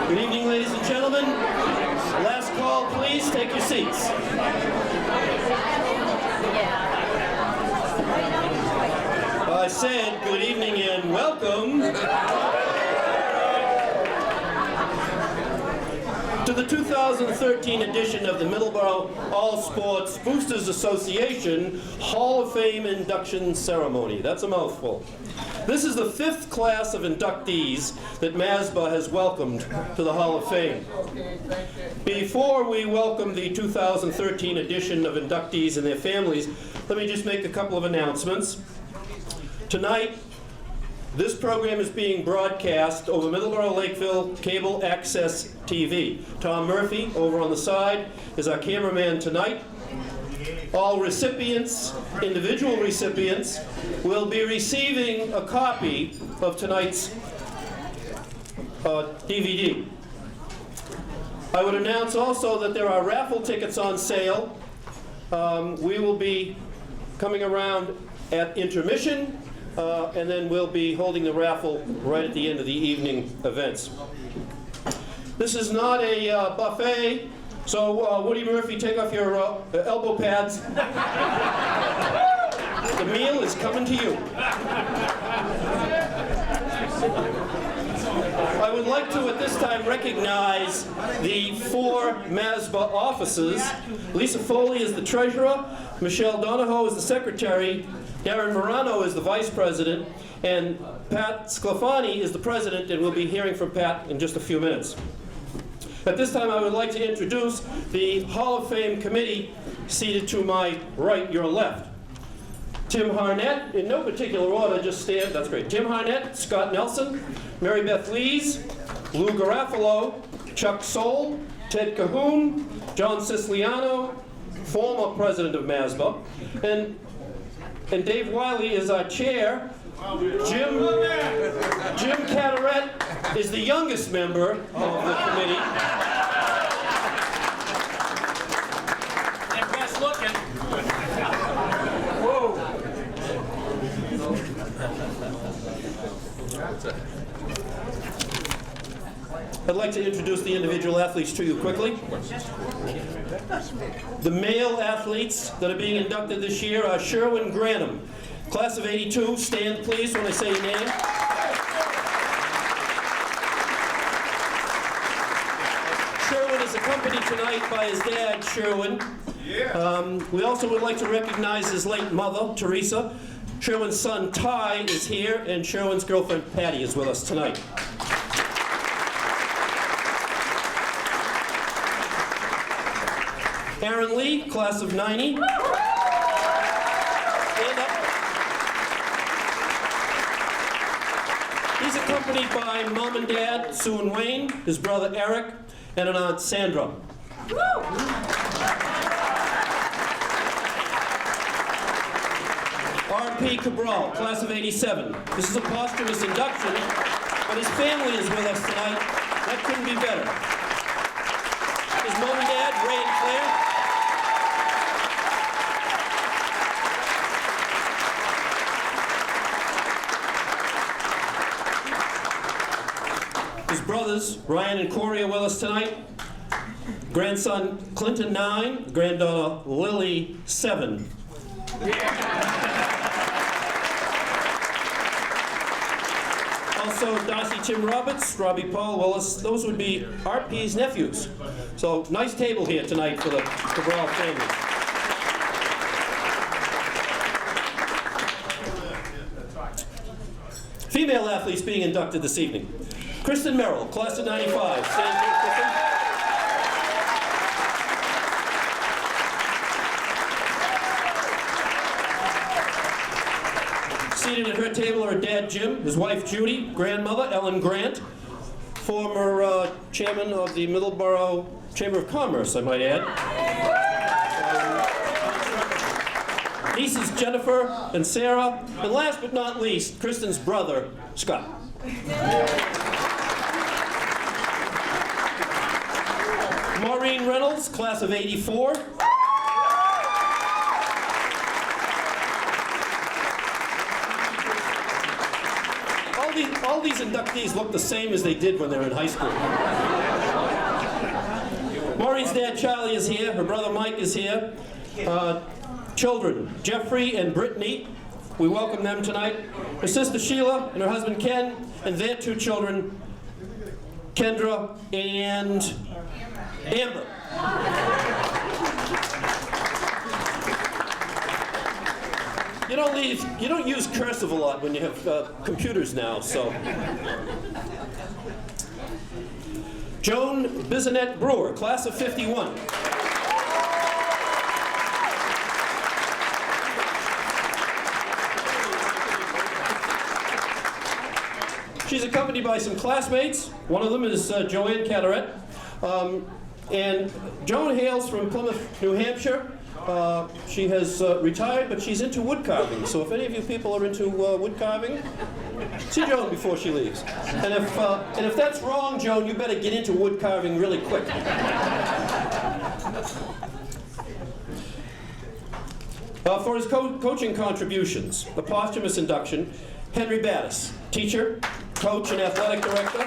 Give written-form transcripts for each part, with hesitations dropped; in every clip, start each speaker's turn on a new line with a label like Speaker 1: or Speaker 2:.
Speaker 1: Good evening, ladies and gentlemen. Last call, please. Take your seats. I said good evening and welcome to the 2013 edition of the Middleborough All Sports Boosters Association Hall of Fame induction ceremony. That's a mouthful. This is the 5th class of inductees that MASBA has welcomed to the Hall of Fame. Before we welcome the 2013 edition of inductees and their families, let me just make a couple of announcements. Tonight, this program is being broadcast over Middleborough Lakeville Cable Access TV. Tom Murphy, over on the side, is our cameraman tonight. All recipients, individual recipients, will be receiving a copy of tonight's DVD. I would announce also that there are raffle tickets on sale. We will be coming around at intermission, and then we'll be holding the raffle right at the end of the evening events. This is not a buffet, so Woody Murphy, take off your elbow pads. The meal is coming to you. I would like to at this time recognize the 4 MASBA officers. Lisa Foley is the treasurer, Michelle Donahoe is the secretary, Darren Morano is the vice president, and Pat Sclafani is the president, and we'll be hearing from Pat in just a few minutes. At this time, I would like to introduce the Hall of Fame committee seated to my right, your left. Tim Harnett, in no particular order, just stand, that's great. Tim Harnett, Scott Nelson, Mary Beth Lees, Lou Garofalo, Chuck Soule, Ted Cahoon, John Siciliano, former president of MASBA, and Dave Wiley is our chair. Jim Carteret is the youngest member of the committee.
Speaker 2: And best looking.
Speaker 1: Whoa. I'd like to introduce the individual athletes to you quickly. The male athletes that are being inducted this year are Sherwin Granum, class of '82. Stand, please, when I say your name. Sherwin is accompanied tonight by his dad, Sherwin. We also would like to recognize his late mother, Teresa. Sherwin's son, Ty, is here, and Sherwin's girlfriend, Patty, is with us tonight. Aaron Lee, class of '90. Stand up. He's accompanied by mom and dad, Sue and Wayne, his brother Eric, and an aunt Sandra. R.P. Cabral, class of '87. This is a posthumous induction, but his family is with us tonight. That couldn't be better. His mom and dad, Ray and Claire. His brothers, Ryan and Corey, are with us tonight. Grandson, Clinton, 9. Granddaughter, Lily, 7. Also, Darcy Tim Roberts, Robbie Paul Willis, those would be RP's nephews. So, nice table here tonight for the Cabral family. Female athletes being inducted this evening. Kristen Merrill, class of '95. Stand here, Kristen. Seated at her table are her dad, Jim, his wife, Judy, grandmother, Ellen Grant, former chairman of the Middleborough Chamber of Commerce, I might add. Nieces, Jennifer and Sarah, and last but not least, Kristen's brother, Scott. Maureen Reynolds, class of '84. All these inductees look the same as they did when they were in high school. Maureen's dad, Charlie, is here. Her brother, Mike, is here. Children, Jeffrey and Brittany. We welcome them tonight. Her sister, Sheila, and her husband, Ken, and their 2 children, Kendra and Amber. You don't use cursive a lot when you have computers now, so. Joan Bissonette Brewer, class of '51. She's accompanied by some classmates. One of them is Joanne Carteret. And Joan hails from Plymouth, New Hampshire. She has retired, but she's into wood carving. So if any of you people are into wood carving, see Joan before she leaves. And if that's wrong, Joan, you better get into wood carving really quick. For his coaching contributions, the posthumous induction, Henry Battis, teacher, coach, and athletic director.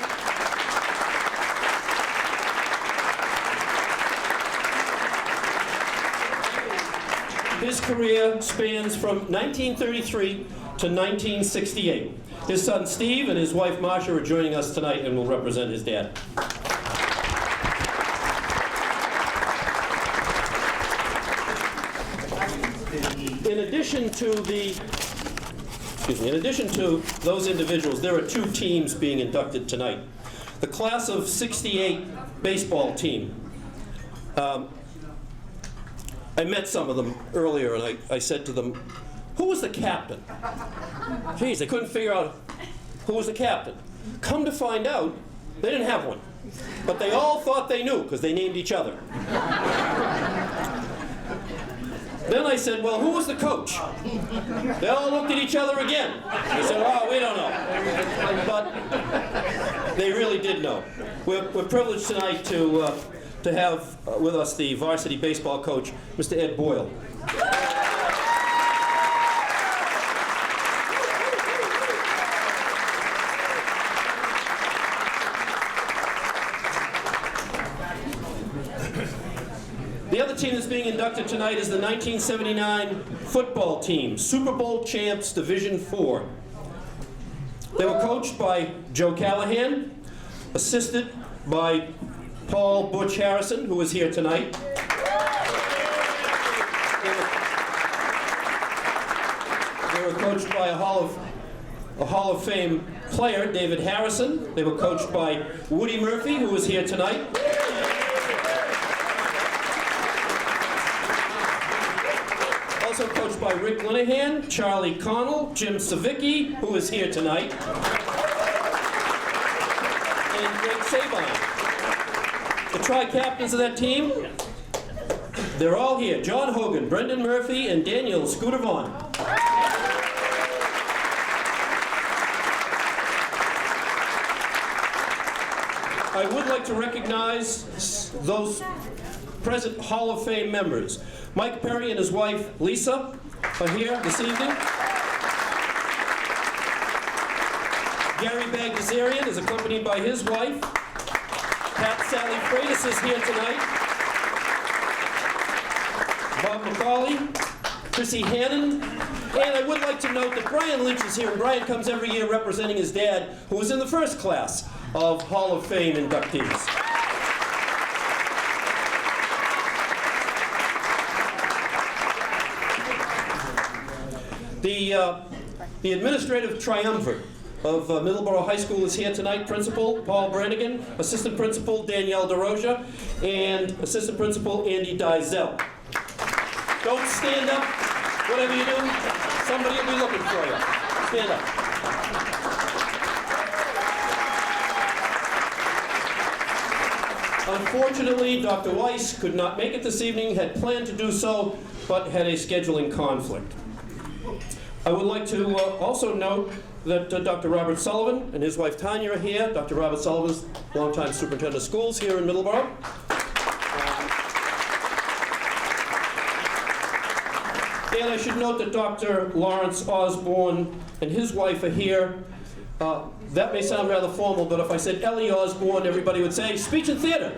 Speaker 1: His career spans from 1933 to 1968. His son Steve and his wife Marcia are joining us tonight and will represent his dad. In addition to those individuals, there are 2 teams being inducted tonight. The class of '68 baseball team. I met some of them earlier, and I said to them, "Who was the captain?" Geez, they couldn't figure out who was the captain. Come to find out, they didn't have one. But they all thought they knew, because they named each other. Then I said, "Well, who was the coach?" They all looked at each other again. They said, "Oh, we don't know." But they really did know. We're privileged tonight to have with us the varsity baseball coach, Mr. Ed Boyle. The other team that's being inducted tonight is the 1979 football team, Super Bowl champs, Division IV. They were coached by Joe Callahan, assisted by Paul Butch Harrison, who is here tonight. They were coached by a Hall of Fame player, David Harrison. They were coached by Woody Murphy, who is here tonight. Also coached by Rick Linehan, Charlie Connell, Jim Savicki, who is here tonight, and Greg Sabine. The tri-captains of that team, they're all here. John Hogan, Brendan Murphy, and Daniel Scooter Vaughn. I would like to recognize those present Hall of Fame members. Mike Perry and his wife, Lisa, are here this evening. Gary Bagdasarian is accompanied by his wife. Pat Sally Freitas is here tonight. Bob McCauley, Chrissy Hannon, and I would like to note that Brian Lynch is here, and Brian comes every year representing his dad, who was in the first class of Hall of Fame inductees. The administrative triumvirate of Middleborough High School is here tonight. Principal Paul Brannigan, Assistant Principal Danielle DeRoja, and Assistant Principal Andy Dizell. Don't stand up. Whatever you do, somebody will be looking for you. Stand up. Unfortunately, Dr. Weiss could not make it this evening, had planned to do so, but had a scheduling conflict. I would like to also note that Dr. Robert Sullivan and his wife Tanya are here. Dr. Robert Sullivan is longtime superintendent of schools here in Middleborough. And I should note that Dr. Lawrence Osborne and his wife are here. That may sound rather formal, but if I said Ellie Osborne, everybody would say, speech and theater.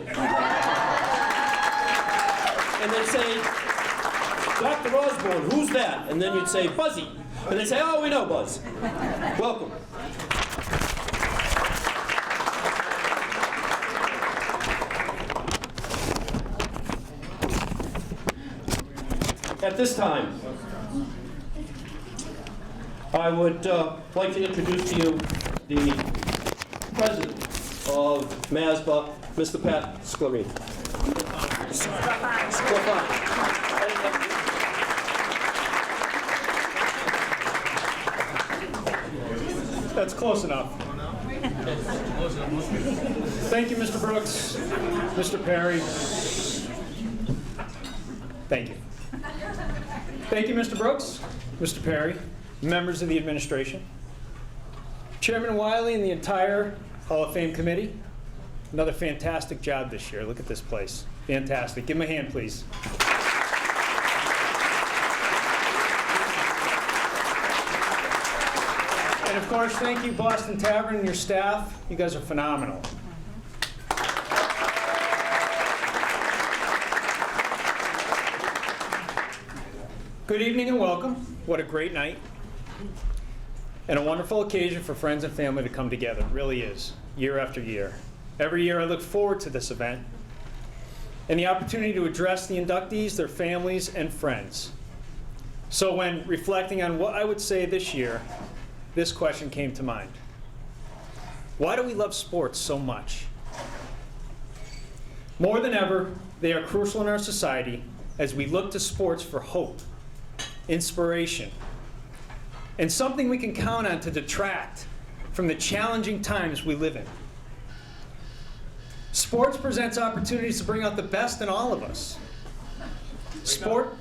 Speaker 1: and they'd say, Dr. Osborne, who's that? And then you'd say, Buzzy. And they'd say, oh, we know Buzz. Welcome. At this time, I would like to introduce to you the president of MASBA, Mr. Pat Sclarine.
Speaker 2: That's close enough. Thank you, Mr. Brooks, Mr. Perry. Thank you. Thank you, Mr. Brooks, Mr. Perry, members of the administration, Chairman Wiley and the entire Hall of Fame committee. Another fantastic job this year. Look at this place. Fantastic. Give him a hand, please. And of course, thank you, Boston Tavern and your staff. You guys are phenomenal. Good evening and welcome. What a great night. And a wonderful occasion for friends and family to come together. It really is, year after year. Every year I look forward to this event and the opportunity to address the inductees, their families, and friends. So when reflecting on what I would say this year, this question came to mind. Why do we love sports so much? More than ever, they are crucial in our society as we look to sports for hope, inspiration, and something we can count on to detract from the challenging times we live in. Sports presents opportunities to bring out the best in all of us. Sport.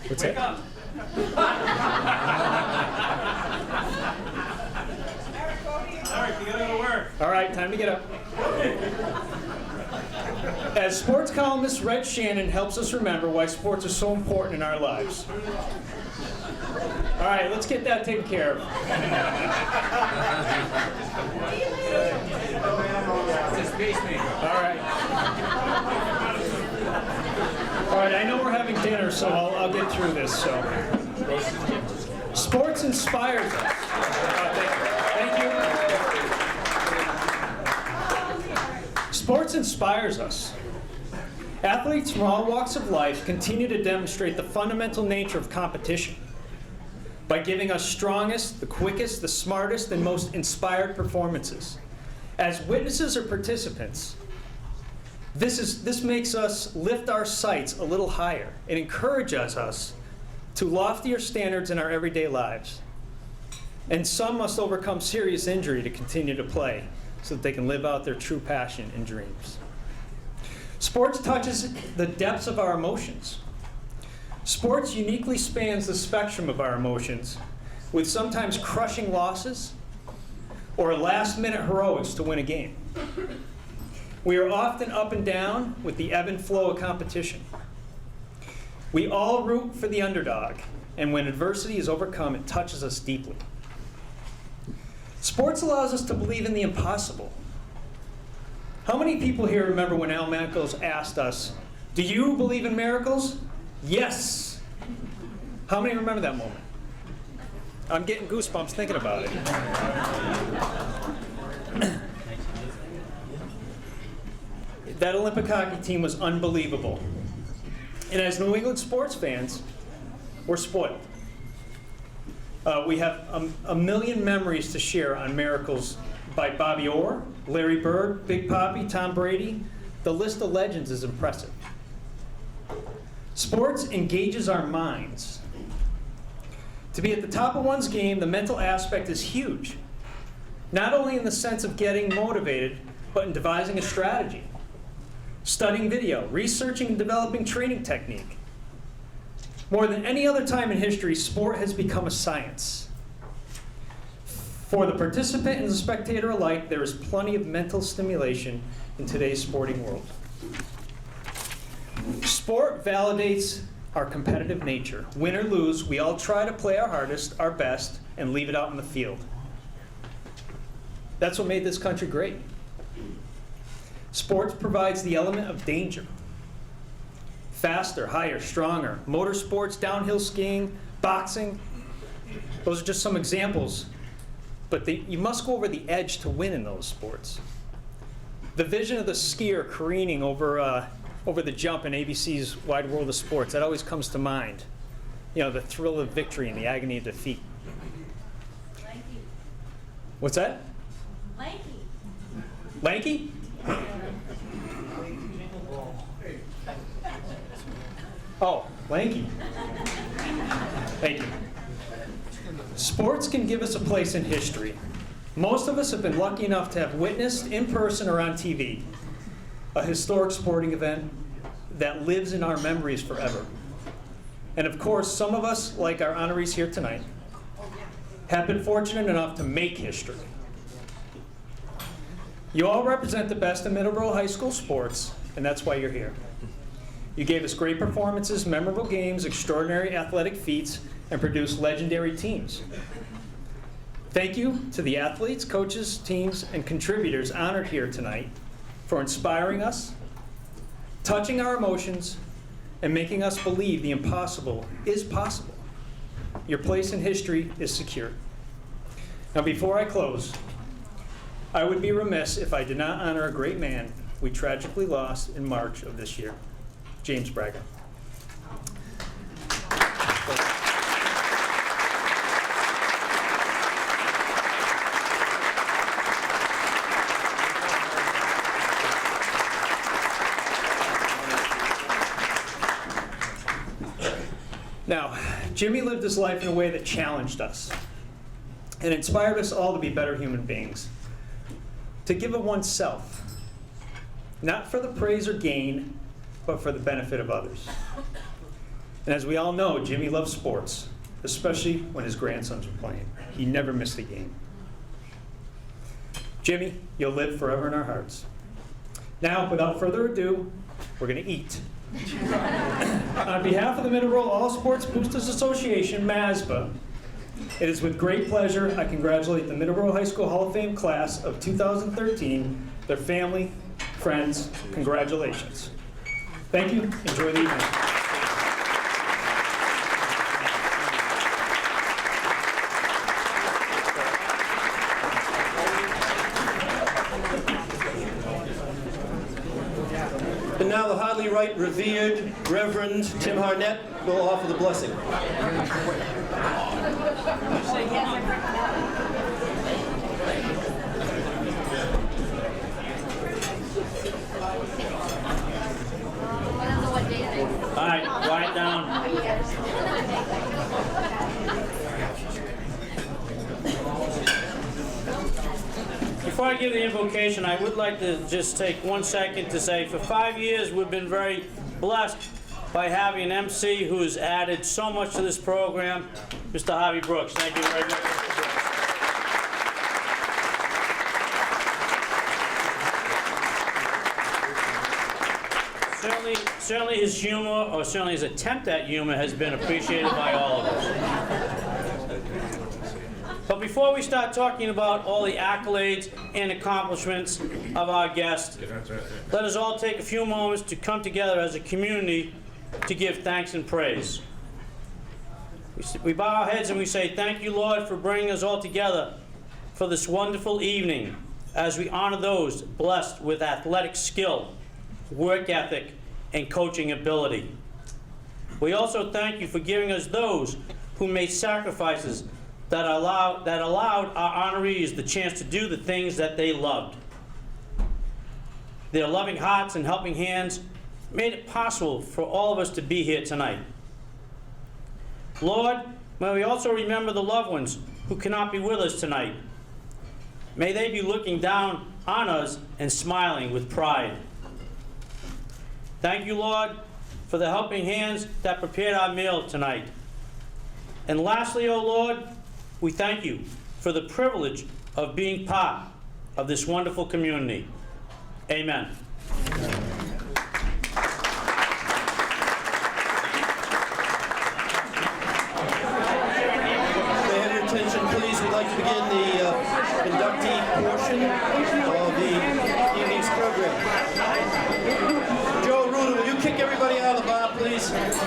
Speaker 2: What's that?
Speaker 3: Up. All right, you gotta go to work.
Speaker 2: All right, time to get up. As sports columnist Red Shannon helps us remember why sports are so important in our lives. All right, let's get that taken care of. All right. All right, I know we're having dinner, so I'll get through this. So, sports inspires us. Thank you. Sports inspires us. Athletes from all walks of life continue to demonstrate the fundamental nature of competition by giving us strongest, the quickest, the smartest, and most inspired performances. As witnesses or participants, this makes us lift our sights a little higher and encourages us to loftier standards in our everyday lives. And some must overcome serious injury to continue to play so that they can live out their true passion and dreams. Sports touches the depths of our emotions. Sports uniquely spans the spectrum of our emotions, with sometimes crushing losses or last-minute heroics to win a game. We are often up and down with the ebb and flow of competition. We all root for the underdog, and when adversity is overcome, it touches us deeply. Sports allows us to believe in the impossible. How many people here remember when Al Michaels asked us, "Do you believe in miracles?" Yes. How many remember that moment? I'm getting goosebumps thinking about it. That Olympic hockey team was unbelievable. And as New England sports fans, we're spoiled. We have a million memories to share on miracles by Bobby Orr, Larry Bird, Big Papi, Tom Brady. The list of legends is impressive. Sports engages our minds. To be at the top of one's game, the mental aspect is huge. Not only in the sense of getting motivated, but in devising a strategy, studying video, researching and developing training technique. More than any other time in history, sport has become a science. For the participant and the spectator alike, there is plenty of mental stimulation in today's sporting world. Sport validates our competitive nature. Win or lose, we all try to play our hardest, our best, and leave it out in the field. That's what made this country great. Sports provides the element of danger. faster, higher, stronger, motorsports, downhill skiing, boxing. Those are just some examples, but you must go over the edge to win in those sports. The vision of the skier careening over the jump in ABC's Wide World of Sports, that always comes to mind. You know, the thrill of victory and the agony of defeat.
Speaker 4: Lanky.
Speaker 2: What's that?
Speaker 4: Lanky.
Speaker 2: Lanky? Oh, lanky. Thank you. Sports can give us a place in history. Most of us have been lucky enough to have witnessed in person or on TV a historic sporting event that lives in our memories forever. And of course, some of us, like our honorees here tonight, have been fortunate enough to make history. You all represent the best in Middleborough High School sports, and that's why you're here. You gave us great performances, memorable games, extraordinary athletic feats, and produced legendary teams. Thank you to the athletes, coaches, teams, and contributors honored here tonight for inspiring us, touching our emotions, and making us believe the impossible is possible. Your place in history is secure. Now, before I close, I would be remiss if I did not honor a great man we tragically lost in March of this year, James Braga. Now, Jimmy lived his life in a way that challenged us and inspired us all to be better human beings, to give of oneself, not for the praise or gain, but for the benefit of others. And as we all know, Jimmy loved sports, especially when his grandsons were playing. He never missed a game. Jimmy, you'll live forever in our hearts. Now, without further ado, we're going to eat. On behalf of the Middleborough All Sports Boosters Association, MASBA, it is with great pleasure I congratulate the Middleborough High School Hall of Fame class of 2013, their family, friends, congratulations. Thank you. Enjoy the evening.
Speaker 1: And now the highly right revered Reverend Tim Harnett will offer the blessing.
Speaker 3: All right, quiet down. Before I give the invocation, I would like to just take 1 second to say for 5 years we've been very blessed by having an MC who has added so much to this program, Mr. Harvey Brooks. Thank you very much. Certainly his humor, or certainly his attempt at humor, has been appreciated by all of us. But before we start talking about all the accolades and accomplishments of our guest, let us all take a few moments to come together as a community to give thanks and praise. We bow our heads and we say, thank you, Lord, for bringing us all together for this wonderful evening as we honor those blessed with athletic skill, work ethic, and coaching ability. We also thank you for giving us those who made sacrifices that allowed our honorees the chance to do the things that they loved. Their loving hearts and helping hands made it possible for all of us to be here tonight. Lord, may we also remember the loved ones who cannot be with us tonight. May they be looking down on us and smiling with pride. Thank you, Lord, for the helping hands that prepared our meal tonight. And lastly, O Lord, we thank you for the privilege of being part of this wonderful community. Amen.
Speaker 1: Please, we'd like to begin the inductee portion of the evening's program. Joe Ruda, will you kick everybody out of the bar, please? Thanks.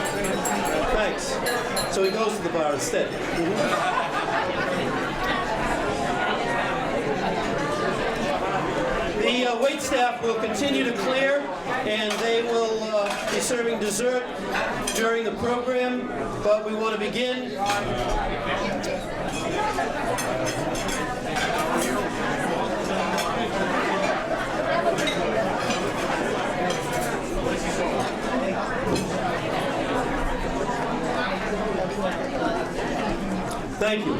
Speaker 1: Thanks. So he goes to the bar instead. The wait staff will continue to clear, and they will be serving dessert during the program, but we want to begin. Thank you.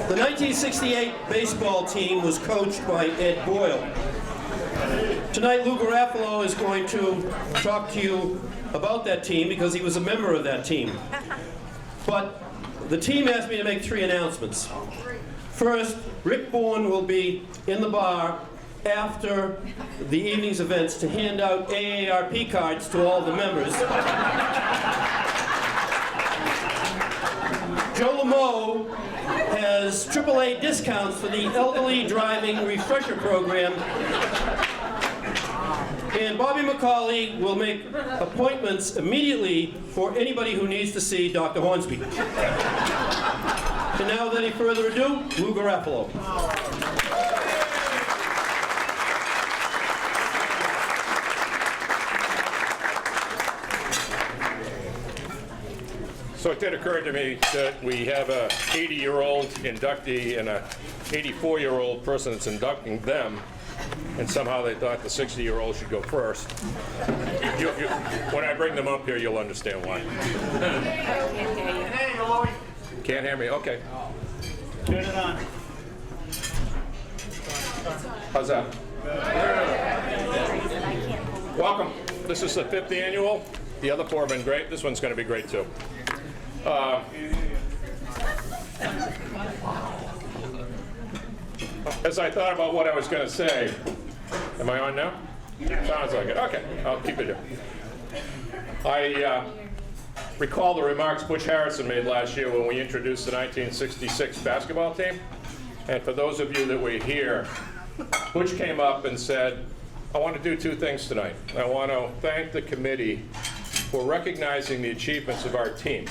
Speaker 1: The 1968 baseball team was coached by Ed Boyle. Tonight, Lou Garofalo is going to talk to you about that team because he was a member of that team. But the team asked me to make 3 announcements. First, Rick Bourne will be in the bar after the evening's events to hand out AARP cards to all the members. Joe Lamo has AAA discounts for the elderly driving refresher program. And Bobby McCauley will make appointments immediately for anybody who needs to see Dr. Hornsby. And now, without any further ado, Lou Garofalo.
Speaker 5: So it did occur to me that we have a 80-year-old inductee and a 84-year-old person that's inducting them, and somehow they thought the 60-year-old should go first. When I bring them up here, you'll understand why. Can't hear me? Okay.
Speaker 3: Turn it on.
Speaker 5: How's that? Welcome. This is the 5th annual. The other 4 have been great. This one's going to be great, too. As I thought about what I was going to say, am I on now? Sounds like it. Okay, I'll keep it here. I recall the remarks Butch Harrison made last year when we introduced the 1966 basketball team. And for those of you that were here, Butch came up and said, I want to do 2 things tonight. I want to thank the committee for recognizing the achievements of our team.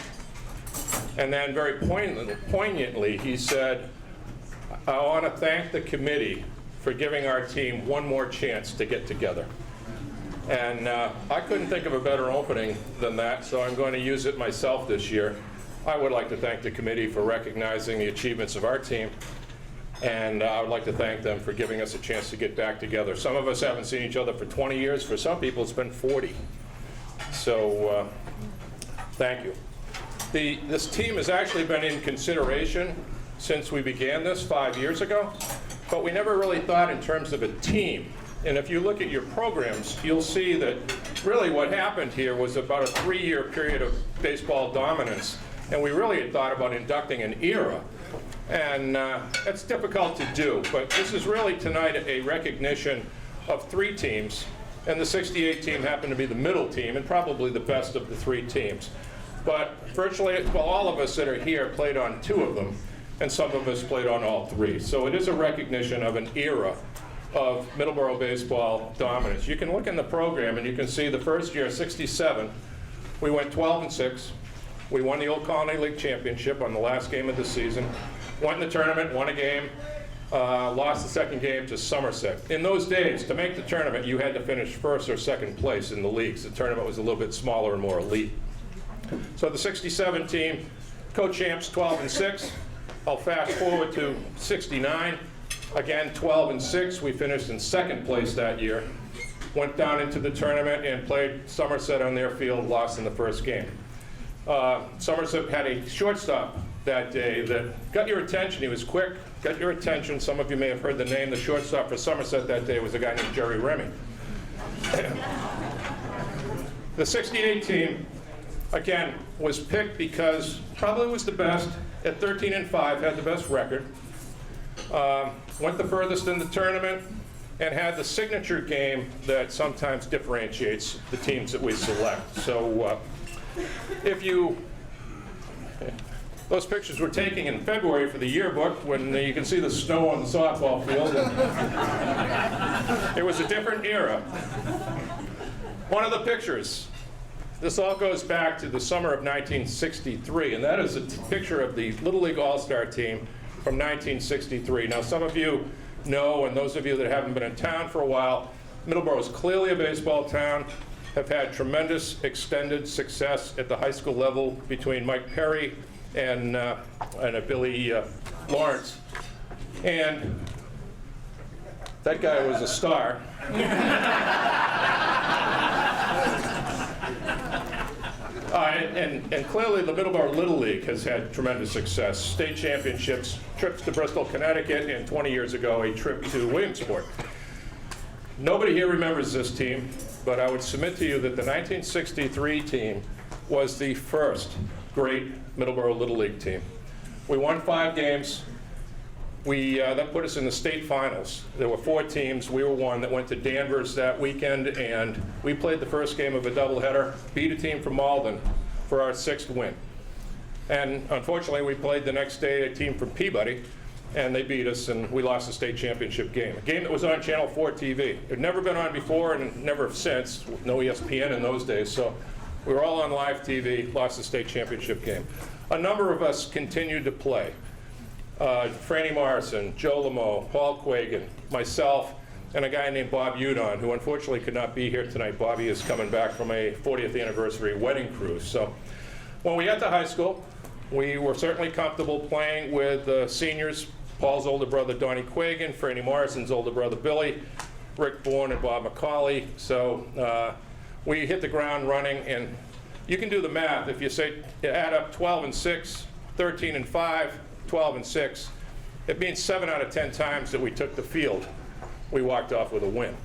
Speaker 5: And then very poignantly, he said, I want to thank the committee for giving our team one more chance to get together. And I couldn't think of a better opening than that, so I'm going to use it myself this year. I would like to thank the committee for recognizing the achievements of our team, and I would like to thank them for giving us a chance to get back together. Some of us haven't seen each other for 20 years. For some people, it's been 40. So thank you. This team has actually been in consideration since we began this 5 years ago, but we never really thought in terms of a team. And if you look at your programs, you'll see that really what happened here was about a 3-year period of baseball dominance, and we really had thought about inducting an era. And that's difficult to do, but this is really tonight a recognition of 3 teams, and the 68 team happened to be the middle team and probably the best of the 3 teams. But virtually, well, all of us that are here played on 2 of them, and some of us played on all 3. So it is a recognition of an era of Middleborough baseball dominance. You can look in the program and you can see the first year, 67, we went 12-6. We won the Old Colony League Championship on the last game of the season, won the tournament, won a game, lost the second game to Somerset. In those days, to make the tournament, you had to finish first or second place in the leagues. The tournament was a little bit smaller and more elite. So the 67 team, co-champs 12-6. I'll fast forward to 69. Again, 12-6. We finished in second place that year. Went down into the tournament and played Somerset on their field, lost in the first game. Somerset had a shortstop that day that got your attention. He was quick, got your attention. Some of you may have heard the name. The shortstop for Somerset that day was a guy named Jerry Remy. The 68 team, again, was picked because probably was the best at 13-5, had the best record, went the furthest in the tournament, and had the signature game that sometimes differentiates the teams that we select. So those pictures were taken in February for the yearbook when you can see the snow on the softball field. It was a different era. One of the pictures this all goes back to the summer of 1963, and that is a picture of the Little League All-Star team from 1963. Now, some of you know, and those of you that haven't been in town for a while, Middleborough is clearly a baseball town, have had tremendous extended success at the high school level between Mike Perry and Billy Lawrence. And that guy was a star. And clearly the Middleborough Little League has had tremendous success. State championships, trips to Bristol, Connecticut, and 20 years ago, a trip to Williamsport. Nobody here remembers this team, but I would submit to you that the 1963 team was the first great Middleborough Little League team. We won 5 games. That put us in the state finals. There were 4 teams. We were one that went to Danvers that weekend, and we played the first game of a doubleheader, beat a team from Malden for our 6th win. And unfortunately, we played the next day a team from Peabody, and they beat us, and we lost the state championship game. A game that was on Channel 4 TV. It had never been on before, and never since. No ESPN in those days, so we were all on live TV, lost the state championship game. A number of us continued to play. Franny Morrison, Joe Lamo, Paul Quagan, myself, and a guy named Bob Udon, who unfortunately could not be here tonight. Bobby is coming back from a 40th anniversary wedding cruise. So when we got to high school, we were certainly comfortable playing with seniors, Paul's older brother Donnie Quagan, Franny Morrison's older brother Billy, Rick Bourne and Bob McCauley. So we hit the ground running, and you can do the math. If you say, you add up 12 and 6, 13 and 5, 12 and 6, it means 7 out of 10 times that we took the field, we walked off with a win.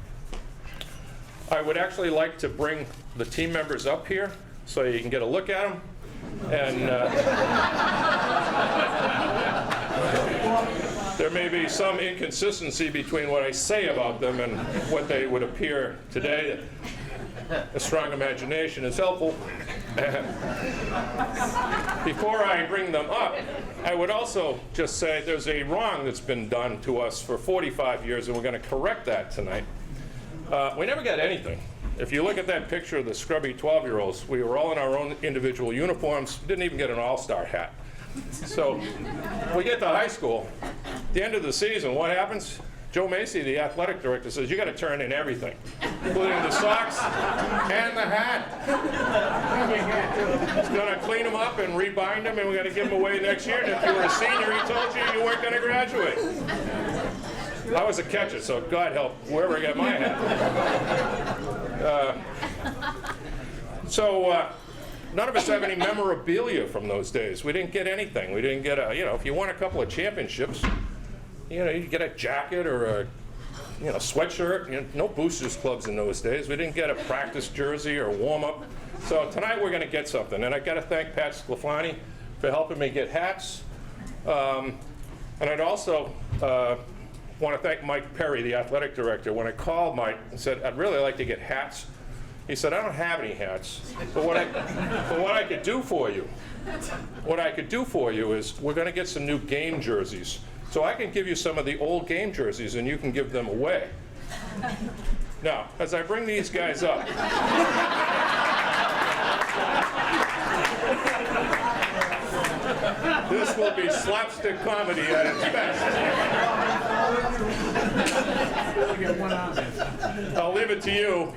Speaker 5: I would actually like to bring the team members up here so you can get a look at them. And there may be some inconsistency between what I say about them and what they would appear today. A strong imagination is helpful. Before I bring them up, I would also just say there's a wrong that's been done to us for 45 years, and we're going to correct that tonight. We never got anything. If you look at that picture of the scrubby 12-year-olds, we were all in our own individual uniforms, didn't even get an all-star hat. So we get to high school, at the end of the season, what happens? Joe Macy, the athletic director, says, you got to turn in everything, including the socks and the hat. He's going to clean them up and rebind them, and we're going to give them away next year. And if you were a senior, he told you you weren't going to graduate. I was a catcher, so God help whoever got my hat. None of us have any memorabilia from those days. We didn't get anything. We didn't get if you won a couple of championships, you get a jacket or a sweatshirt. No boosters clubs in those days. We didn't get a practice jersey or warm-up. So tonight we're going to get something. And I've got to thank Pat Sclafani for helping me get hats. And I'd also want to thank Mike Perry, the athletic director. When I called Mike and said, I'd really like to get hats, he said, I don't have any hats. But what I could do for you is we're going to get some new game jerseys. So I can give you some of the old game jerseys, and you can give them away. Now, as I bring these guys up, this will be slapstick comedy at its best. I'll leave it to you.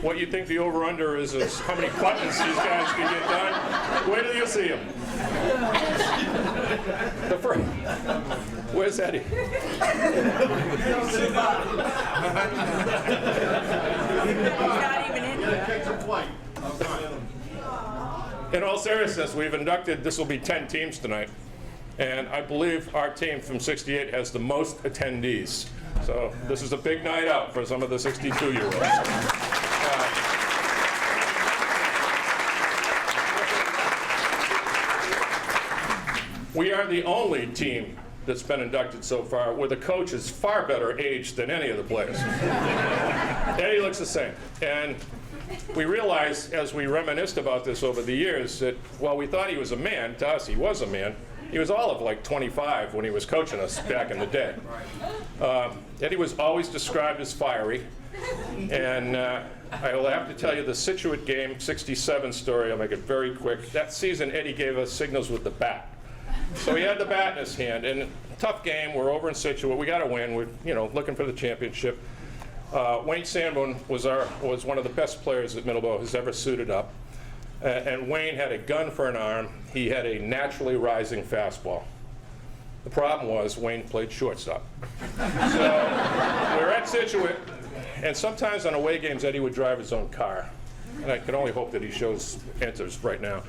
Speaker 5: What you think the over-under is how many buttons these guys can get done. Wait till you see them. The first, where's Eddie? In all seriousness, we've inducted, this will be 10 teams tonight, and I believe our team from 68 has the most attendees. So this is a big night out for some of the 62-year-olds. We are the only team that's been inducted so far where the coach is far better aged than any of the players. Eddie looks the same. And we realized as we reminisced about this over the years that while we thought he was a man, to us he was a man, He was all of like 25 when he was coaching us back in the day. Eddie was always described as fiery. And I will have to tell you the Scituate game, 67 story. I'll make it very quick. That season, Eddie gave us signals with the bat. So he had the bat in his hand. And tough game. We're over in Scituate. We got to win. We're looking for the championship. Wayne Sanborn was one of the best players that Middleborough has ever suited up. And Wayne had a gun for an arm. He had a naturally rising fastball. The problem was Wayne played shortstop. So we're at Scituate, and sometimes on away games, Eddie would drive his own car. And I can only hope that he shows answers right now.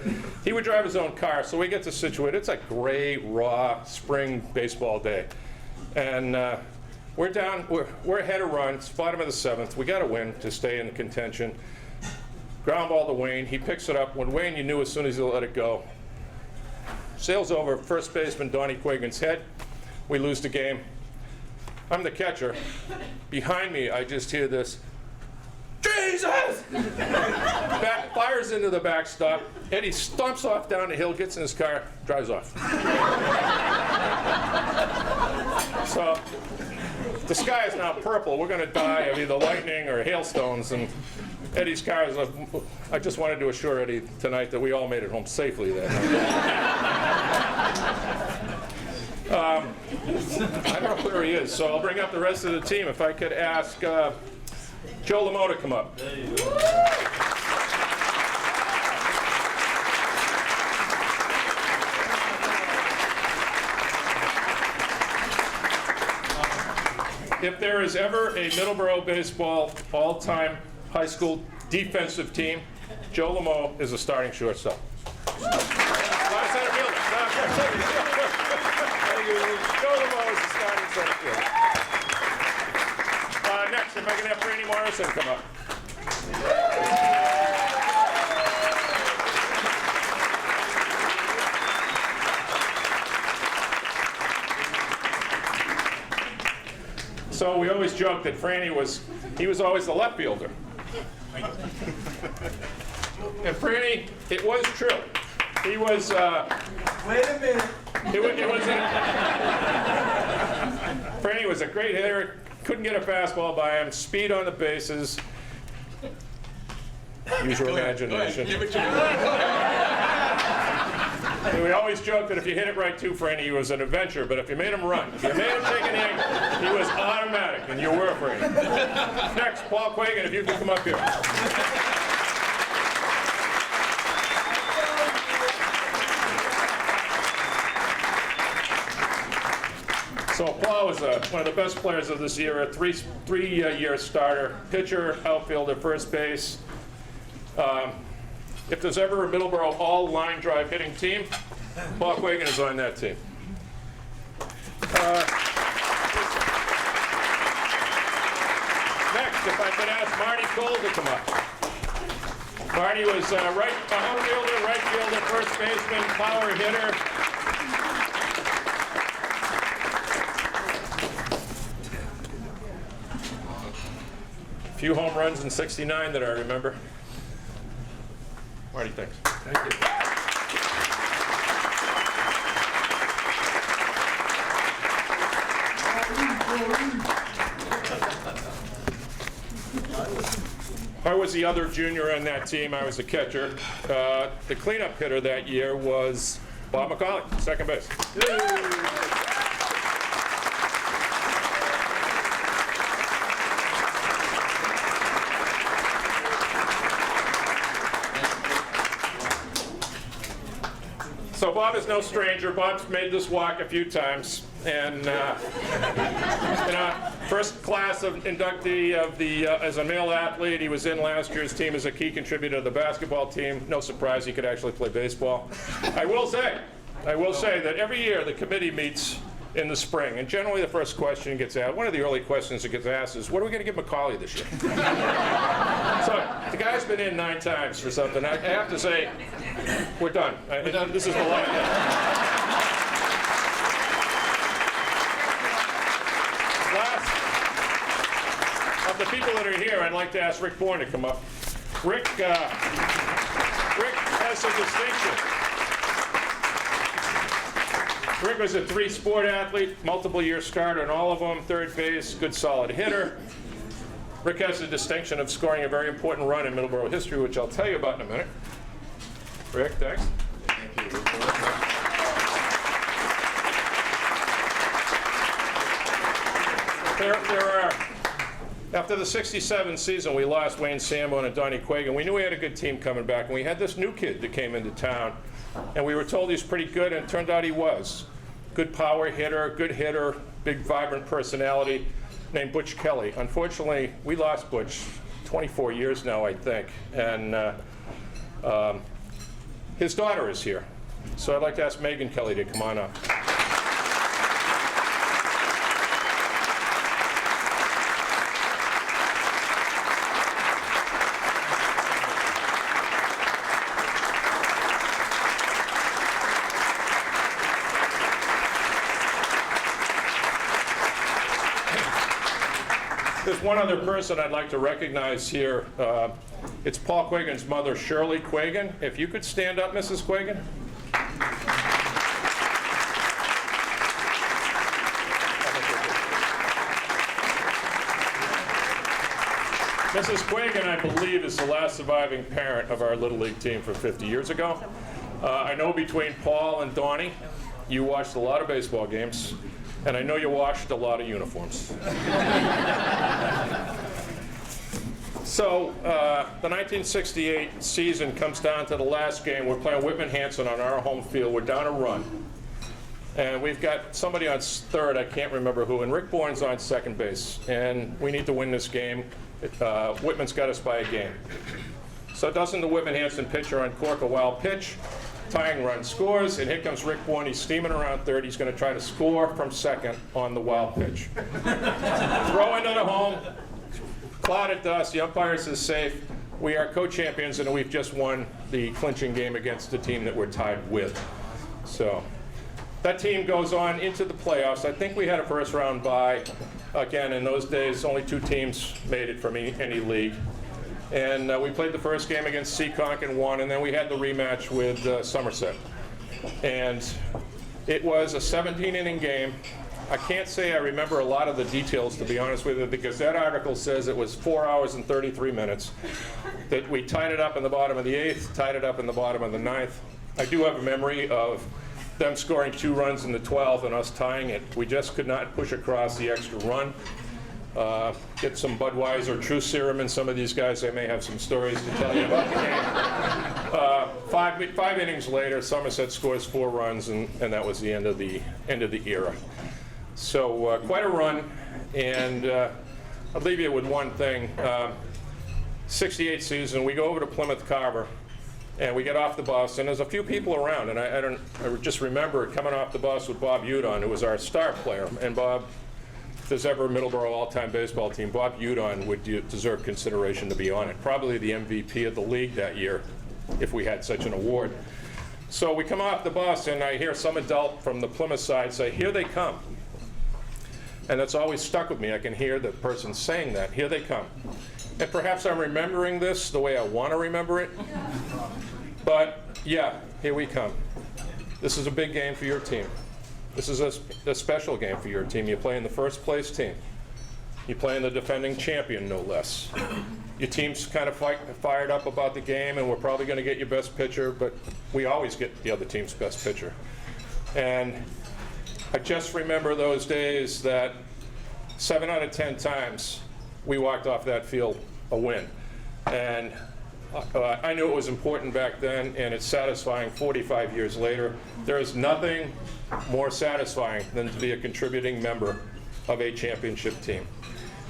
Speaker 5: He would drive his own car, so we get to Scituate. It's a gray, raw, spring baseball day. And we're ahead of runs, bottom of the 7th. We got to win to stay in contention. Ground ball to Wayne. He picks it up. When Wayne, you knew as soon as he let it go. Sails over first baseman Donnie Quagan's head. We lose the game. I'm the catcher. Behind me, I just hear this, Jesus! Fires into the backstop. Eddie stomps off down the hill, gets in his car, drives off. So the sky is now purple. We're going to die of either lightning or hailstones. And Eddie's car is I just wanted to assure Eddie tonight that we all made it home safely that night. I don't know where he is, so I'll bring up the rest of the team. If I could ask Joe Lamo to come up. If there is ever a Middleborough baseball all-time high school defensive team, Joe Lamo is a starting shortstop. Joe Lamo is the starting center fielder. Next, if I can have Franny Morrison come up. So we always joke that Franny was always the left fielder. And Franny, it was true. He was. Wait a minute. Franny was a great hitter. Couldn't get a fastball by him. Speed on the bases. Use your imagination. We always joke that if you hit it right to Franny, he was an adventure. But if you made him run, if you made him take an angle, he was automatic, and you were Franny. Next, Paul Quagan, if you could come up here. So Paul was one of the best players of this year, a three-year starter, pitcher, outfielder, first base. If there's ever a Middleborough all-line drive hitting team, Paul Quagan is on that team. Next, if I could ask Marty Cole to come up. Marty was outfielder, right fielder, first baseman, power hitter. A few home runs in '69 that I remember. Marty, thanks. Thank you. I was the other junior on that team. I was the catcher. The cleanup hitter that year was Bob McCauley, second base. So Bob is no stranger. Bob's made this walk a few times, and first class of inductee of as a male athlete. He was in last year's team as a key contributor to the basketball team. No surprise, he could actually play baseball. I will say that every year the committee meets in the spring, and generally the first question gets asked. One of the early questions that gets asked is, "What are we going to give Macaulay this year?" So the guy's been in 9 times for something. I have to say, we're done. This is the line. Last of the people that are here, I'd like to ask Rick Bourne to come up. Rick has some distinction. Rick was a three-sport athlete, multiple-year starter in all of them, third base, good solid hitter. Rick has the distinction of scoring a very important run in Middleborough history, which I'll tell you about in a minute. Rick, thanks. After the '67 season, we lost Wayne Sambone and Donnie Quagan. We knew we had a good team coming back, and we had this new kid that came into town, and we were told he's pretty good, and it turned out he was. Good power hitter, good hitter, big vibrant personality, named Butch Kelly. Unfortunately, we lost Butch 24 years now, I think, and his daughter is here. So I'd like to ask Megan Kelly to come on up. There's one other person I'd like to recognize here. It's Paul Quagan's mother, Shirley Quagan. If you could stand up, Mrs. Quagan. Mrs. Quagan, I believe, is the last surviving parent of our Little League team from 50 years ago. I know between Paul and Donnie, you watched a lot of baseball games. And I know you washed a lot of uniforms. So the 1968 season comes down to the last game. We're playing Whitman Hanson on our home field. We're down a run. And we've got somebody on third, I can't remember who, and Rick Bourne's on second base. And we need to win this game. Whitman's got us by a game. So doesn't the Whitman Hanson pitcher uncork a wild pitch? Tying run scores, and here comes Rick Bourne. He's steaming around third. He's going to try to score from second on the wild pitch. Throw into the home, cloud of dust. The umpire says safe. We are co-champions, and we've just won the clinching game against the team that we're tied with. So that team goes on into the playoffs. I think we had a first round bye. Again, in those days, only 2 teams made it from any league. And we played the first game against Seekonk and won, and then we had the rematch with Somerset. And it was a 17-inning game. I can't say I remember a lot of the details, to be honest with you, because that article says it was 4 hours and 33 minutes, that we tied it up in the bottom of the 8th, tied it up in the bottom of the 9th. I do have a memory of them scoring 2 runs in the 12th and us tying it. We just could not push across the extra run. Get some Budweiser True Serum in some of these guys. I may have some stories to tell you about the game. 5 innings later, Somerset scores 4 runs, and that was the end of the era. So quite a run, and I'll leave you with one thing. 68 season, we go over to Plymouth Carver, and we get off the bus, and there's a few people around, and I just remember coming off the bus with Bob Udon, who was our star player, and Bob. If there's ever a Middleborough all-time baseball team, Bob Udon would deserve consideration to be on it. Probably the MVP of the league that year, if we had such an award. So we come off the bus, and I hear some adult from the Plymouth side say, "Here they come." And that's always stuck with me. I can hear the person saying that, "Here they come." And perhaps I'm remembering this the way I want to remember it. But yeah, here we come. This is a big game for your team. This is a special game for your team. You play in the first place team. You play in the defending champion, no less. Your team's kind of fired up about the game, and we're probably going to get your best pitcher, but we always get the other team's best pitcher. And I just remember those days that 7 out of 10 times we walked off that field a win. And I knew it was important back then, and it's satisfying 45 years later. There is nothing more satisfying than to be a contributing member of a championship team.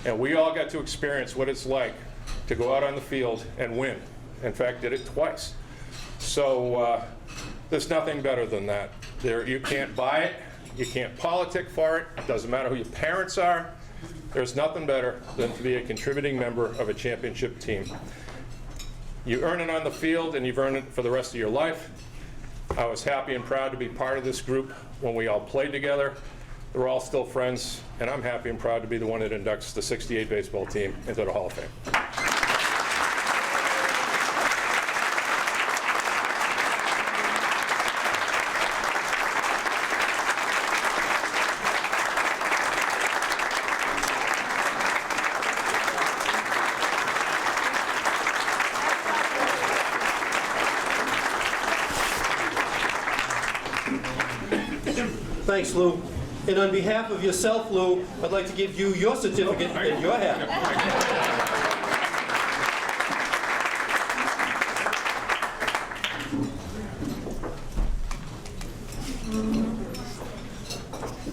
Speaker 5: And we all got to experience what it's like to go out on the field and win. In fact, did it twice. So there's nothing better than that. You can't buy it. You can't politic for it. It doesn't matter who your parents are. There's nothing better than to be a contributing member of a championship team. You earn it on the field, and you've earned it for the rest of your life. I was happy and proud to be part of this group when we all played together. We're all still friends, and I'm happy and proud to be the one that inducts the '68 baseball team into the Hall of Fame.
Speaker 1: Thanks, Lou. And on behalf of yourself, Lou, I'd like to give you your certificate and your hat.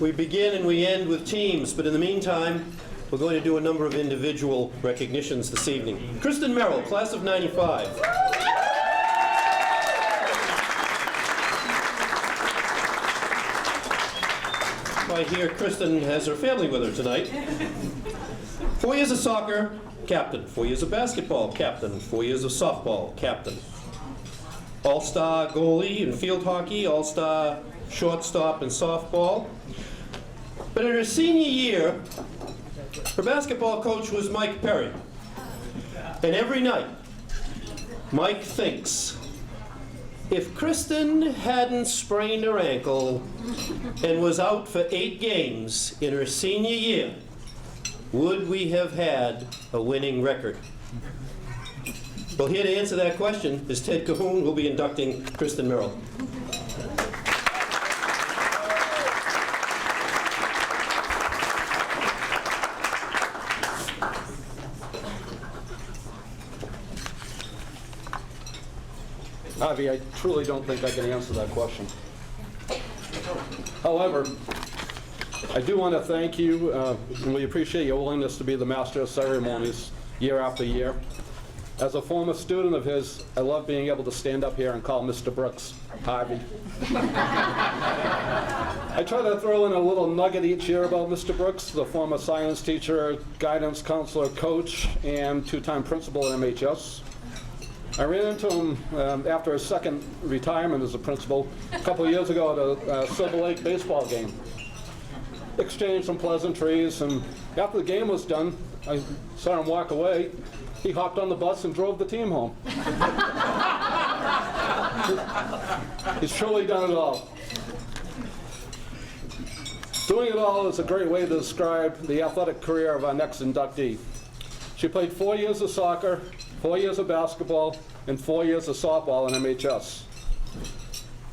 Speaker 1: We begin and we end with teams, but in the meantime, we're going to do a number of individual recognitions this evening. Kristen Merrill, class of '95. I hear Kristen has her family with her tonight. 4 years of soccer, captain. 4 years of basketball, captain. 4 years of softball, captain. All-star goalie in field hockey, all-star shortstop in softball. But in her senior year, her basketball coach was Mike Perry. And every night, Mike thinks, if Kristen hadn't sprained her ankle and was out for 8 games in her senior year, would we have had a winning record? Well, here to answer that question is Ted Cahoon, who will be inducting Kristen Merrill.
Speaker 6: Avi, I truly don't think I can answer that question. However, I do want to thank you, and we appreciate your willingness to be the master of ceremonies year after year. As a former student of his, I love being able to stand up here and call Mr. Brooks Harvey. I try to throw in a little nugget each year about Mr. Brooks, the former science teacher, guidance counselor, coach, and 2-time principal at MHS. I ran into him after his second retirement as a principal a couple of years ago at a Silver Lake baseball game. Exchanged some pleasantries, and after the game was done, I saw him walk away. He hopped on the bus and drove the team home. He's truly done it all. Doing it all is a great way to describe the athletic career of our next inductee. She played 4 years of soccer, 4 years of basketball, and 4 years of softball in MHS.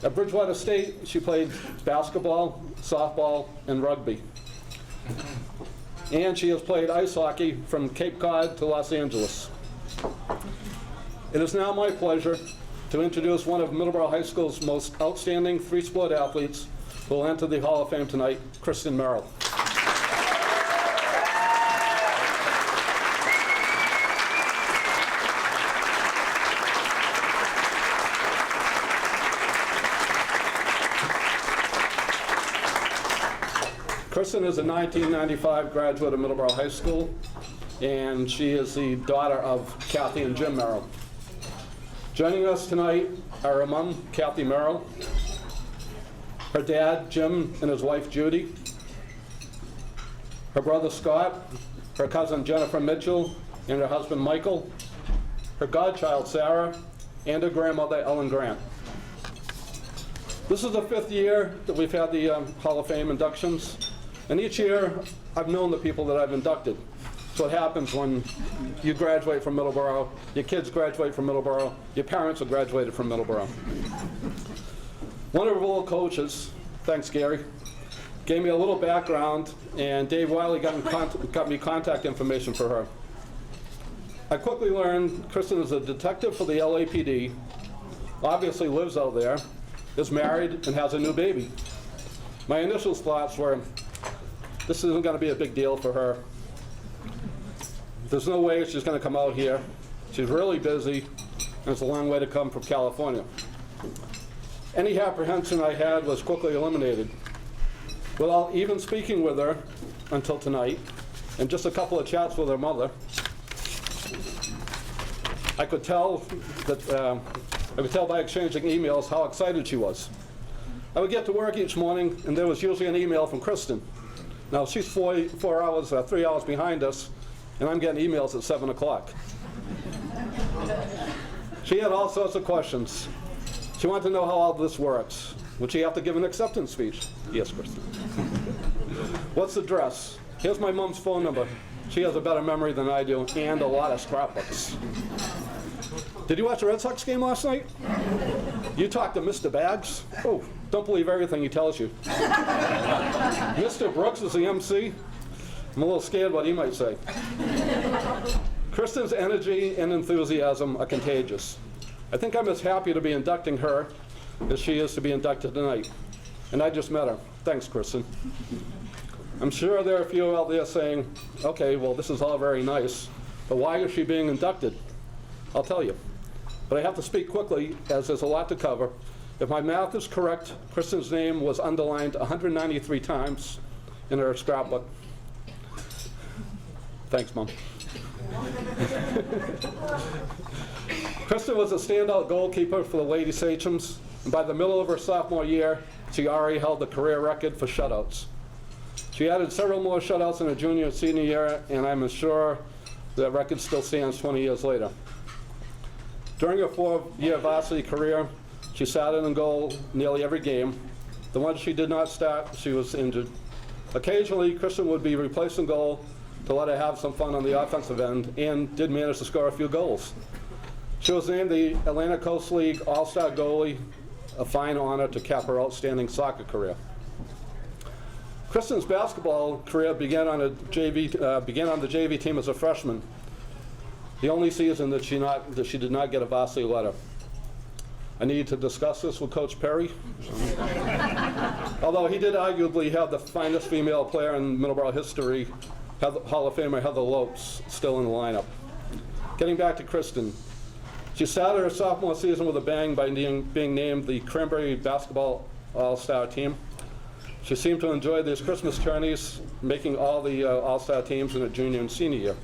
Speaker 6: At Bridgewater State, she played basketball, softball, and rugby. And she has played ice hockey from Cape Cod to Los Angeles. It is now my pleasure to introduce one of Middleborough High School's most outstanding 3-sport athletes who will enter the Hall of Fame tonight, Kristen Merrill. Kristen is a 1995 graduate of Middleborough High School, and she is the daughter of Kathy and Jim Merrill. Joining us tonight are her mom, Kathy Merrill, her dad, Jim, and his wife, Judy, her brother, Scott, her cousin, Jennifer Mitchell, and her husband, Michael, her godchild, Sarah, and her grandmother, Ellen Grant. This is the 5th year that we've had the Hall of Fame inductions. And each year, I've known the people that I've inducted. So it happens when you graduate from Middleborough, your kids graduate from Middleborough, your parents have graduated from Middleborough. One of our little coaches, thanks Gary, gave me a little background, and Dave Wiley got me contact information for her. I quickly learned Kristen is a detective for the LAPD, obviously lives out there, is married, and has a new baby. My initial thoughts were, this isn't going to be a big deal for her. There's no way she's going to come out here. She's really busy, and it's a long way to come from California. Any apprehension I had was quickly eliminated. Without even speaking with her until tonight, and just a couple of chats with her mother, I could tell by exchanging emails how excited she was. I would get to work each morning, and there was usually an email from Kristen. Now, she's 3 hours behind us, and I'm getting emails at 7 o'clock. She had all sorts of questions. She wanted to know how all this works. Would she have to give an acceptance speech? Yes, Kristen. What's the dress? Here's my mom's phone number. She has a better memory than I do, and a lot of scrapbooks. Did you watch the Red Sox game last night? You talked to Mr. Baggs? Oh, Don't believe everything he tells you. Mr. Brooks is the MC. I'm a little scared what he might say. Kristen's energy and enthusiasm are contagious. I think I'm as happy to be inducting her as she is to be inducted tonight. And I just met her. Thanks, Kristen. I'm sure there are a few out there saying, okay, well, this is all very nice, but why is she being inducted? I'll tell you. But I have to speak quickly, as there's a lot to cover. If my math is correct, Kristen's name was underlined 193 times in her scrapbook. Thanks, Mom. Kristen was a standout goalkeeper for the Lady Sachems, and by the middle of her sophomore year, she already held the career record for shutouts. She added several more shutouts in her junior and senior year, and I'm sure that record still stands 20 years later. During her 4-year varsity career, she started in goal nearly every game. The ones she did not start, she was injured. Occasionally, Kristen would be replaced in goal to let her have some fun on the offensive end, and did manage to score a few goals. She was named the Atlantic Coast League All-Star Goalie, a fine honor to cap her outstanding soccer career. Kristen's basketball career began on the JV team as a freshman, the only season that she did not get a varsity letter. I need to discuss this with Coach Perry. Although he did arguably have the finest female player in Middleborough history, Hall of Famer Heather Lopes, still in the lineup. Getting back to Kristen, she started her sophomore season with a bang by being named the Cranberry Basketball All-Star Team. She seemed to enjoy these Christmas tourneys, making all the All-Star teams in her junior and senior year.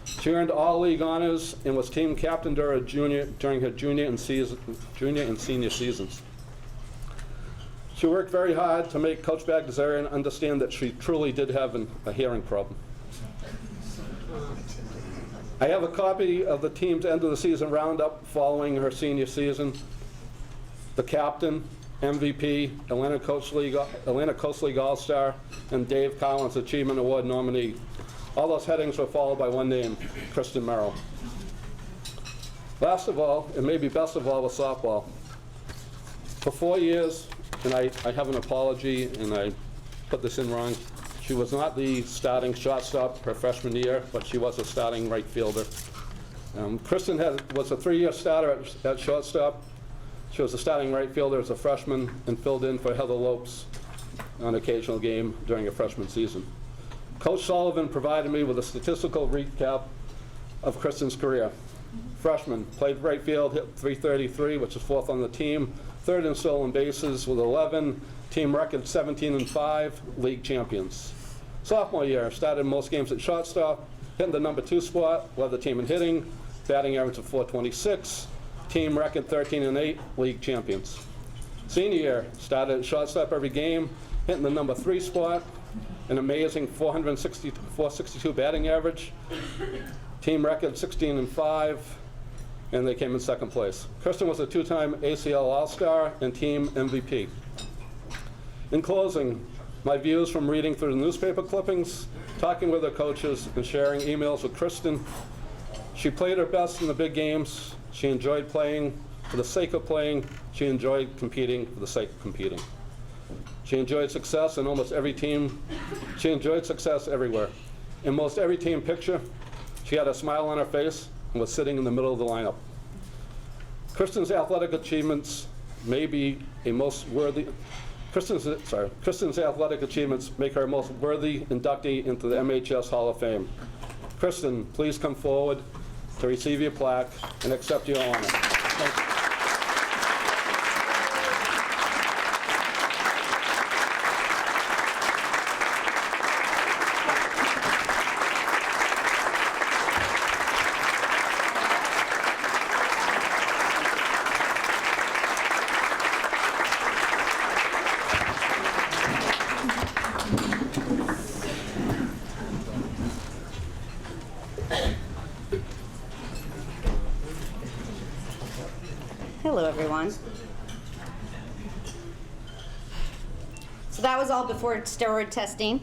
Speaker 6: She earned all-league honors and was team captain during her junior and senior seasons. She worked very hard to make Coach Bagdasarian understand that she truly did have a hearing problem. I have a copy of the team's end of the season roundup following her senior season. The captain, MVP, Atlantic Coast League All-Star, and Dave Collins Achievement Award nominee. All those headings were followed by one name, Kristen Merrill. Last of all, and maybe best of all, was softball. For 4 years, and I have an apology, and I put this in wrong, she was not the starting shortstop her freshman year, but she was a starting right fielder. Kristen was a 3-year starter at shortstop. She was a starting right fielder as a freshman and filled in for Heather Lopes on an occasional game during a freshman season. Coach Sullivan provided me with a statistical recap of Kristen's career. Freshman, played right field, hit .333, which is 4th on the team, 3rd in stolen bases with 11, team record 17-5, league champions. Sophomore year, started most games at shortstop, hitting the number 2 spot, led the team in hitting, batting average of .426, team record 13-8, league champions. Senior year, started at shortstop every game, hitting the number 3 spot, an amazing .462 batting average, team record 16-5, and they came in 2nd place. Kristen was a 2-time ACL All-Star and team MVP. In closing, my views from reading through the newspaper clippings, talking with her coaches, and sharing emails with Kristen: she played her best in the big games. She enjoyed playing for the sake of playing. She enjoyed competing for the sake of competing. She enjoyed success in almost every team. She enjoyed success everywhere. In most every team picture, she had a smile on her face and was sitting in the middle of the lineup. Kristen's athletic achievements may be a most worthy. Kristen's athletic achievements make her a most worthy inductee into the MHS Hall of Fame. Kristen, please come forward to receive your plaque and accept your honor. Thank you.
Speaker 7: Hello, everyone. So that was all before steroid testing.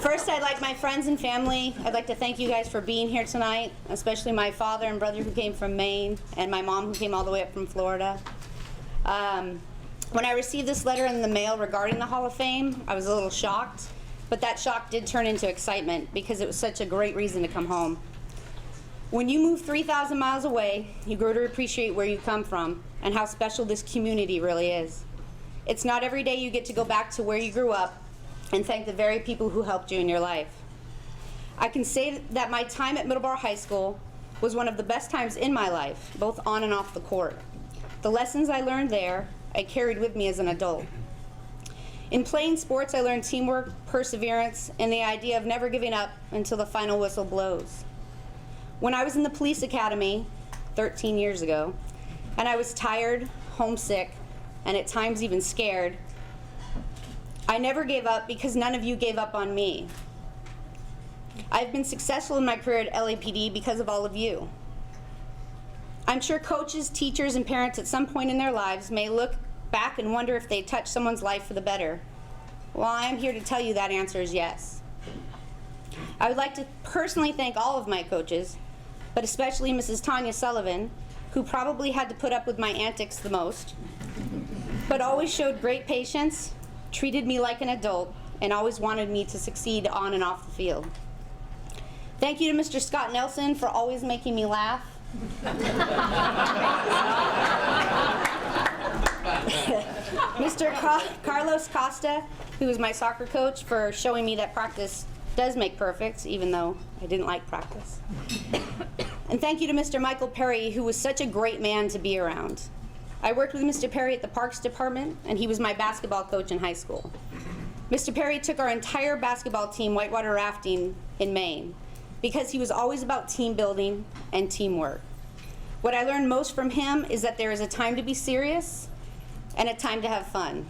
Speaker 7: First, I'd like my friends and family, I'd like to thank you guys for being here tonight, especially my father and brother who came from Maine, and my mom who came all the way up from Florida. When I received this letter in the mail regarding the Hall of Fame, I was a little shocked, but that shock did turn into excitement because it was such a great reason to come home. When you move 3,000 miles away, you grow to appreciate where you come from and how special this community really is. It's not every day you get to go back to where you grew up and thank the very people who helped you in your life. I can say that my time at Middleborough High School was one of the best times in my life, both on and off the court. The lessons I learned there, I carried with me as an adult. In playing sports, I learned teamwork, perseverance, and the idea of never giving up until the final whistle blows. When I was in the police academy 13 years ago, and I was tired, homesick, and at times even scared, I never gave up because none of you gave up on me. I've been successful in my career at LAPD because of all of you. I'm sure coaches, teachers, and parents at some point in their lives may look back and wonder if they touched someone's life for the better. Well, I am here to tell you that answer is yes. I would like to personally thank all of my coaches, but especially Mrs. Tanya Sullivan, who probably had to put up with my antics the most, but always showed great patience, treated me like an adult, and always wanted me to succeed on and off the field. Thank you to Mr. Scott Nelson for always making me laugh. Mr. Carlos Costa, who was my soccer coach, for showing me that practice does make perfect, even though I didn't like practice. And thank you to Mr. Michael Perry, who was such a great man to be around. I worked with Mr. Perry at the Parks Department, and he was my basketball coach in high school. Mr. Perry took our entire basketball team whitewater rafting in Maine because he was always about team building and teamwork. What I learned most from him is that there is a time to be serious and a time to have fun.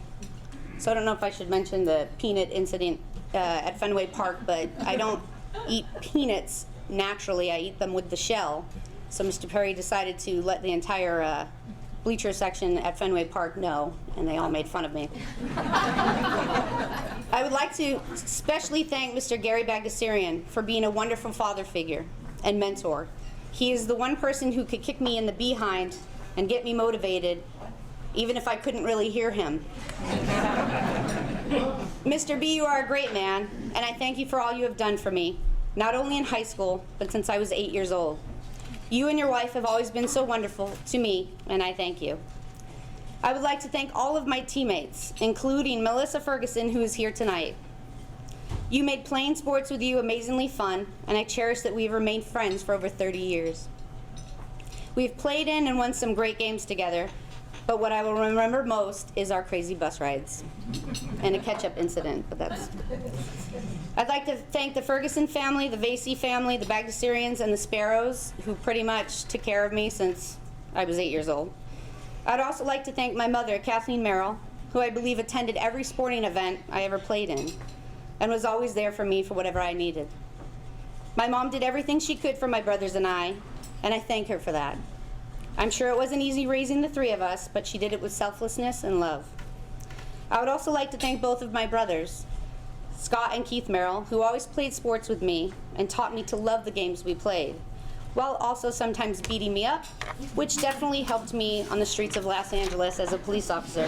Speaker 7: So I don't know if I should mention the peanut incident at Fenway Park, but I don't eat peanuts naturally. I eat them with the shell. So Mr. Perry decided to let the entire bleacher section at Fenway Park know, and they all made fun of me. I would like to especially thank Mr. Gary Bagdasarian for being a wonderful father figure and mentor. He is the one person who could kick me in the behind and get me motivated, even if I couldn't really hear him. Mr. B, you are a great man, and I thank you for all you have done for me, not only in high school, but since I was 8 years old. You and your wife have always been so wonderful to me, and I thank you. I would like to thank all of my teammates, including Melissa Ferguson, who is here tonight. You made playing sports with you amazingly fun, and I cherish that we have remained friends for over 30 years. We've played in and won some great games together, but what I will remember most is our crazy bus rides and a catch-up incident, but that's... I'd like to thank the Ferguson family, the Vasey family, the Bagdasarians, and the Sparrows, who pretty much took care of me since I was 8 years old. I'd also like to thank my mother, Kathleen Merrill, who I believe attended every sporting event I ever played in, and was always there for me for whatever I needed. My mom did everything she could for my brothers and I thank her for that. I'm sure it wasn't easy raising the three of us, but she did it with selflessness and love. I would also like to thank both of my brothers, Scott and Keith Merrill, who always played sports with me and taught me to love the games we played, while also sometimes beating me up, which definitely helped me on the streets of Los Angeles as a police officer.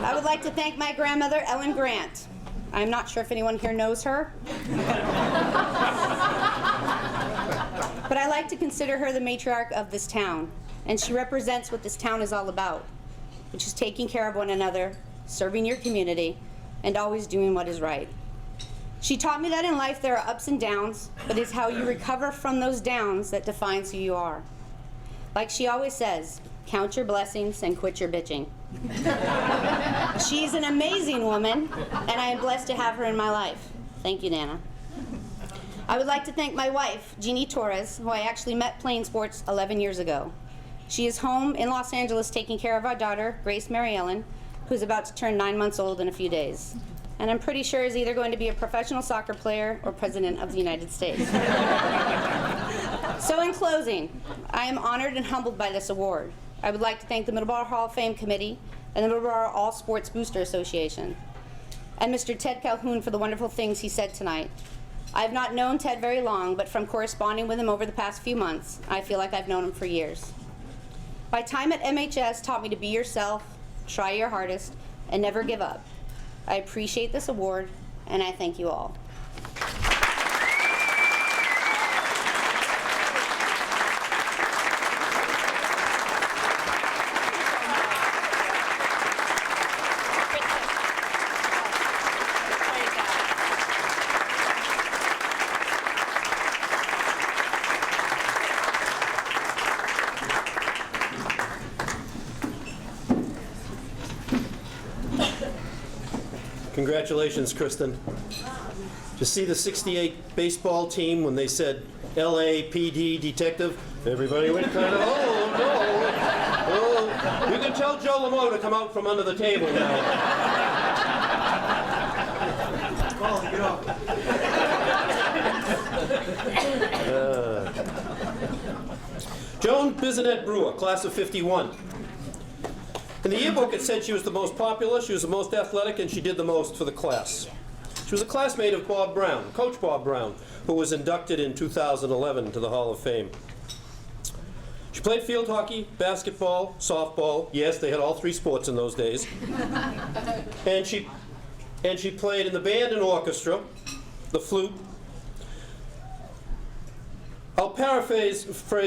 Speaker 7: I would like to thank my grandmother, Ellen Grant. I'm not sure if anyone here knows her. But I like to consider her the matriarch of this town, and she represents what this town is all about, which is taking care of one another, serving your community, and always doing what is right. She taught me that in life there are ups and downs, but it's how you recover from those downs that defines who you are. Like she always says, count your blessings and quit your bitching. She's an amazing woman, and I am blessed to have her in my life. Thank you, Nana. I would like to thank my wife, Jeannie Torres, who I actually met playing sports 11 years ago. She is home in Los Angeles taking care of our daughter, Grace Mary Ellen, who's about to turn 9 months old in a few days. And I'm pretty sure is either going to be a professional soccer player or President of the United States. So in closing, I am honored and humbled by this award. I would like to thank the Middleborough Hall of Fame Committee and the Middleborough All Sports Booster Association. and Mr. Ted Calhoun for the wonderful things he said tonight. I have not known Ted very long, but from corresponding with him over the past few months, I feel like I've known him for years. My time at MHS taught me to be yourself, try your hardest, and never give up. I appreciate this award, and I thank you all.
Speaker 1: Congratulations, Kristen. To see the '68 baseball team when they said LAPD detective, everybody went kind of, oh, no. Oh, you can tell Joe Lamo to come out from under the table now. Joan Bissonette Brewer, class of '51. In the yearbook, it said she was the most popular, she was the most athletic, and she did the most for the class. She was a classmate of Bob Brown, Coach Bob Brown, who was inducted in 2011 into the Hall of Fame. She played field hockey, basketball, softball. Yes, they had all three sports in those days. And she played in the band and orchestra, the flute. I'll paraphrase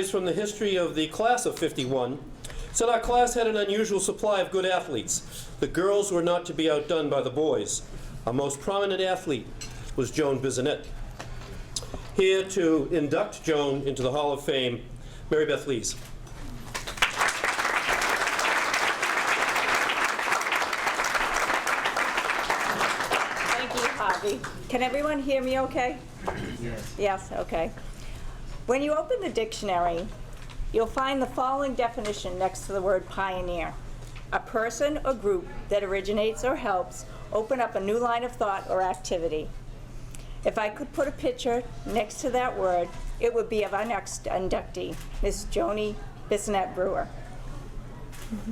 Speaker 1: from the history of the class of '51. Said our class had an unusual supply of good athletes. The girls were not to be outdone by the boys. Our most prominent athlete was Joan Bissonette. Here to induct Joan into the Hall of Fame, Mary Beth Lees.
Speaker 8: Thank you, Harvey. Can everyone hear me okay? Yes. Yes, okay. When you open the dictionary, you'll find the following definition next to the word pioneer: a person or group that originates or helps open up a new line of thought or activity. If I could put a picture next to that word, it would be of our next inductee, Miss Joni Bissonette Brewer. In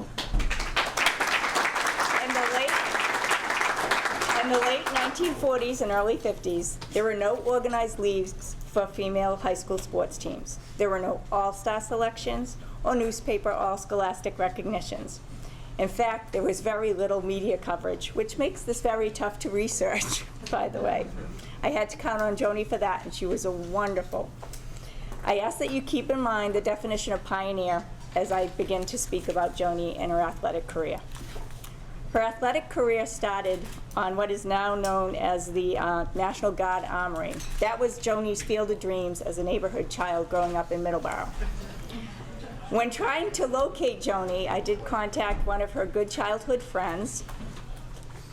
Speaker 8: the late 1940s and early 50s, there were no organized leagues for female high school sports teams. There were no all-star selections or newspaper all-scholastic recognitions. In fact, there was very little media coverage, which makes this very tough to research, by the way. I had to count on Joni for that, and she was wonderful. I ask that you keep in mind the definition of pioneer as I begin to speak about Joni and her athletic career. Her athletic career started on what is now known as the National Guard Armory. That was Joni's field of dreams as a neighborhood child growing up in Middleborough. When trying to locate Joni, I did contact one of her good childhood friends,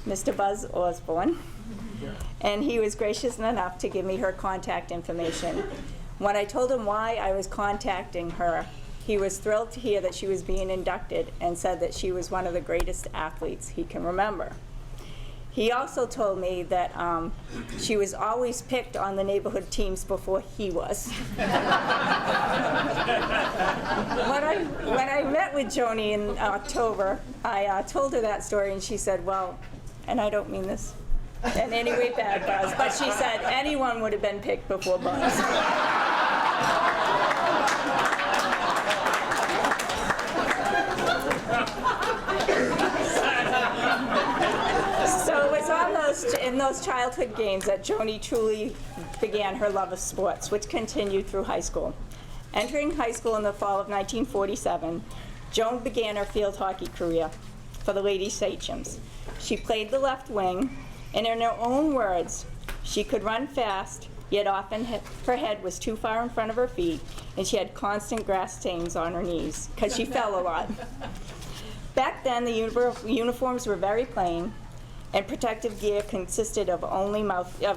Speaker 8: Mr. Buzz Osborne, and he was gracious enough to give me her contact information. When I told him why I was contacting her, he was thrilled to hear that she was being inducted and said that she was one of the greatest athletes he can remember. He also told me that she was always picked on the neighborhood teams before he was. When I met with Joni in October, I told her that story, and she said, well, and I don't mean this in any way bad, Buzz, but she said anyone would have been picked before Buzz. So it was almost in those childhood games that Joni truly began her love of sports, which continued through high school. Entering high school in the fall of 1947, Joan began her field hockey career for the Lady Sachems. She played the left wing, and in her own words, she could run fast, yet often her head was too far in front of her feet, and she had constant grass stains on her knees, because she fell a lot. Back then, the uniforms were very plain, and protective gear consisted of only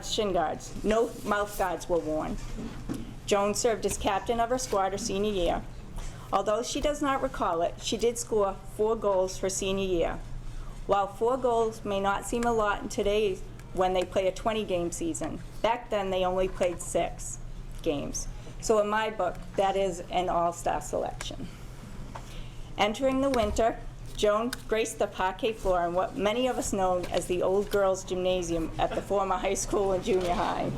Speaker 8: shin guards. No mouth guards were worn. Joan served as captain of her squad her senior year. Although she does not recall it, she did score 4 goals for senior year. While 4 goals may not seem a lot in today when they play a 20-game season, back then they only played 6 games. So in my book, that is an all-star selection. Entering the winter, Joan graced the parquet floor in what many of us know as the old girls' gymnasium at the former high school and junior high.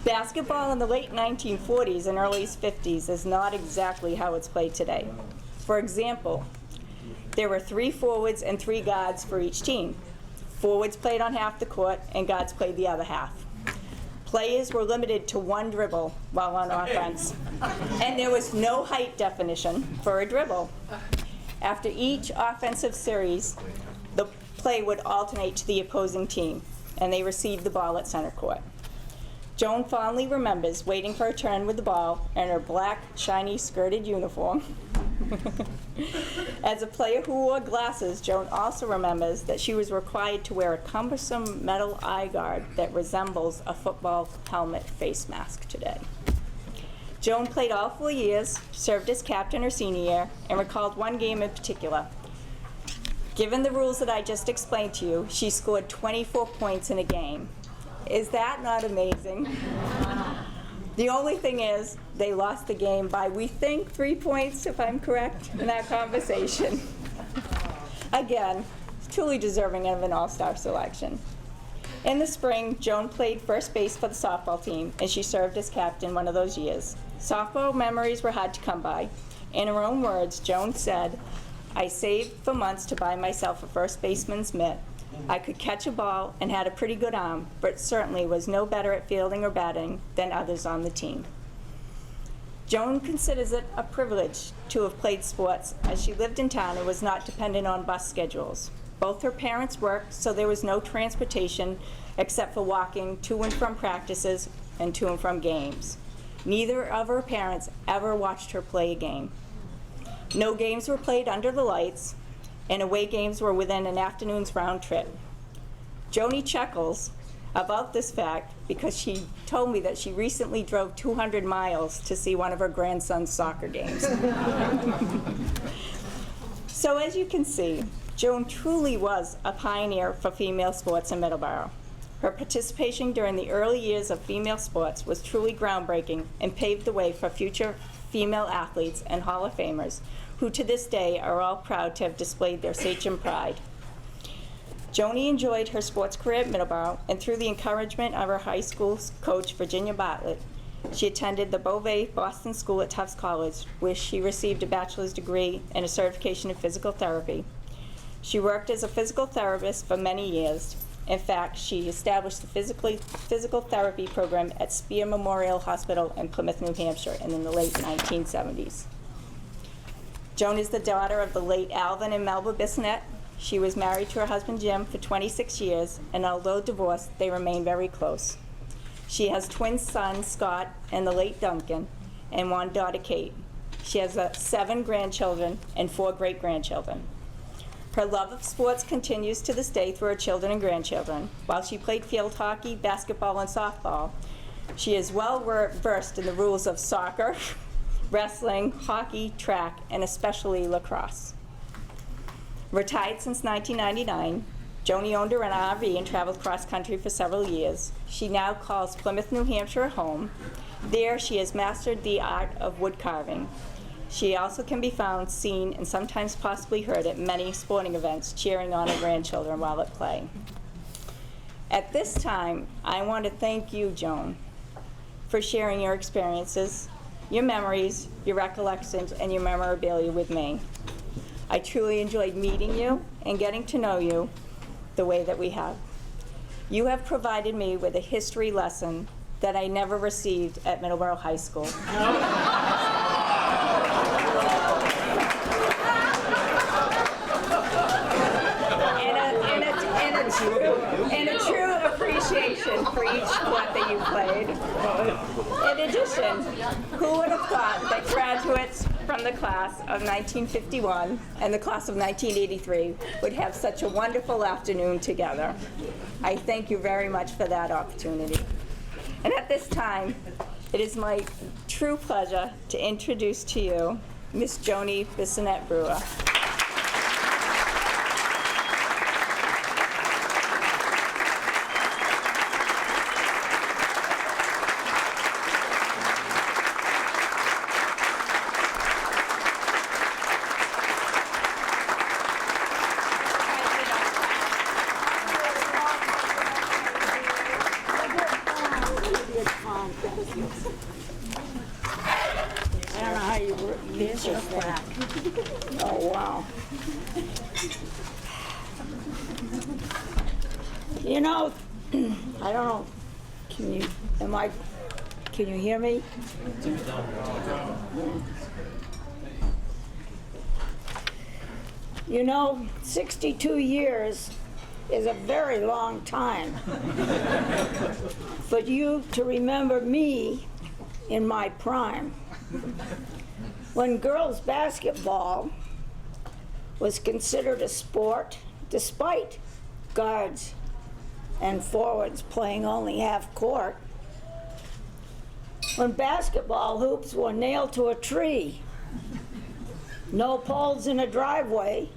Speaker 8: Basketball in the late 1940s and early 50s is not exactly how it's played today. For example, there were 3 forwards and 3 guards for each team. Forwards played on half the court and guards played the other half. Players were limited to 1 dribble while on offense, and there was no height definition for a dribble. After each offensive series, the play would alternate to the opposing team, and they received the ball at center court. Joan fondly remembers waiting for her turn with the ball in her black, shiny, skirted uniform. As a player who wore glasses, Joan also remembers that she was required to wear a cumbersome metal eye guard that resembles a football helmet face mask today. Joan played all 4 years, served as captain her senior year, and recalled one game in particular. Given the rules that I just explained to you, she scored 24 points in a game. Is that not amazing? The only thing is, they lost the game by, we think, 3 points, if I'm correct in that conversation. Again, truly deserving of an all-star selection. In the spring, Joan played first base for the softball team, and she served as captain one of those years. Softball memories were hard to come by. In her own words, Joan said, "I saved for months to buy myself a first baseman's mitt. I could catch a ball and had a pretty good arm, but certainly was no better at fielding or batting than others on the team." Joan considers it a privilege to have played sports, as she lived in town and was not dependent on bus schedules. Both her parents worked, so there was no transportation except for walking to and from practices and to and from games. Neither of her parents ever watched her play a game. No games were played under the lights, and away games were within an afternoon's round trip. Joni chuckles about this fact because she told me that she recently drove 200 miles to see one of her grandson's soccer games. So as you can see, Joan truly was a pioneer for female sports in Middleborough. Her participation during the early years of female sports was truly groundbreaking and paved the way for future female athletes and Hall of Famers who to this day are all proud to have displayed their Sachem pride. Joni enjoyed her sports career at Middleborough, and through the encouragement of her high school coach, Virginia Bartlett, she attended the Beauvais Boston School at Tufts College, where she received a bachelor's degree and a certification in physical therapy. She worked as a physical therapist for many years. In fact, she established the physical therapy program at Spear Memorial Hospital in Plymouth, New Hampshire, in the late 1970s. Joan is the daughter of the late Alvin and Melba Bissonette. She was married to her husband Jim for 26 years, and although divorced, they remain very close. She has twin sons, Scott and the late Duncan, and one daughter, Kate. She has 7 grandchildren and 4 great-grandchildren. Her love of sports continues to this day through her children and grandchildren. While she played field hockey, basketball, and softball, she is well versed in the rules of soccer, wrestling, hockey, track, and especially lacrosse. Retired since 1999, Joni owned her an RV and traveled cross-country for several years. She now calls Plymouth, New Hampshire home. There, she has mastered the art of wood carving. She also can be found, seen, and sometimes possibly heard at many sporting events, cheering on her grandchildren while at play. At this time, I want to thank you, Joan, for sharing your experiences, your memories, your recollections, and your memorabilia with me. I truly enjoyed meeting you and getting to know you the way that we have. You have provided me with a history lesson that I never received at Middleborough High School. And a true appreciation for each sport that you played. In addition, who would have thought that graduates from the class of 1951 and the class of 1983 would have such a wonderful afternoon together? I thank you very much for that opportunity. And at this time, it is my true pleasure to introduce to you Miss Joni Bissonette Brewer.
Speaker 9: Oh, wow. You know, I don't know, can you hear me? You know, 62 years is a very long time for you to remember me in my prime. When girls' basketball was considered a sport, despite guards and forwards playing only half court, when basketball hoops were nailed to a tree, no poles in a driveway,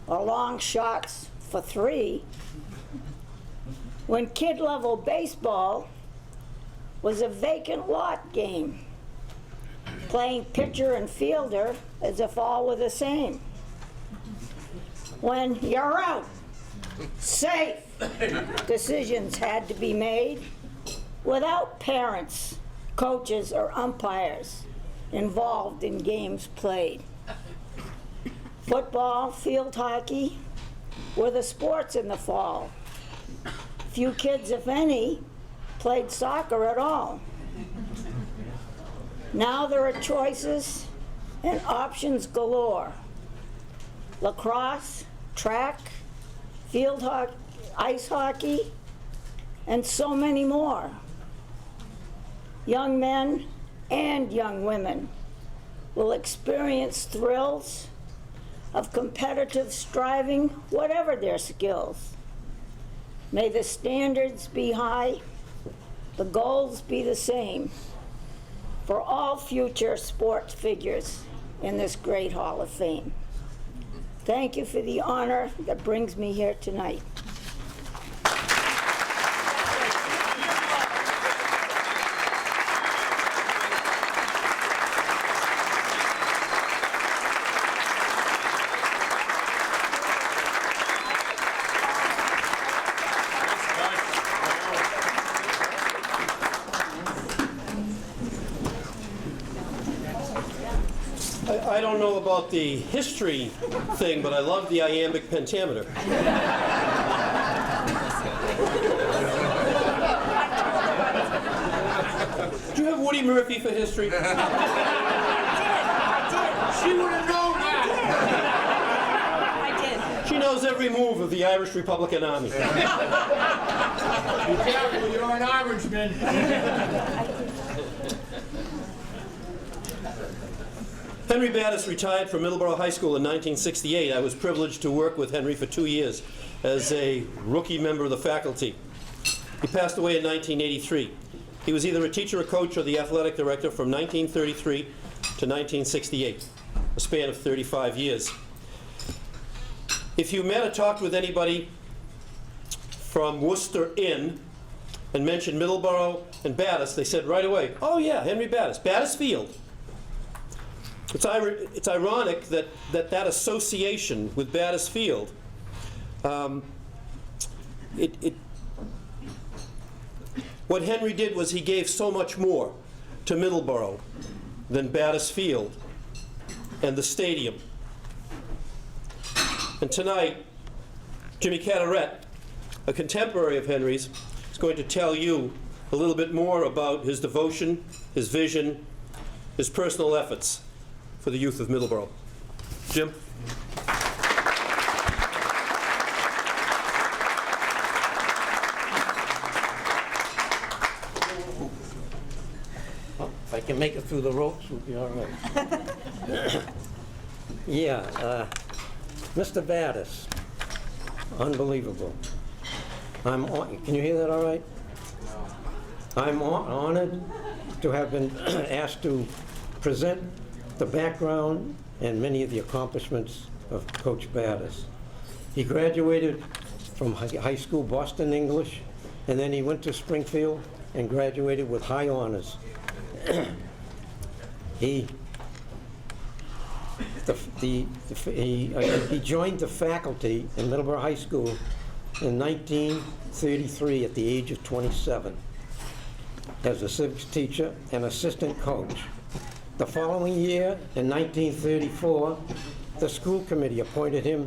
Speaker 9: or long shots for three, when kid-level baseball was a vacant lot game, playing pitcher and fielder as if all were the same. When you're out, safe decisions had to be made without parents, coaches, or umpires involved in games played. Football, field hockey were the sports in the fall. Few kids, if any, played soccer at all. Now there are choices and options galore. Lacrosse, track, field hockey, ice hockey, and so many more. Young men and young women will experience thrills of competitive striving, whatever their skills. May the standards be high, the goals be the same for all future sports figures in this great Hall of Fame. Thank you for the honor that brings me here tonight.
Speaker 1: I don't know about the history thing, but I love the iambic pentameter. Do you have Woody Murphy for history?
Speaker 4: I did.
Speaker 1: She would have known that.
Speaker 4: I did.
Speaker 1: She knows every move of the Irish Republican Army.
Speaker 10: Be careful, you're an Irishman.
Speaker 1: Henry Battis retired from Middleborough High School in 1968. I was privileged to work with Henry for 2 years as a rookie member of the faculty. He passed away in 1983. He was either a teacher, a coach, or the athletic director from 1933 to 1968, a span of 35 years. If you met or talked with anybody from Worcester Inn and mentioned Middleborough and Battis, they said right away, oh yeah, Henry Battis, Battis Field. It's ironic that association with Battis Field, what Henry did was he gave so much more to Middleborough than Battis Field and the stadium. And tonight, Jimmy Carteret, a contemporary of Henry's, is going to tell you a little bit more about his devotion, his vision, his personal efforts for the youth of Middleborough. Jim?
Speaker 11: If I can make it through the ropes, we'll be all right. Yeah, Mr. Battis, unbelievable. Can you hear that all right? I'm honored to have been asked to present the background and many of the accomplishments of Coach Battis. He graduated from high school, Boston English, and then he went to Springfield and graduated with high honors. He joined the faculty in Middleborough High School in 1933 at the age of 27 as a civics teacher and assistant coach. The following year, in 1934, the school committee appointed him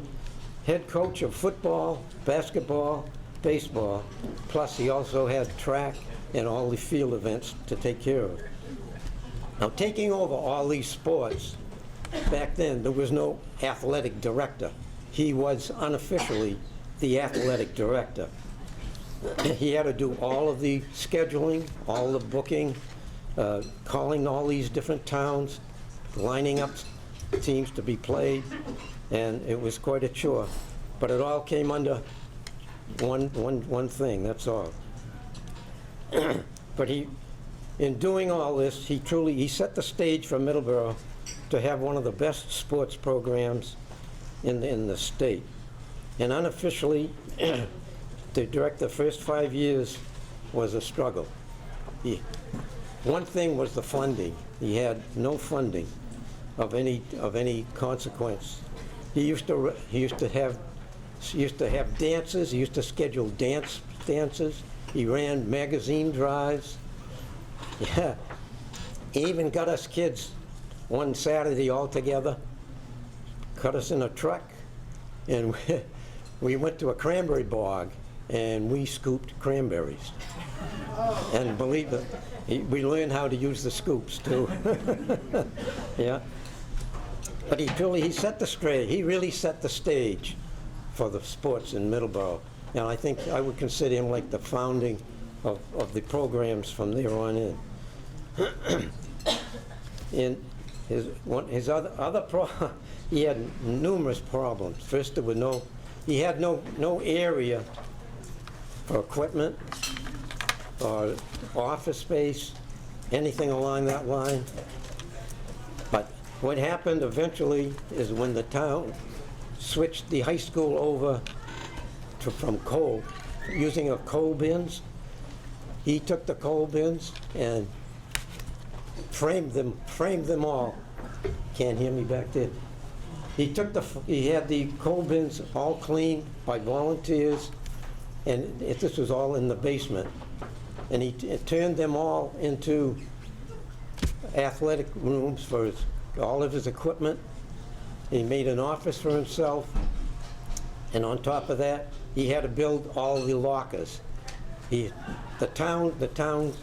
Speaker 11: head coach of football, basketball, baseball, plus he also had track and all the field events to take care of. Now, taking over all these sports, back then there was no athletic director. He was unofficially the athletic director. He had to do all of the scheduling, all the booking, calling all these different towns, lining up teams to be played, and it was quite a chore. But it all came under one thing, that's all. But in doing all this, he set the stage for Middleborough to have one of the best sports programs in the state. And unofficially, to direct the first 5 years was a struggle. One thing was the funding. He had no funding of any consequence. He used to have dances. He used to schedule dances. He ran magazine drives. Yeah, he even got us kids one Saturday all together, cut us in a truck, and we went to a cranberry bog, and we scooped cranberries. And believe it, we learned how to use the scoops too. Yeah. But he really set the stage for the sports in Middleborough. And I think I would consider him like the founding of the programs from there on in. In his other problem, he had numerous problems. First, he had no area for equipment or office space, anything along that line. But what happened eventually is when the town switched the high school over from coal, using of coal bins, he took the coal bins and framed them all. Can't hear me back there. He had the coal bins all cleaned by volunteers, and this was all in the basement. And he turned them all into athletic rooms for all of his equipment. He made an office for himself, and on top of that, he had to build all the lockers. The town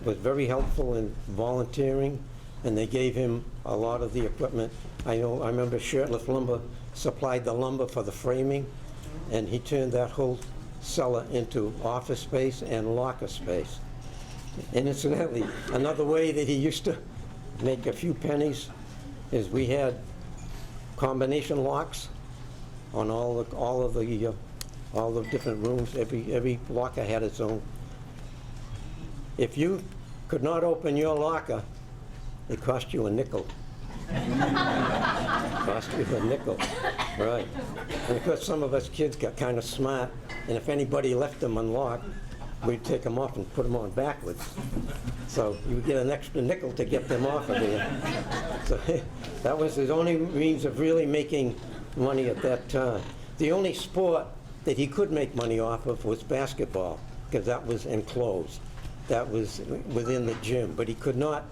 Speaker 11: was very helpful in volunteering, and they gave him a lot of the equipment. I remember Shirtlift Lumber supplied the lumber for the framing, and he turned that whole cellar into office space and locker space. And incidentally, another way that he used to make a few pennies is we had combination locks on all the different rooms. Every locker had its own. If you could not open your locker, it cost you a nickel. Cost you a nickel, right? And of course, some of us kids got kind of smart, and if anybody left them unlocked, we'd take them off and put them on backwards. So you would get an extra nickel to get them off of there. So that was his only means of really making money at that time. The only sport that he could make money off of was basketball, because that was enclosed. That was within the gym, but he could not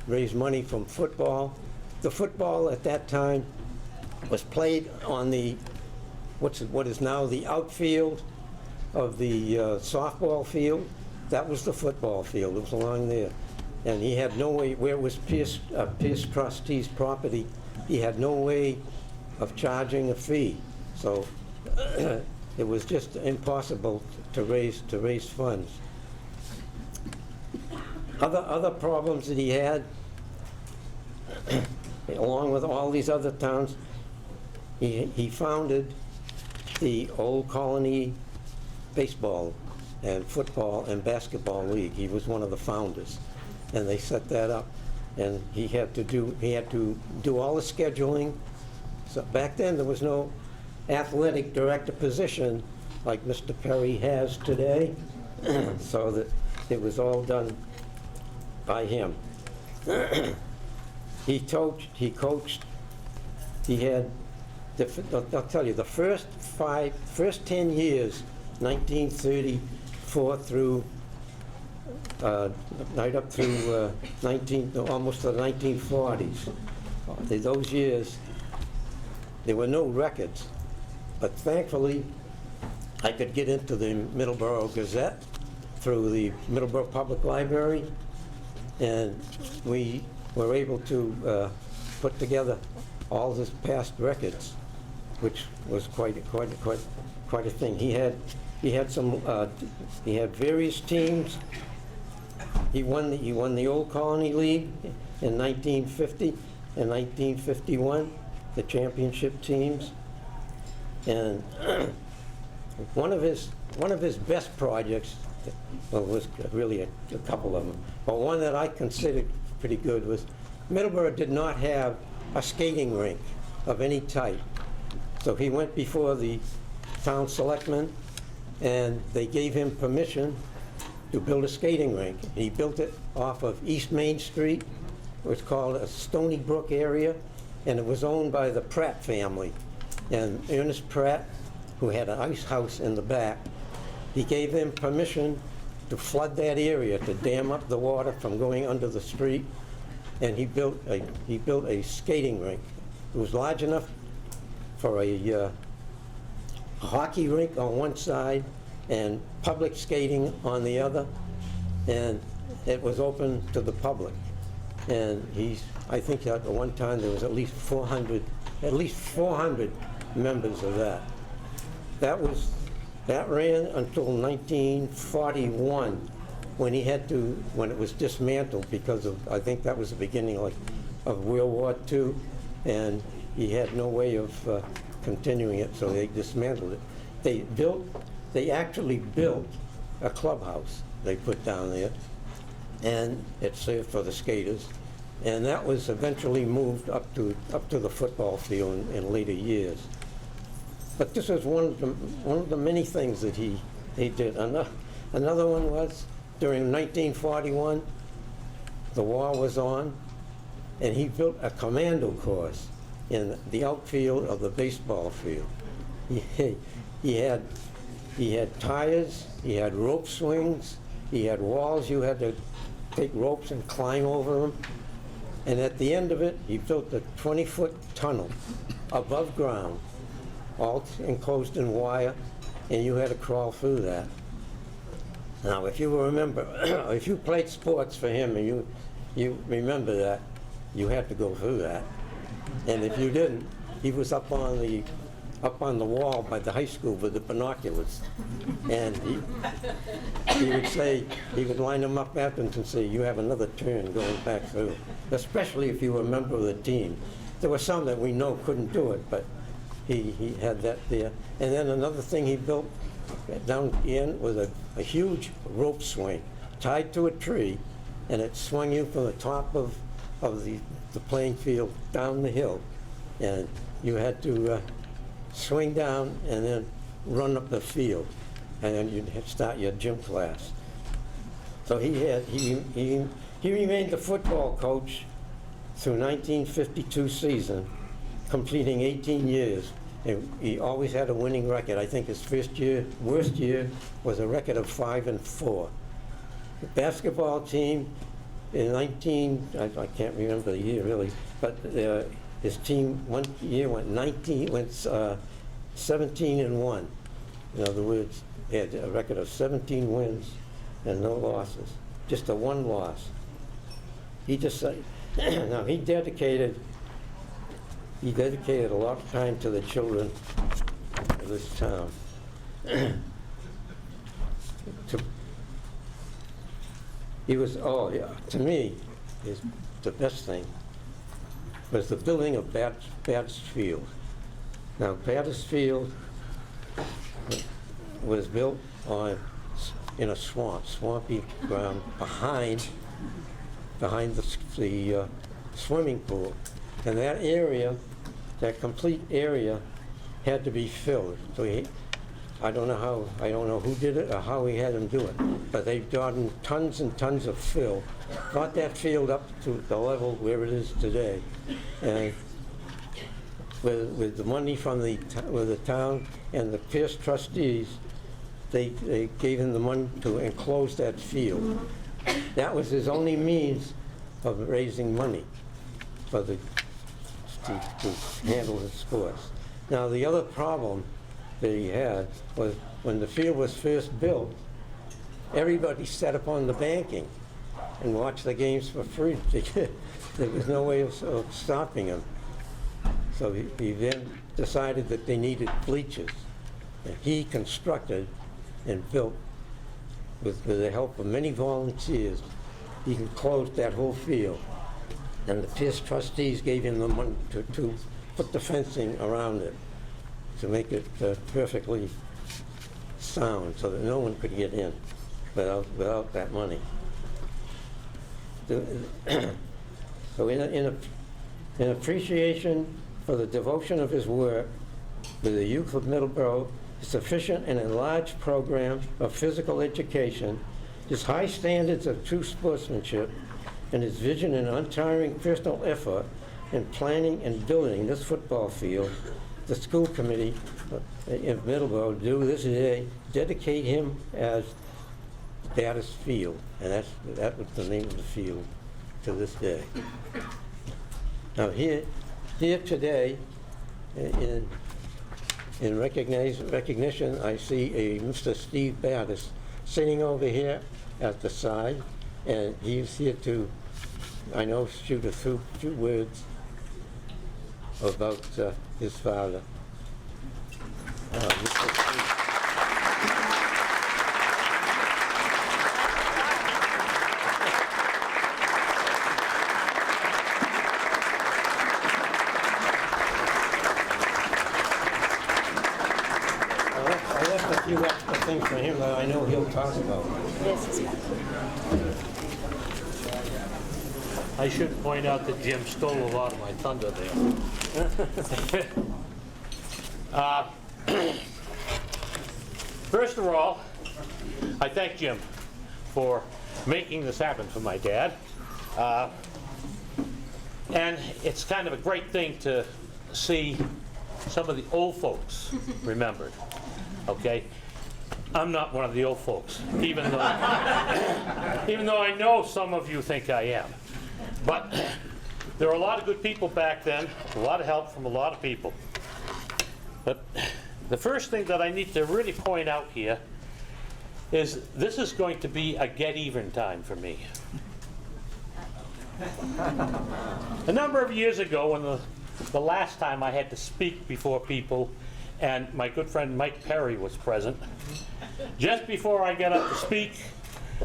Speaker 11: raise money from football. The football at that time was played on what is now the outfield of the softball field. That was the football field. It was along there. And he had no way, where it was Pierce Trustee's property, he had no way of charging a fee. So it was just impossible to raise funds. Other problems that he had, along with all these other towns, he founded the Old Colony Baseball and Football and Basketball League. He was one of the founders, and they set that up. And he had to do all the scheduling. So back then there was no athletic director position like Mr. Perry has today, so that it was all done by him. He coached, he had, I'll tell you, the first 10 years, 1934 through right up through almost the 1940s. Those years, there were no records, but thankfully, I could get into the Middleborough Gazette through the Middleborough Public Library, and we were able to put together all his past records, which was quite a thing. He had various teams. He won the Old Colony League in 1950 and 1951, the championship teams, and one of his best projects, well, was really a couple of them, but one that I considered pretty good was Middleborough did not have a skating rink of any type. So he went before the town selectmen, and they gave him permission to build a skating rink. He built it off of East Main Street. It was called a Stony Brook area, and it was owned by the Pratt family. And Ernest Pratt, who had an ice house in the back, he gave them permission to flood that area, to dam up the water from going under the street, and he built a skating rink. It was large enough for a hockey rink on one side and public skating on the other, and it was open to the public. And I think at one time there was at least 400 members of that. That ran until 1941, when it was dismantled because of, I think that was the beginning of World War II, and he had no way of continuing it, so they dismantled it. They actually built a clubhouse they put down there, and it served for the skaters, and that was eventually moved up to the football field in later years. But this was one of the many things that he did. Another one was during 1941, the war was on, and he built a commando course in the outfield of the baseball field. He had tires, he had rope swings, he had walls you had to take ropes and climb over them. And at the end of it, he built a 20-foot tunnel above ground, all enclosed in wire, and you had to crawl through that. Now, if you remember, if you played sports for him and you remember that, you had to go through that. And if you didn't, he was up on the wall by the high school with the binoculars. And he would line them up afterwards and say, you have another turn going back through, especially if you were a member of the team. There were some that we know couldn't do it, but he had that there. And then another thing he built down the end was a huge rope swing tied to a tree, and it swung you from the top of the playing field down the hill. And you had to swing down and then run up the field, and then you'd start your gym class. So he remained the football coach through 1952 season, completing 18 years. And he always had a winning record. I think his worst year was a record of 5-4. The basketball team in I can't remember the year really, but his team one year went 17-1. In other words, he had a record of 17 wins and no losses, just a one loss. He dedicated a lot of time to the children of this town. To me, the best thing was the building of Batters Field. Now, Batters Field was built in a swampy ground behind the swimming pool. And that area, that complete area, had to be filled. So I don't know who did it or how he had him do it, but they've gotten tons and tons of fill, got that field up to the level where it is today. And with the money from the town and the Pierce trustees, they gave him the money to enclose that field. That was his only means of raising money for to handle his sports. Now, the other problem that he had was when the field was first built, everybody sat up on the banking and watched the games for free. There was no way of stopping him. So he then decided that they needed bleachers. And he constructed and built, with the help of many volunteers, he enclosed that whole field. And the Pierce trustees gave him the money to put the fencing around it, to make it perfectly sound so that no one could get in without that money. So in appreciation for the devotion of his work with the youth of Middleborough, his sufficient and enlarged program of physical education, his high standards of true sportsmanship, and his vision and untiring personal effort in planning and building this football field, the school committee in Middleborough do this day dedicate him as Battis Field, and that was the name of the field to this day. Now here today, in recognition, I see a Mr. Steve Battis sitting over here at the side, and he's here to, I know, shoot a few words about his father. Mr. Steve. I left a few extra things for him that I know he'll talk about.
Speaker 3: I should point out that Jim stole a lot of my thunder there. First of all, I thank Jim for making this happen for my dad. And it's kind of a great thing to see some of the old folks remembered, okay? I'm not one of the old folks, even though I know some of you think I am. But there were a lot of good people back then, a lot of help from a lot of people. But the first thing that I need to really point out here is this is going to be a get-even time for me. A number of years ago, when the last time I had to speak before people, and my good friend Mike Perry was present, just before I got up to speak,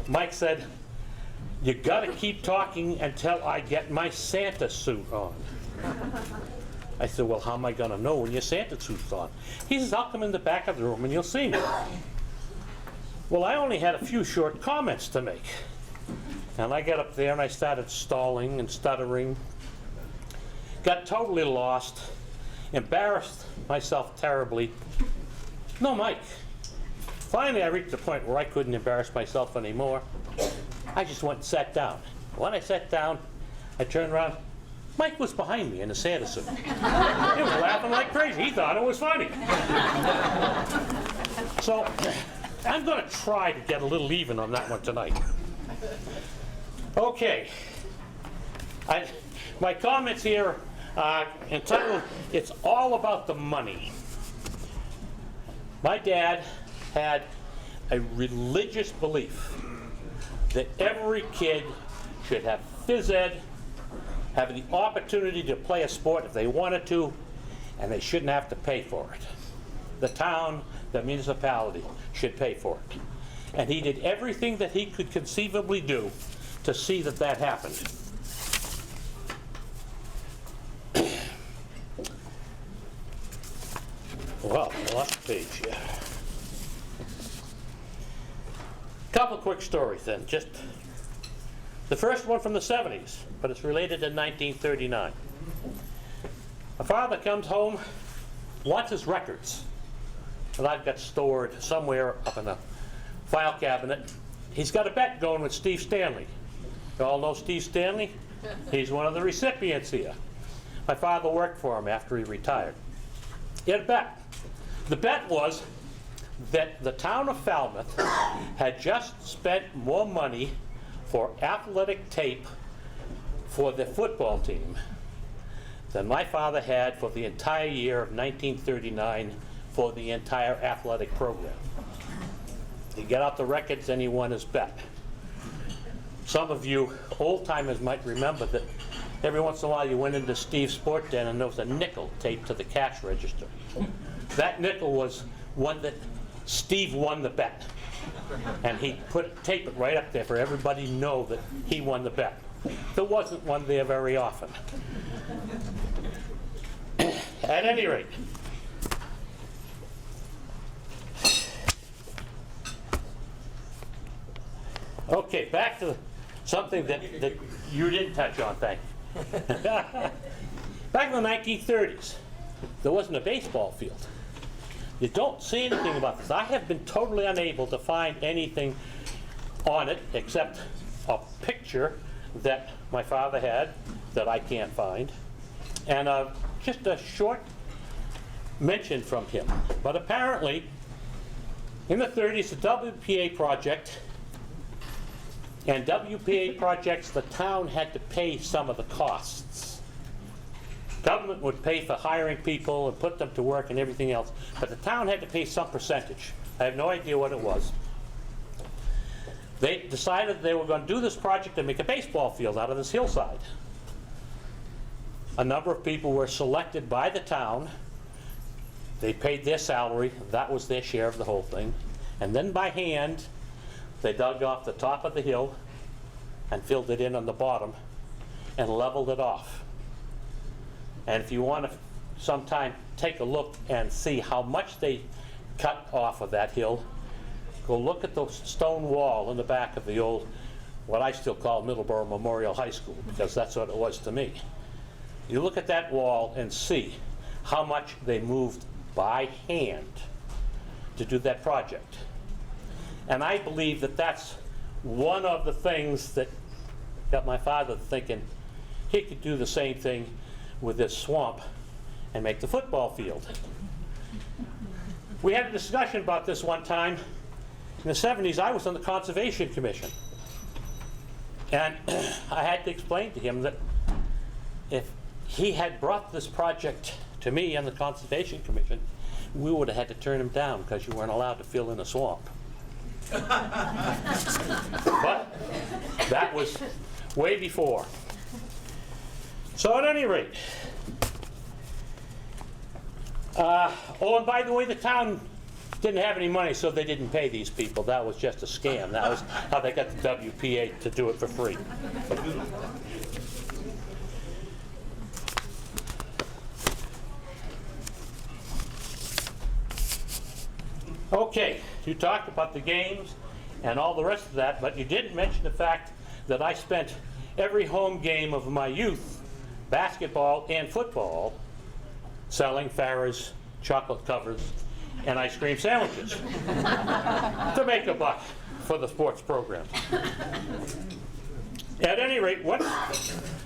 Speaker 3: Mike said, "You gotta keep talking until I get my Santa suit on." I said, "Well, how am I gonna know when your Santa suit's on?" He says, "I'll come in the back of the room and you'll see me." Well, I only had a few short comments to make. And I got up there and I started stalling and stuttering. Got totally lost, embarrassed myself terribly. No, Mike. Finally, I reached a point where I couldn't embarrass myself anymore. I just went and sat down. When I sat down, I turned around. Mike was behind me in a Santa suit. He was laughing like crazy. He thought it was funny. So I'm going to try to get a little even on that one tonight. Okay. My comments here entitled, "It's All About the Money." My dad had a religious belief that every kid should have phys ed, have the opportunity to play a sport if they wanted to, and they shouldn't have to pay for it. The town, the municipality should pay for it. And he did everything that he could conceivably do to see that that happened. Well, last page here. Couple quick stories then. Just the first one from the 70s, but it's related to 1939. My father comes home, wants his records that I've got stored somewhere up in a file cabinet. He's got a bet going with Steve Stanley. You all know Steve Stanley? He's one of the recipients here. My father worked for him after he retired. He had a bet. The bet was that the town of Falmouth had just spent more money for athletic tape for the football team than my father had for the entire year of 1939 for the entire athletic program. He got out the records and he won his bet. Some of you old-timers might remember that every once in a while you went into Steve's Sport Den and there was a nickel taped to the cash register. That nickel was one that Steve won the bet. And he tape it right up there for everybody to know that he won the bet. There wasn't one there very often. At any rate, okay, back to something that you didn't touch on, thank you. Back in the 1930s, there wasn't a baseball field. You don't see anything about this. I have been totally unable to find anything on it except a picture that my father had that I can't find, and just a short mention from him. But apparently, in the 30s, the WPA project, and WPA projects, the town had to pay some of the costs. Government would pay for hiring people and put them to work and everything else, but the town had to pay some percentage. I have no idea what it was. They decided they were going to do this project and make a baseball field out of this hillside. A number of people were selected by the town. They paid their salary. That was their share of the whole thing. And then by hand, they dug off the top of the hill and filled it in on the bottom and leveled it off. And if you want to sometime take a look and see how much they cut off of that hill, go look at the stone wall in the back of the old, what I still call Middleborough Memorial High School, because that's what it was to me. You look at that wall and see how much they moved by hand to do that project. And I believe that that's one of the things that got my father thinking he could do the same thing with this swamp and make the football field. We had a discussion about this one time. In the 70s, I was on the Conservation Commission. And I had to explain to him that if he had brought this project to me and the Conservation Commission, we would have had to turn him down because you weren't allowed to fill in a swamp. But that was way before. So at any rate, oh, and by the way, the town didn't have any money, so they didn't pay these people. That was just a scam. That was how they got the WPA to do it for free. Okay, you talked about the games and all the rest of that, but you didn't mention the fact that I spent every home game of my youth, basketball and football, selling Farrah's chocolate covers and ice cream sandwiches to make a buck for the sports program. At any rate, once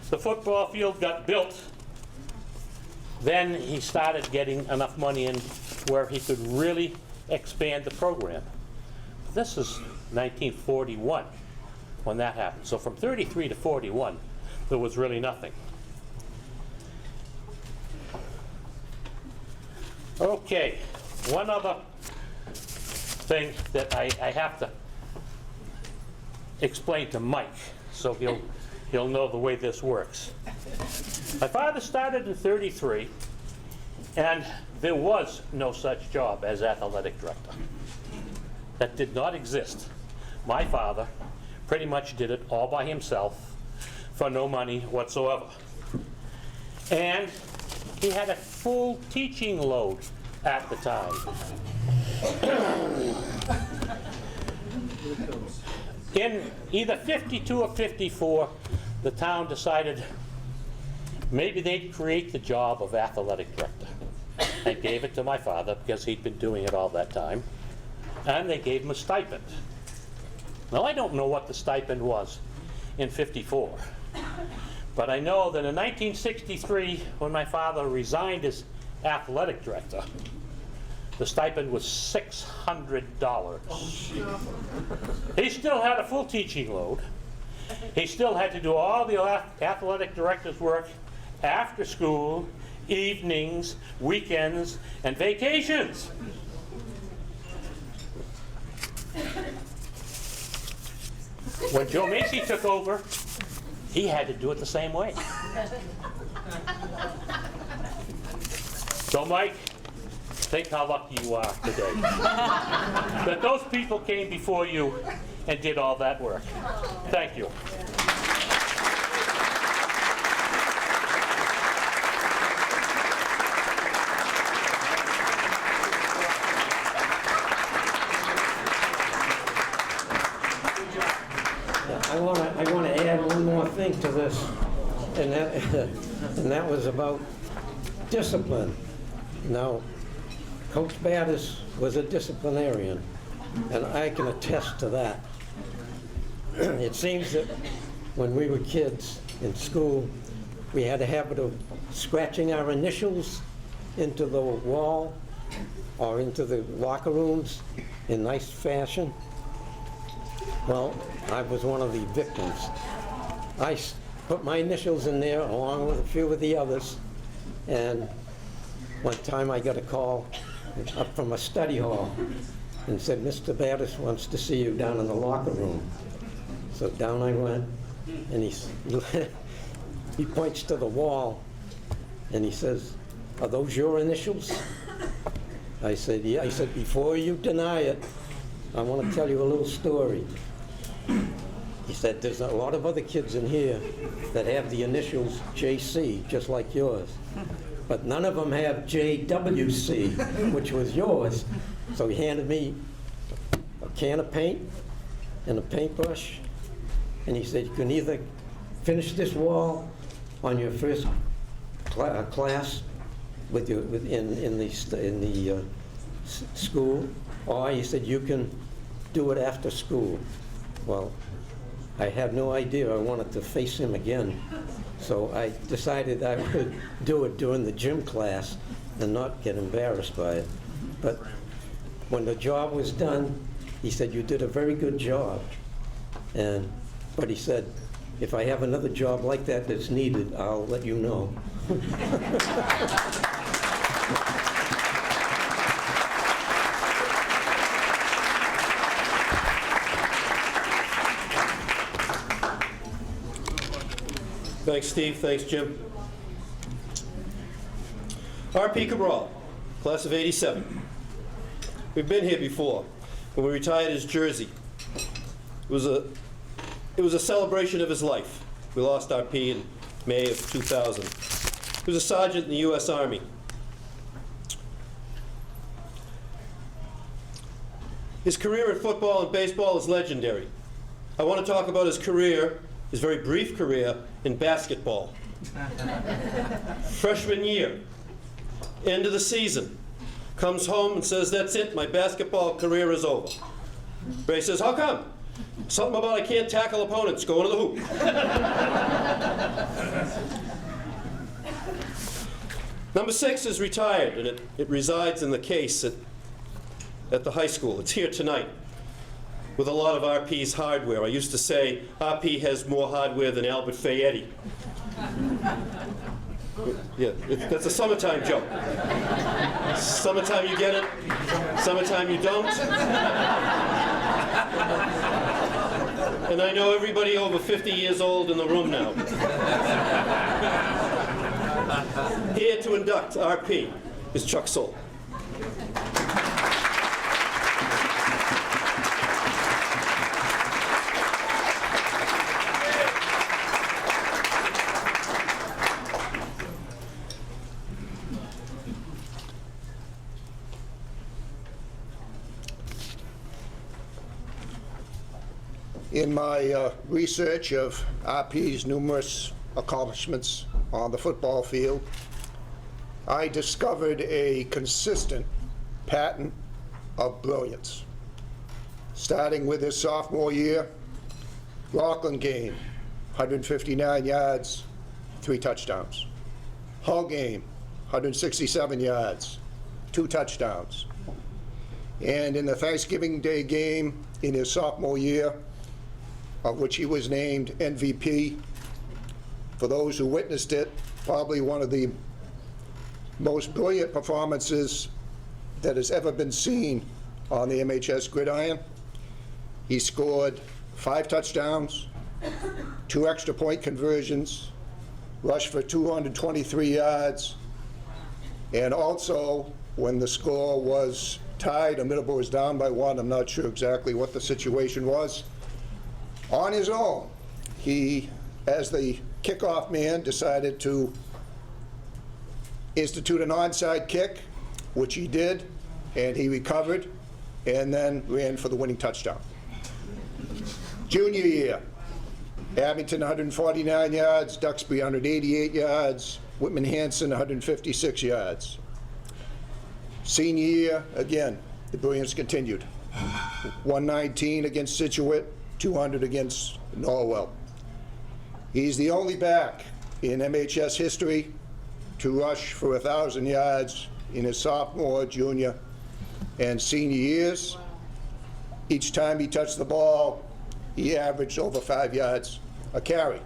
Speaker 3: the football field got built, then he started getting enough money in where he could really expand the program. This is 1941 when that happened. So from 33 to 41, there was really nothing. Okay, one other thing that I have to explain to Mike, so he'll know the way this works. My father started in 33, and there was no such job as athletic director. That did not exist. My father pretty much did it all by himself for no money whatsoever. And he had a full teaching load at the time. In either 52 or 54, the town decided maybe they'd create the job of athletic director. They gave it to my father because he'd been doing it all that time, and they gave him a stipend. Now, I don't know what the stipend was in 54, but I know that in 1963, when my father resigned as athletic director, the stipend was $600. He still had a full teaching load. He still had to do all the athletic director's work after school, evenings, weekends, and vacations. When Joe Macy took over, he had to do it the same way. So Mike, think how lucky you are today that those people came before you and did all that work. Thank you.
Speaker 11: I want to add one more thing to this, and that was about discipline. Now, Coach Battis was a disciplinarian, and I can attest to that. It seems that when we were kids in school, we had a habit of scratching our initials into the wall or into the locker rooms in nice fashion. Well, I was one of the victims. I put my initials in there along with a few of the others, and one time I got a call up from a study hall and said, Mr. Battis wants to see you down in the locker room. So down I went, and he points to the wall, and he says, are those your initials? I said, yeah. He said, before you deny it, I want to tell you a little story. He said, there's a lot of other kids in here that have the initials JC, just like yours. But none of them have JWC, which was yours. So he handed me a can of paint and a paintbrush, and he said, you can either finish this wall on your first class in the school, or he said, you can do it after school. Well, I had no idea I wanted to face him again, so I decided I would do it during the gym class and not get embarrassed by it. But when the job was done, he said, you did a very good job. But he said, if I have another job like that that's needed, I'll let you know.
Speaker 1: Thanks, Steve. Thanks, Jim. R.P. Cabral, class of '87. We've been here before when we retired his jersey. It was a celebration of his life. We lost R.P. in May of 2000. He was a sergeant in the U.S. Army. His career in football and baseball is legendary. I want to talk about his career, his very brief career, in basketball. Freshman year, end of the season, comes home and says, that's it, my basketball career is over. Ray says, how come? Something about I can't tackle opponents, going to the hoop. Number 6 is retired, and it resides in the case at the high school. It's here tonight with a lot of RP's hardware. I used to say RP has more hardware than Albert Fayetti. Yeah, that's a summertime joke. Summertime you get it, summertime you don't. And I know everybody over 50 years old in the room now. Here to induct RP is Chuck Soul.
Speaker 12: In my research of RP's numerous accomplishments on the football field, I discovered a consistent pattern of brilliance. Starting with his sophomore year, Rockland game, 159 yards, 3 touchdowns. Hull game, 167 yards, 2 touchdowns. And in the Thanksgiving Day game in his sophomore year, of which he was named MVP, for those who witnessed it, probably one of the most brilliant performances that has ever been seen on the MHS gridiron. He scored 5 touchdowns, 2 extra point conversions, rushed for 223 yards, and also when the score was tied, and Middleborough was down by 1, I'm not sure exactly what the situation was, on his own, he, as the kickoff man, decided to institute an onside kick, which he did, and he recovered, and then ran for the winning touchdown. Junior year, Abington 149 yards, Duxbury 188 yards, Whitman Hanson 156 yards. Senior year, again, the brilliance continued. 119 against Situate, 200 against Norwell. He's the only back in MHS history to rush for 1,000 yards in his sophomore, junior, and senior years. Each time he touched the ball, he averaged over 5 yards a carry.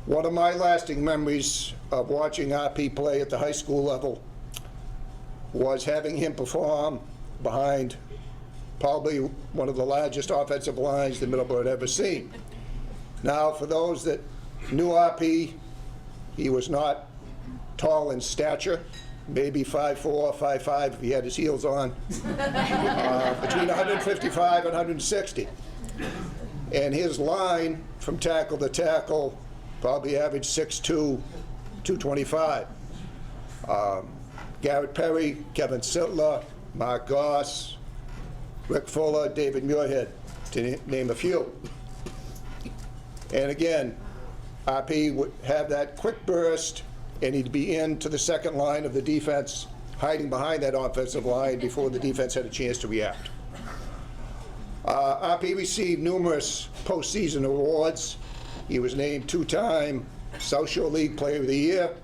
Speaker 12: One of my lasting memories of watching RP play at the high school level was having him perform behind probably one of the largest offensive lines that Middleborough had ever seen. Now, for those that knew RP, he was not tall in stature, maybe 5'4", 5'5", if he had his heels on, between 155 and 160. And his line from tackle to tackle probably averaged 6'2", 225. Garrett Perry, Kevin Sittler, Mark Goss, Rick Fuller, David Muirhead, to name a few. And again, RP would have that quick burst, and he'd be into the second line of the defense, hiding behind that offensive line before the defense had a chance to react. RP received numerous postseason awards. He was named 2-time South Shore League Player of the Year,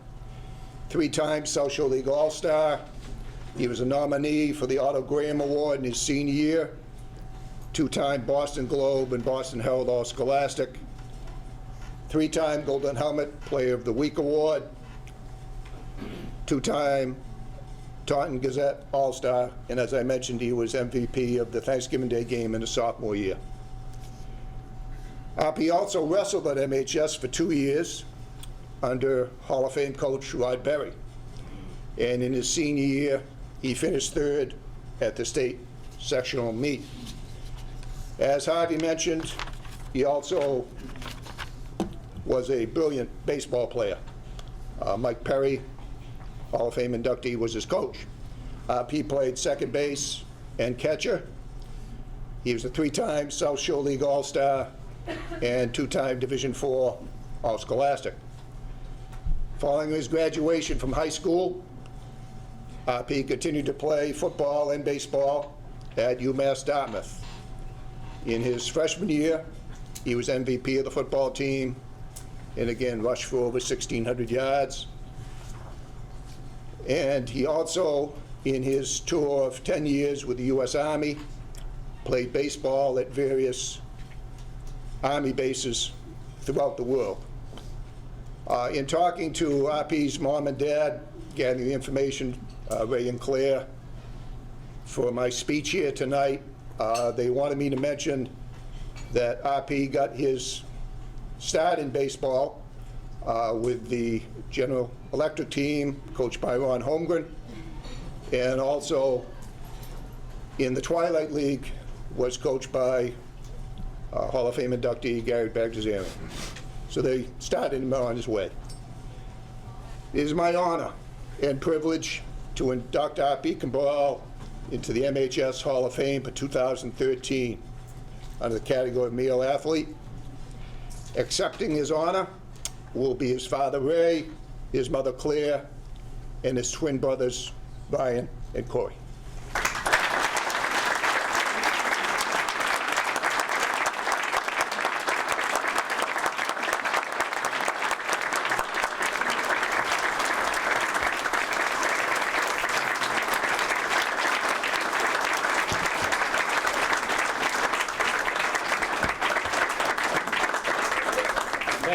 Speaker 12: 3-time South Shore League All-Star. He was a nominee for the Otto Graham Award in his senior year, 2-time Boston Globe and Boston Herald All-Scholastic, 3-time Golden Helmet Player of the Week Award, 2-time Taunton Gazette All-Star, and as I mentioned, he was MVP of the Thanksgiving Day game in his sophomore year. He also wrestled at MHS for 2 years under Hall of Fame coach Rod Berry. And in his senior year, he finished 3rd at the state sectional meet. As Harvey mentioned, he also was a brilliant baseball player. Mike Perry, Hall of Fame inductee, was his coach. He played second base and catcher. He was a 3-time South Shore League All-Star and 2-time Division IV All-Scholastic. Following his graduation from high school, he continued to play football and baseball at UMass Dartmouth. In his freshman year, he was MVP of the football team, and again rushed for over 1,600 yards. And he also, in his tour of 10 years with the U.S. Army, played baseball at various Army bases throughout the world. In talking to RP's mom and dad, gathering the information, Ray and Claire, for my speech here tonight, they wanted me to mention that RP got his start in baseball with the General Electric team, coached by Ron Holmgren, and also in the Twilight League was coached by Hall of Fame inductee Gary Bagdasarian. So they started him on his way. It is my honor and privilege to induct RP Cabral into the MHS Hall of Fame for 2013 under the category of male athlete. Accepting his honor will be his father Ray, his mother Claire, and his twin brothers Brian and Corey.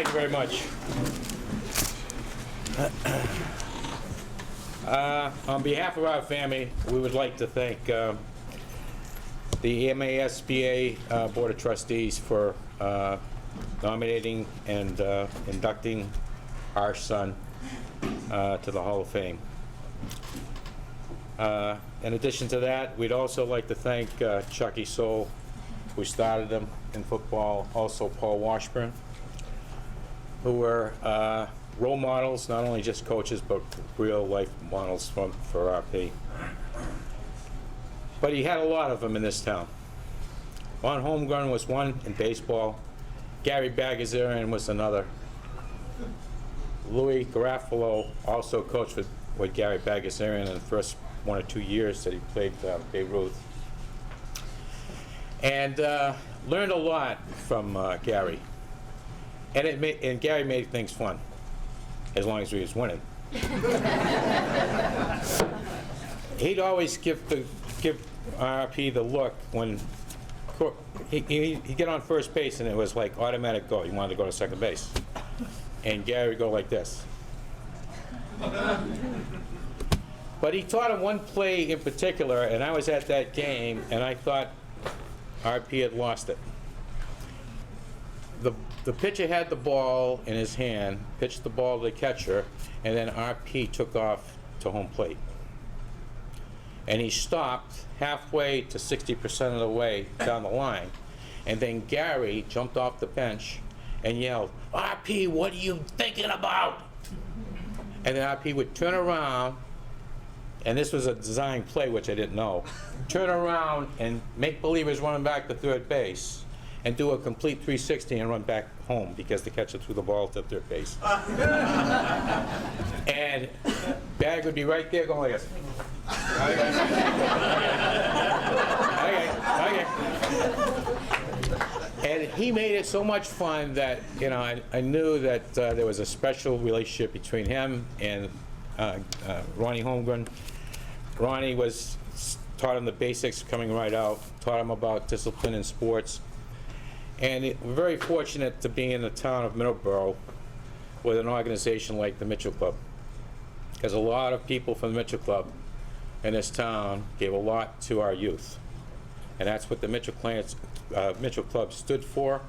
Speaker 5: Thank you very much. On behalf of our family, we would like to thank the MASBA Board of Trustees for nominating and inducting our son to the Hall of Fame. In addition to that, we'd also like to thank Chucky Soul, who started him in football, also Paul Washburn, who were role models, not only just coaches, but real life models for RP. But he had a lot of them in this town. Ron Holmgren was one in baseball. Gary Bagazarian was another. Louis Garofalo also coached with Gary Bagazarian in the first 1 or 2 years that he played Babe Ruth. And learned a lot from Gary. And Gary made things fun, as long as he was winning. He'd always give RP the look when he'd get on first base and it was like automatic go. He wanted to go to second base. And Gary would go like this. But he taught him one play in particular, and I was at that game, and I thought RP had lost it. The pitcher had the ball in his hand, pitched the ball to the catcher, and then RP took off to home plate. And he stopped halfway to 60% of the way down the line. And then Gary jumped off the bench and yelled, "RP, what are you thinking about?" And then RP would turn around, and this was a design play, which I didn't know, turn around and make believe he was running back to third base and do a complete 360 and run back home because the catcher threw the ball to third base. And Bag would be right there going like this. Okay. And he made it so much fun that, you know, I knew that there was a special relationship between him and Ronnie Holmgren. Ronnie taught him the basics coming right out, taught him about discipline in sports. And we're very fortunate to be in the town of Middleborough with an organization like the Mitchell Club. Because a lot of people from the Mitchell Club in this town gave a lot to our youth. And that's what the Mitchell Club stood for.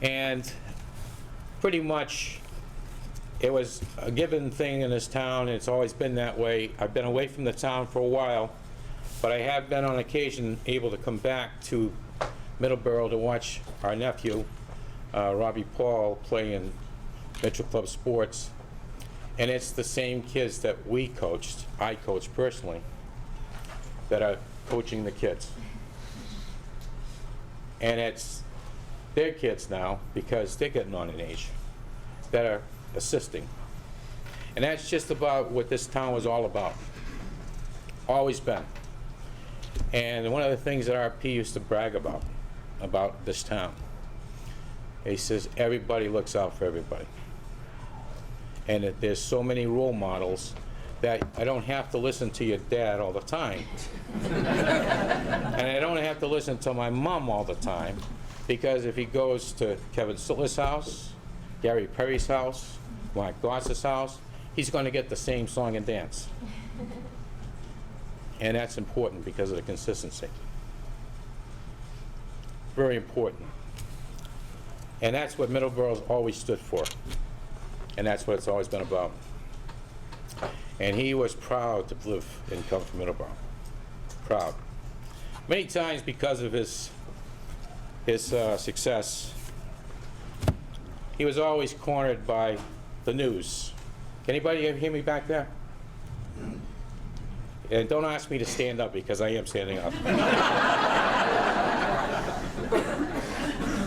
Speaker 5: And pretty much it was a given thing in this town, and it's always been that way. I've been away from the town for a while, but I have been on occasion able to come back to Middleborough to watch our nephew, Robbie Paul, play in Mitchell Club sports. And it's the same kids that I coached personally, that are coaching the kids. And it's their kids now, because they're getting on in age, that are assisting. And that's just about what this town was all about. Always been. And one of the things that RP used to brag about this town, he says, everybody looks out for everybody. And that there's so many role models that I don't have to listen to your dad all the time. And I don't have to listen to my mom all the time, because if he goes to Kevin Sutler's house, Gary Perry's house, Mark Goss's house, he's going to get the same song and dance. And that's important because of the consistency. Very important. And that's what Middleborough's always stood for. And that's what it's always been about. And he was proud to live and come from Middleborough. Proud. Many times because of his success, he was always cornered by the news. Can anybody hear me back there? And don't ask me to stand up, because I am standing up.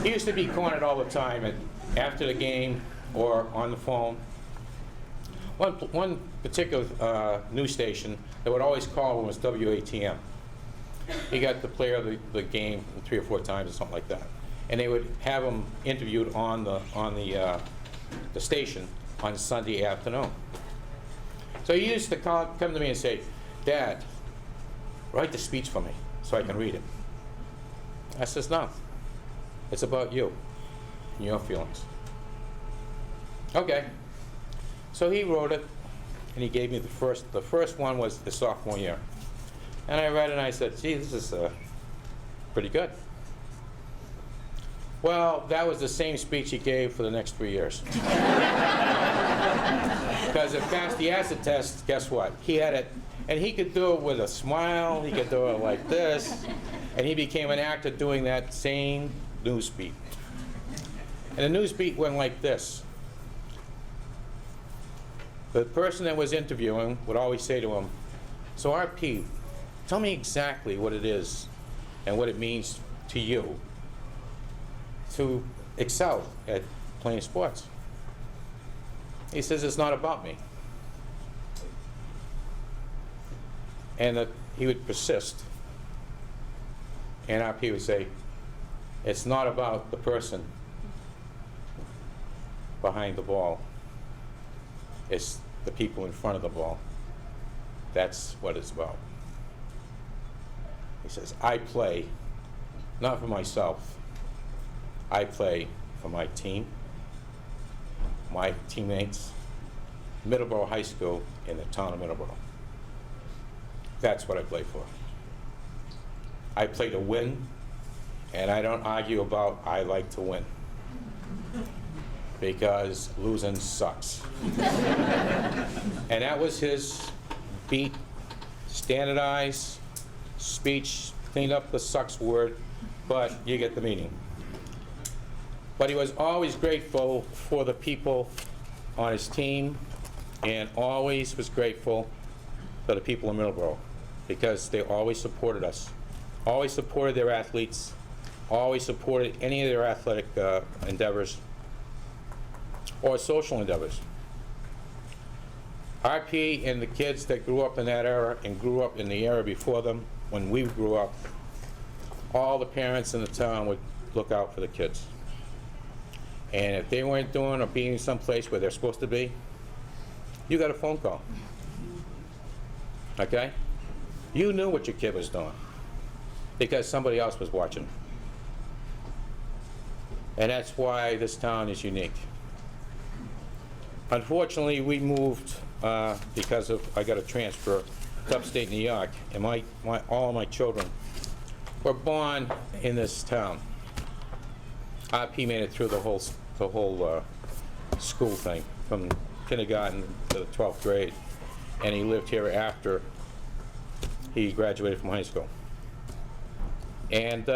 Speaker 5: He used to be cornered all the time after the game or on the phone. One particular news station that would always call him was WATM. He got the player of the game 3 or 4 times or something like that. And they would have him interviewed on the station on Sunday afternoon. So he used to come to me and say, "Dad, write the speech for me so I can read it." I says, "No, it's about you and your feelings."
Speaker 13: Okay. So he wrote it, and he gave me the first one was the sophomore year. And I read it and I said, gee, this is pretty good. Well, that was the same speech he gave for the next 3 years. Because it passed the acid test, guess what? He had it, and he could do it with a smile, he could do it like this, and he became an actor doing that same news beat. And the news beat went like this. The person that was interviewing would always say to him, so RP, tell me exactly what it is and what it means to you to excel at playing sports. He says, it's not about me. And he would persist. And RP would say, it's not about the person behind the ball. It's the people in front of the ball. That's what it's about. He says, I play not for myself. I play for my team, my teammates, Middleborough High School in the town of Middleborough. That's what I play for. I play to win, and I don't argue about I like to win, because losing sucks. And that was his beat, standardized speech, cleaned up the sucks word, but you get the meaning. But he was always grateful for the people on his team, and always was grateful for the people in Middleborough, because they always supported us, always supported their athletes, always supported any of their athletic endeavors or social endeavors. RP and the kids that grew up in that era and grew up in the era before them, when we grew up, all the parents in the town would look out for the kids. And if they weren't doing or being someplace where they're supposed to be, you got a phone call. Okay? You knew what your kid was doing because somebody else was watching. And that's why this town is unique. Unfortunately, we moved because I got a transfer to upstate New York, and all of my children were born in this town. RP made it through the whole school thing, from kindergarten to the 12th grade, and he lived here after he graduated from high school. And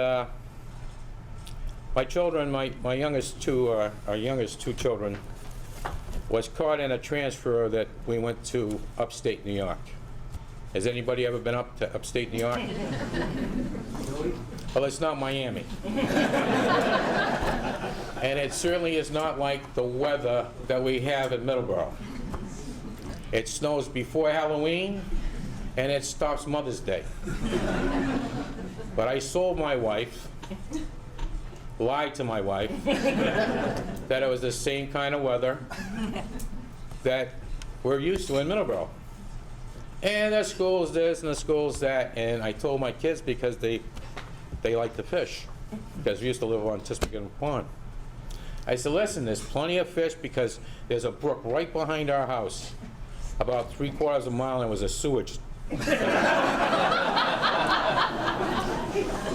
Speaker 13: my children, our youngest two children, was caught in a transfer that we went to upstate New York. Has anybody ever been up to upstate New York? Well, it's not Miami. And it certainly is not like the weather that we have in Middleborough. It snows before Halloween, and it stops Mother's Day. But I sold my wife, lied to my wife, that it was the same kind of weather that we're used to in Middleborough. And the school's this and the school's that, and I told my kids, because they like to fish, because we used to live on Tispagin Pond. I said, listen, there's plenty of fish because there's a brook right behind our house, about 3/4 of a mile, and it was a sewage.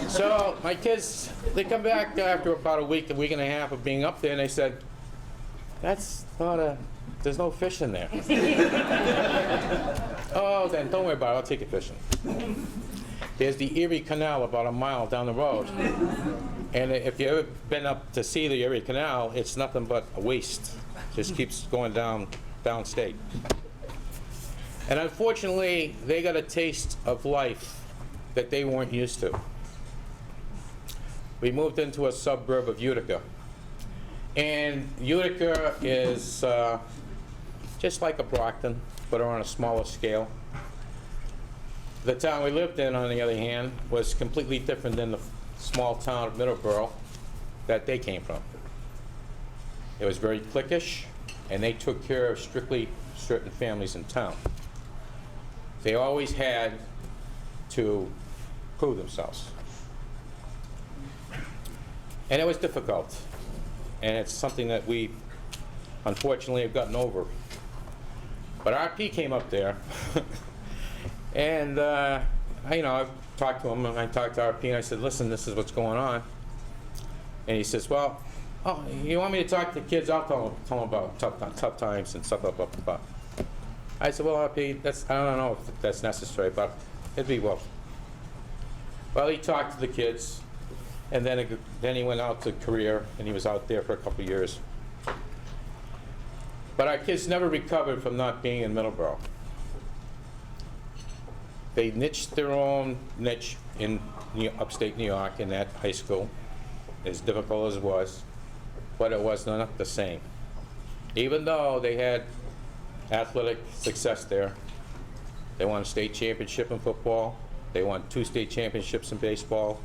Speaker 13: So my kids, they come back after about a week and a half of being up there, and they said, there's no fish in there. Oh, then don't worry about it, I'll take you fishing. There's the Erie Canal about a mile down the road. And if you've ever been up to see the Erie Canal, it's nothing but a waste. Just keeps going downstate. And unfortunately, they got a taste of life that they weren't used to. We moved into a suburb of Utica. And Utica is just like a Brockton, but on a smaller scale. The town we lived in, on the other hand, was completely different than the small town of Middleborough that they came from. It was very cliquish, and they took care of strictly certain families in town. They always had to prove themselves. And it was difficult. And it's something that we unfortunately have gotten over. But RP came up there, and I talked to him, and I talked to RP, and I said, listen, this is what's going on. And he says, well, you want me to talk to the kids? I'll tell them about tough times and stuff, blah, blah, blah. I said, well, RP, I don't know if that's necessary, but it'd be well. Well, he talked to the kids, and then he went out to career, and he was out there for a couple of years. But our kids never recovered from not being in Middleborough. They niched their own niche in upstate New York in that high school, as difficult as it was, but it was not the same. Even though they had athletic success there, they won a state championship in football, they won 2 state championships in baseball,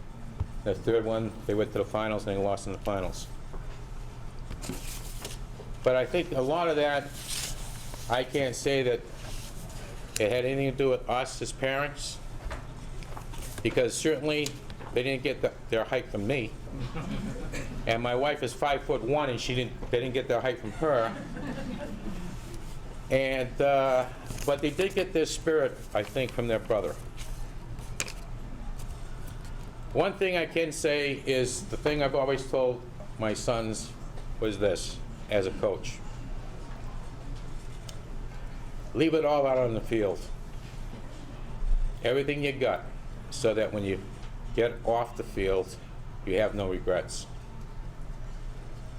Speaker 13: the third one, they went to the finals and they lost in the finals. But I think a lot of that, I can't say that it had anything to do with us as parents, because certainly they didn't get their height from me. And my wife is 5'1", and they didn't get their height from her. And but they did get their spirit, I think, from their brother. One thing I can say is the thing I've always told my sons was this, as a coach. Leave it all out on the field. Everything you got, so that when you get off the field, you have no regrets.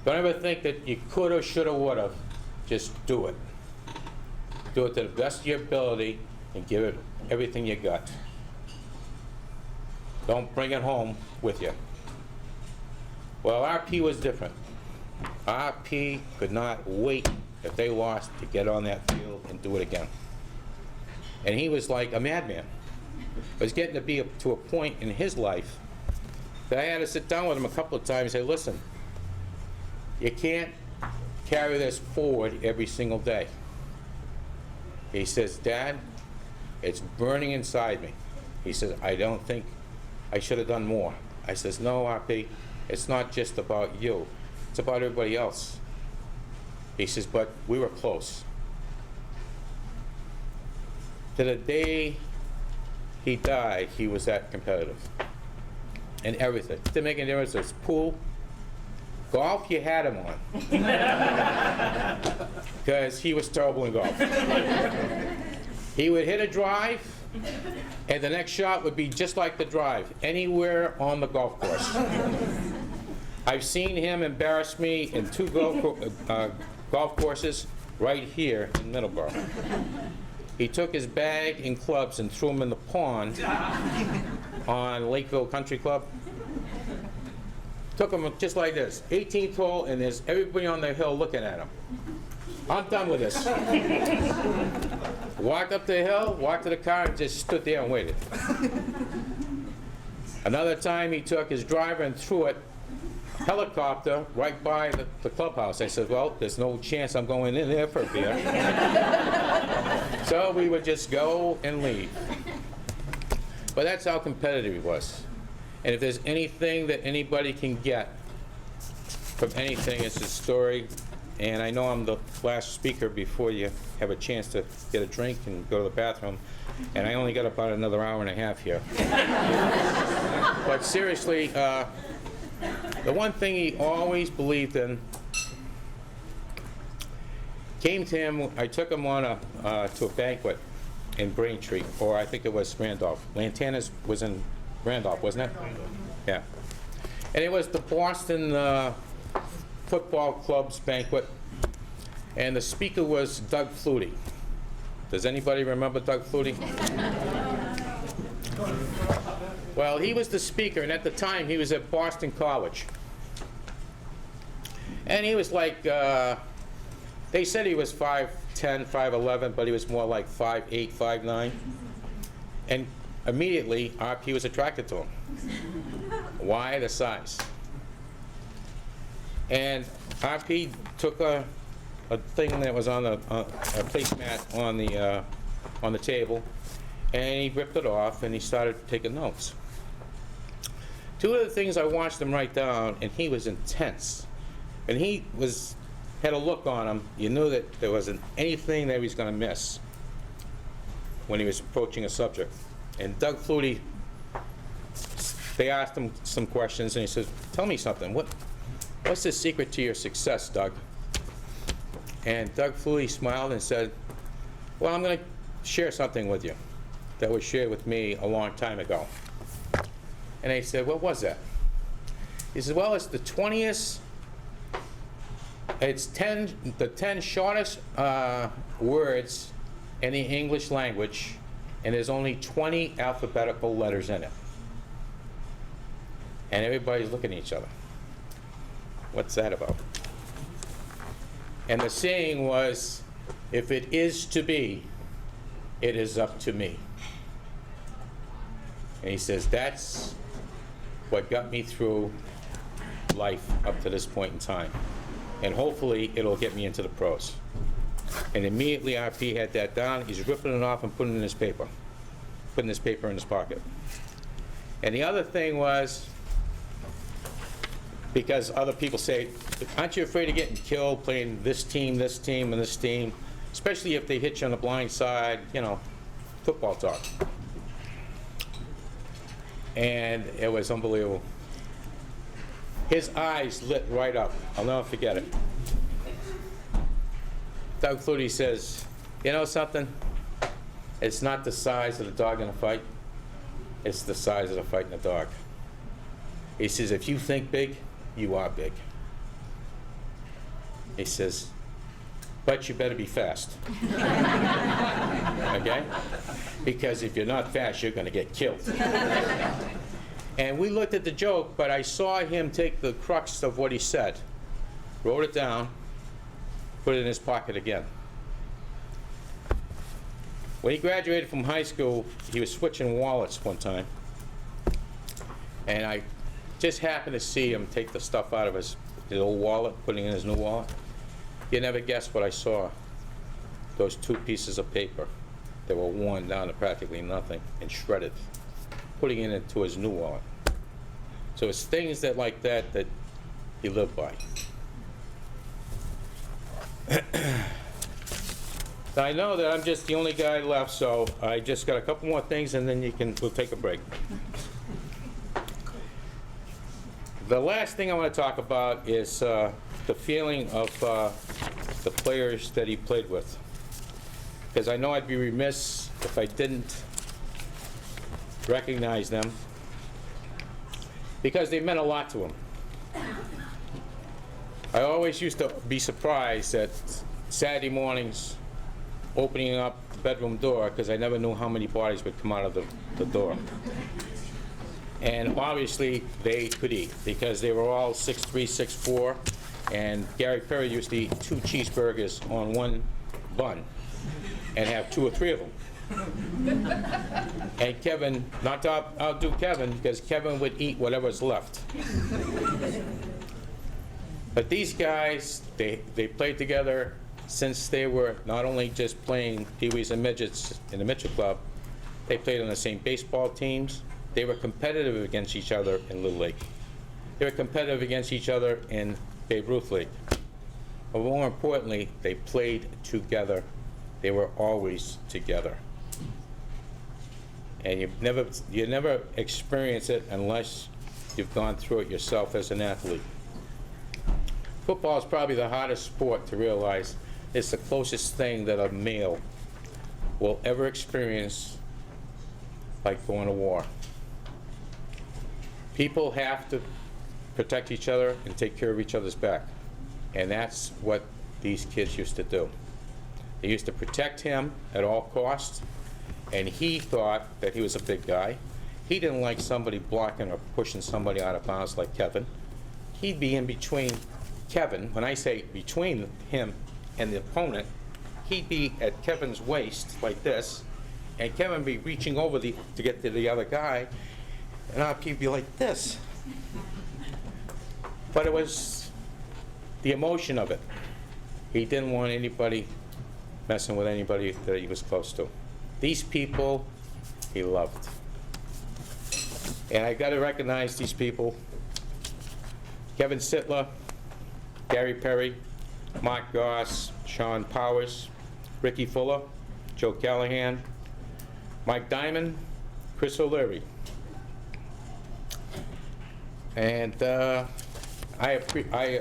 Speaker 13: Don't ever think that you could or should or would have. Just do it. Do it to the best of your ability and give it everything you got. Don't bring it home with you. Well, RP was different. RP could not wait if they lost to get on that field and do it again. And he was like a madman. It was getting to be to a point in his life that I had to sit down with him a couple of times and say, listen, you can't carry this forward every single day. He says, Dad, it's burning inside me. He says, I don't think I should have done more. I says, no, RP, it's not just about you. It's about everybody else. He says, but we were close. To the day he died, he was that competitive. And everything. Didn't make any difference. There's pool. Golf, you had him on. Because he was terrible in golf. He would hit a drive, and the next shot would be just like the drive, anywhere on the golf course. I've seen him embarrass me in 2 golf courses right here in Middleborough. He took his bag and clubs and threw them in the pond on Lakeville Country Club. Took them just like this, 18th hole, and there's everybody on the hill looking at him. I'm done with this. Walked up the hill, walked to the car, and just stood there and waited. Another time he took his driver and threw it helicopter right by the clubhouse. I said, well, there's no chance I'm going in there for a beer. So we would just go and leave. But that's how competitive he was. And if there's anything that anybody can get from anything, it's his story. And I know I'm the last speaker before you have a chance to get a drink and go to the bathroom. And I only got about another hour and a half here. But seriously, the one thing he always believed in came to him. I took him on to a banquet in Braintree, or I think it was Randolph. Lantana's was in Randolph, wasn't it? Yeah. And it was the Boston Football Club's banquet, and the speaker was Doug Flutie. Does anybody remember Doug Flutie? Well, he was the speaker, and at the time he was at Boston College. And he was like, they said he was 5'10", 5'11", but he was more like 5'8", 5'9". And immediately, RP was attracted to him. Why? The size. And RP took a thing that was on a placemat on the table, and he ripped it off, and he started taking notes. 2 of the things I watched him write down, and he was intense. And he was had a look on him. You knew that there wasn't anything that he was going to miss when he was approaching a subject. And Doug Flutie, they asked him some questions, and he says, tell me something. What's the secret to your success, Doug? And Doug Flutie smiled and said, well, I'm going to share something with you that was shared with me a long time ago. And they said, what was that? He said, well, it's the 20th, it's the 10 shortest words in the English language, and there's only 20 alphabetical letters in it. And everybody's looking at each other. What's that about? And the saying was, if it is to be, it is up to me. And he says, that's what got me through life up to this point in time. And hopefully it'll get me into the pros. And immediately after he had that down, he's ripping it off and putting it in his paper. Putting his paper in his pocket. And the other thing was, because other people say, aren't you afraid of getting killed playing this team, and this team, especially if they hit you on the blind side, you know, football talk. And it was unbelievable. His eyes lit right up. I'll never forget it. Doug Flutie says, you know something? It's not the size of the dog in a fight. It's the size of the fight in the dog. He says, if you think big, you are big. He says, but you better be fast. Okay? Because if you're not fast, you're going to get killed. And we looked at the joke, but I saw him take the crux of what he said, wrote it down, put it in his pocket again. When he graduated from high school, he was switching wallets one time. And I just happened to see him take the stuff out of his old wallet, putting it in his new wallet. You never guess what I saw. Those 2 pieces of paper that were worn down to practically nothing and shredded, putting it into his new wallet. So it's things that like that he lived by. Now, I know that I'm just the only guy left, so I just got a couple more things, and then we'll take a break. The last thing I want to talk about is the feeling of the players that he played with. Because I know I'd be remiss if I didn't recognize them, because they meant a lot to him. I always used to be surprised at Saturday mornings opening up the bedroom door, because I never knew how many bodies would come out of the door. And obviously they could eat, because they were all 6'3", 6'4", and Gary Perry used to eat 2 cheeseburgers on one bun and have 2 or 3 of them. And Kevin, not to outdo Kevin, because Kevin would eat whatever's left. But these guys, they played together since they were not only just playing Pee-wees and midgets in the Mitchell Club, they played on the same baseball teams. They were competitive against each other in Little League. They were competitive against each other in Babe Ruth League. But more importantly, they played together. They were always together. And you never experience it unless you've gone through it yourself as an athlete. Football is probably the hardest sport to realize. It's the closest thing that a male will ever experience, like going to war. People have to protect each other and take care of each other's back. And that's what these kids used to do. They used to protect him at all costs, and he thought that he was a big guy. He didn't like somebody blocking or pushing somebody out of bounds like Kevin. He'd be in between Kevin. When I say between him and the opponent, he'd be at Kevin's waist like this, and Kevin would be reaching over to get to the other guy, and he'd be like this. But it was the emotion of it. He didn't want anybody messing with anybody that he was close to. These people he loved. And I got to recognize these people. Kevin Sittler, Gary Perry, Mark Goss, Sean Powers, Ricky Fuller, Joe Callahan, Mike Diamond, Chris O'Leary. And I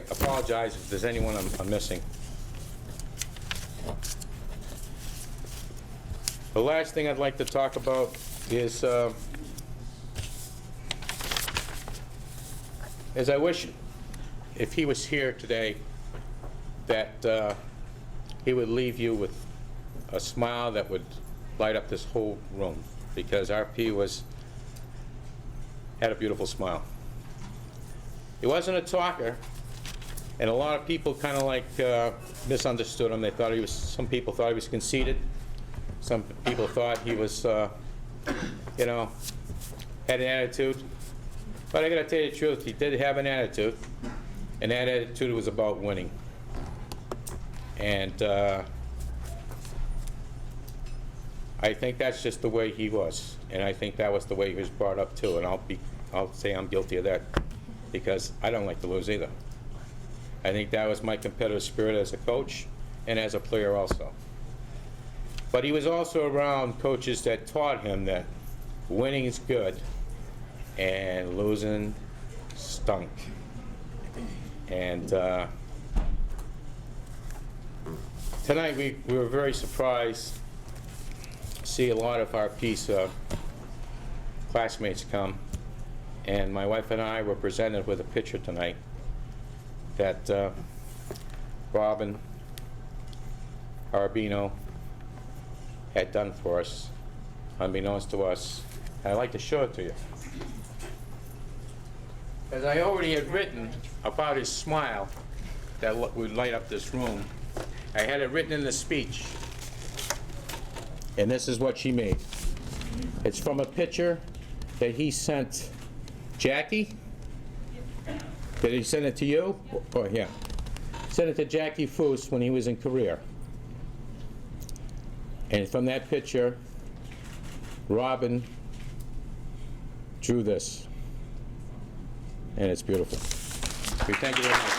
Speaker 13: apologize if there's anyone I'm missing. The last thing I'd like to talk about is I wish if he was here today that he would leave you with a smile that would light up this whole room, because RP had a beautiful smile. He wasn't a talker, and a lot of people kind of like misunderstood him. They thought some people thought he was conceited. Some people thought he was, you know, had an attitude. But I gotta tell you the truth, he did have an attitude, and that attitude was about winning. And I think that's just the way he was, and I think that was the way he was brought up too. And I'll say I'm guilty of that, because I don't like to lose either. I think that was my competitive spirit as a coach and as a player also. But he was also around coaches that taught him that winning is good and losing stunk. And tonight we were very surprised to see a lot of our classmates come. And my wife and I were presented with a picture tonight that Robin Arbino had done for us, unbeknownst to us. I'd like to show it to you. As I already had written about his smile that would light up this room, I had it written in the speech. And this is what she made. It's from a picture that he sent Jackie. Did he send it to you? Oh, yeah. Sent it to Jackie Foose when he was in Korea. And from that picture, Robin drew this. And it's beautiful. We thank you very much.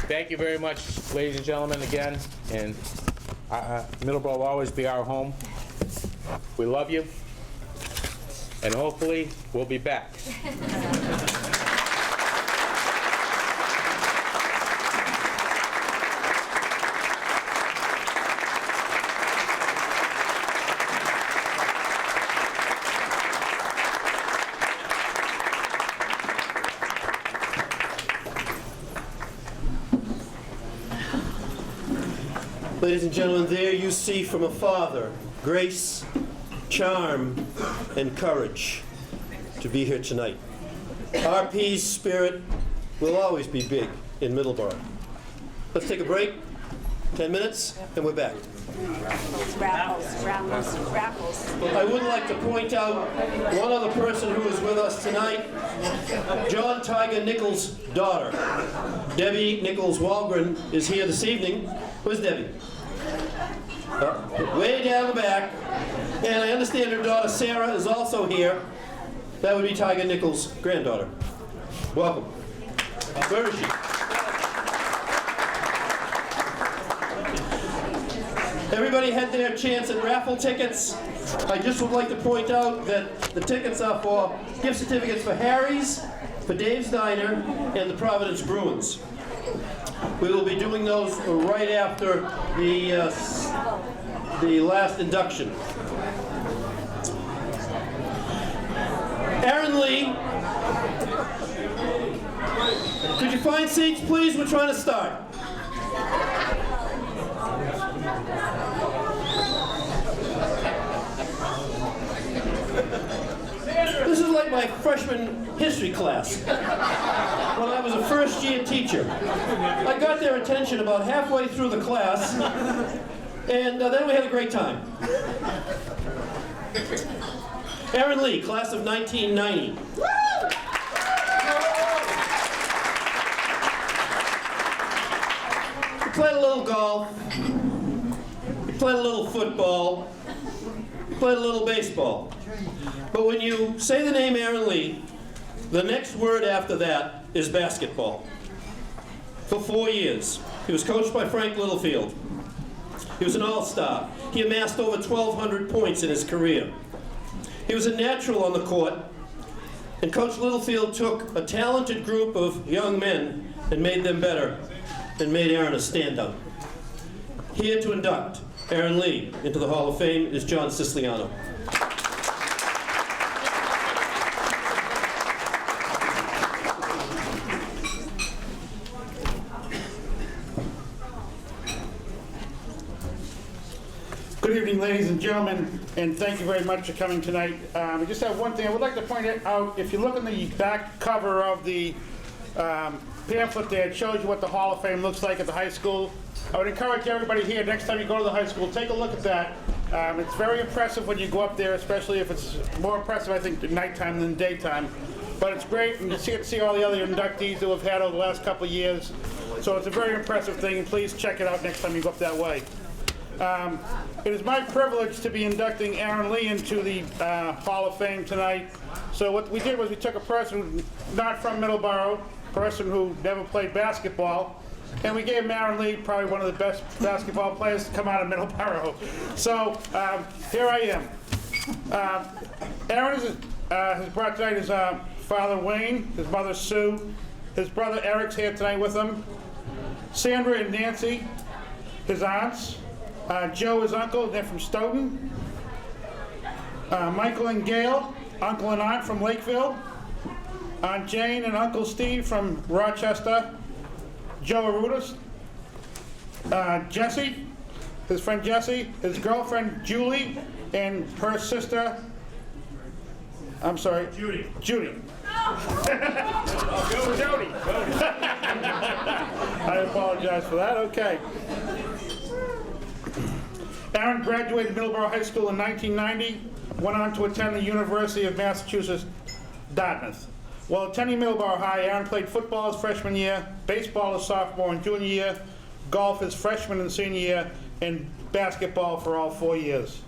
Speaker 13: Thank you very much, ladies and gentlemen, again. And Middleborough will always be our home. We love you. And hopefully, we'll be back.
Speaker 1: Ladies and gentlemen, there you see from a father grace, charm, and courage to be here tonight. RP's spirit will always be big in Middleborough. Let's take a break, 10 minutes, and we're back.
Speaker 8: Raffles.
Speaker 1: I would like to point out one other person who is with us tonight, John Tiger Nichols' daughter. Debbie Nichols Walgren is here this evening. Where's Debbie? Way down the back. And I understand her daughter Sarah is also here. That would be Tiger Nichols' granddaughter. Welcome. Where is she? Everybody had their chance at raffle tickets. I just would like to point out that the tickets are for gift certificates for Harry's, for Dave's Diner, and the Providence Bruins. We will be doing those right after the last induction. Aaron Lee, could you find seats, please? We're trying to start. This is like my freshman history class when I was a first-year teacher. I got their attention about halfway through the class, and then we had a great time. Aaron Lee, class of 1990. We played a little golf. We played a little football, played a little baseball. But when you say the name Aaron Lee, the next word after that is basketball. For 4 years, he was coached by Frank Littlefield. He was an all-star. He amassed over 1,200 points in his career. He was a natural on the court, and Coach Littlefield took a talented group of young men and made them better, and made Aaron a standout. Here to induct Aaron Lee into the Hall of Fame is John Siciliano.
Speaker 10: Good evening, ladies and gentlemen, and thank you very much for coming tonight. I just have one thing I would like to point out. If you look on the back cover of the pamphlet there, it shows you what the Hall of Fame looks like at the high school. I would encourage everybody here, next time you go to the high school, take a look at that. It's very impressive when you go up there, especially if it's more impressive, I think, at nighttime than daytime. But it's great, and you get to see all the other inductees that we've had over the last couple of years. So it's a very impressive thing, and please check it out next time you go up that way. It is my privilege to be inducting Aaron Lee into the Hall of Fame tonight. So what we did was we took a person not from Middleborough, a person who never played basketball, and we gave Aaron Lee probably one of the best basketball players to come out of Middleborough. So here I am. Aaron has brought tonight his father Wayne, his mother Sue, his brother Eric's here tonight with him, Sandra and Nancy, his aunts, Joe, his uncle, they're from Stoughton, Michael and Gail, uncle and aunt from Lakeville, Aunt Jane and Uncle Steve from Rochester, Joe Arudis, Jesse, his friend Jesse, his girlfriend Julie, and her sister, I'm sorry, Judy. Jody. I apologize for that. Okay. Aaron graduated Middleborough High School in 1990, went on to attend the University of Massachusetts, Dartmouth. While attending Middleborough High, Aaron played football his freshman year, baseball his sophomore and junior year, golf his freshman and senior year, and basketball for all 4 years.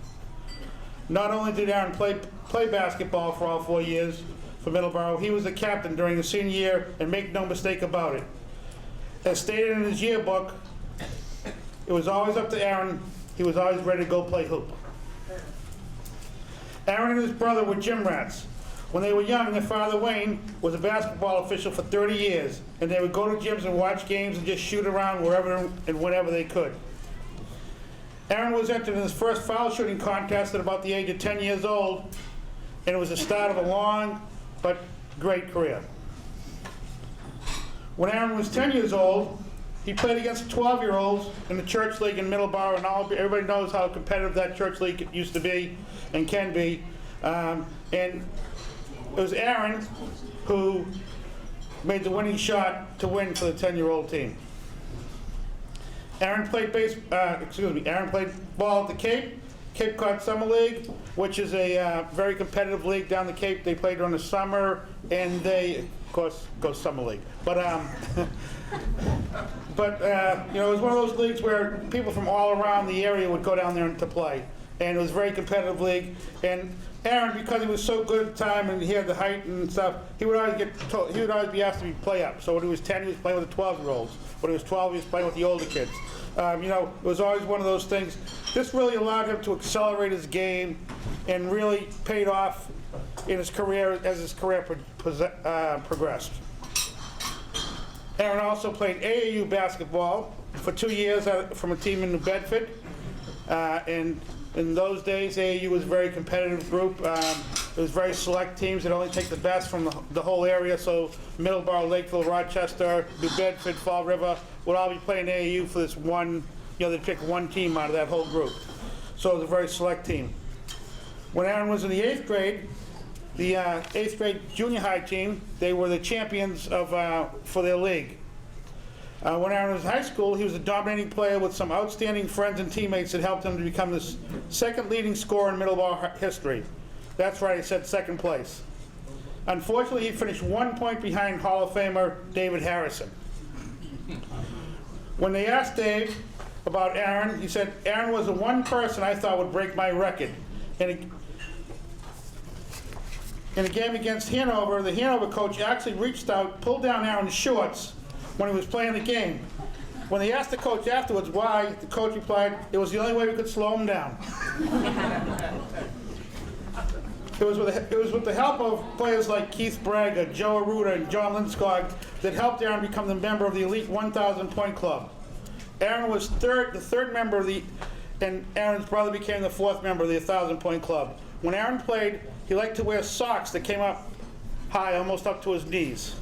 Speaker 10: Not only did Aaron play basketball for all 4 years for Middleborough, he was the captain during his senior year, and make no mistake about it. As stated in his yearbook, it was always up to Aaron. He was always ready to go play hoop. Aaron and his brother were gym rats. When they were young, their father Wayne was a basketball official for 30 years, and they would go to gyms and watch games and just shoot around wherever and whenever they could. Aaron was entered in his first foul shooting contest at about the age of 10 years old, and it was the start of a long but great career. When Aaron was 10 years old, he played against 12-year-olds in the church league in Middleborough, and everybody knows how competitive that church league used to be and can be. And it was Aaron who made the winning shot to win for the 10-year-old team. Aaron played ball at the Cape Cod Summer League, which is a very competitive league down the Cape. They play during the summer, and they, of course, go Summer League. But you know, it was one of those leagues where people from all around the area would go down there to play, and it was a very competitive league. And Aaron, because he was so good at the time and he had the height and stuff, he would always be asked to play up. So when he was 10, he was playing with the 12-year-olds. When he was 12, he was playing with the older kids. You know, it was always one of those things. This really allowed him to accelerate his game and really paid off in his career as his career progressed. Aaron also played AAU basketball for 2 years from a team in New Bedford. And in those days, AAU was a very competitive group. It was very select teams that only take the best from the whole area. So Middleborough, Lakeville, Rochester, New Bedford, Fall River would all be playing AAU for this one, you know, they'd pick one team out of that whole group. So it was a very select team. When Aaron was in the 8th grade, the 8th grade junior high team, they were the champions for their league. When Aaron was in high school, he was a dominating player with some outstanding friends and teammates that helped him to become the second leading scorer in Middleborough history. That's right, I said second place. Unfortunately, he finished 1 point behind Hall of Famer David Harrison. When they asked Dave about Aaron. He said, Aaron was the one person I thought would break my record. In a game against Hanover, the Hanover coach actually reached out, pulled down Aaron's shorts when he was playing the game. When they asked the coach afterwards why, the coach replied, it was the only way we could slow him down. It was with the help of players like Keith Braga, Joe Arruda, and John Lindskog that helped Aaron become the member of the elite 1,000 point club. Aaron was the third member of and Aaron's brother became the fourth member of the 1,000 point club. When Aaron played, he liked to wear socks that came up high, almost up to his knees.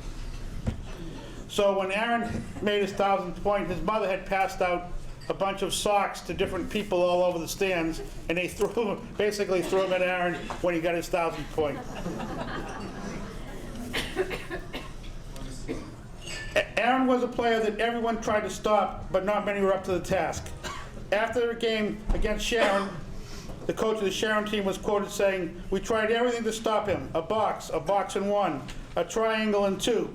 Speaker 10: So when Aaron made his 1,000th point, his mother had passed out a bunch of socks to different people all over the stands, and they basically threw them at Aaron when he got his 1,000th point. Aaron was a player that everyone tried to stop, but not many were up to the task. After the game against Sharon, the coach of the Sharon team was quoted saying, "We tried everything to stop him, a box and one, a triangle and two,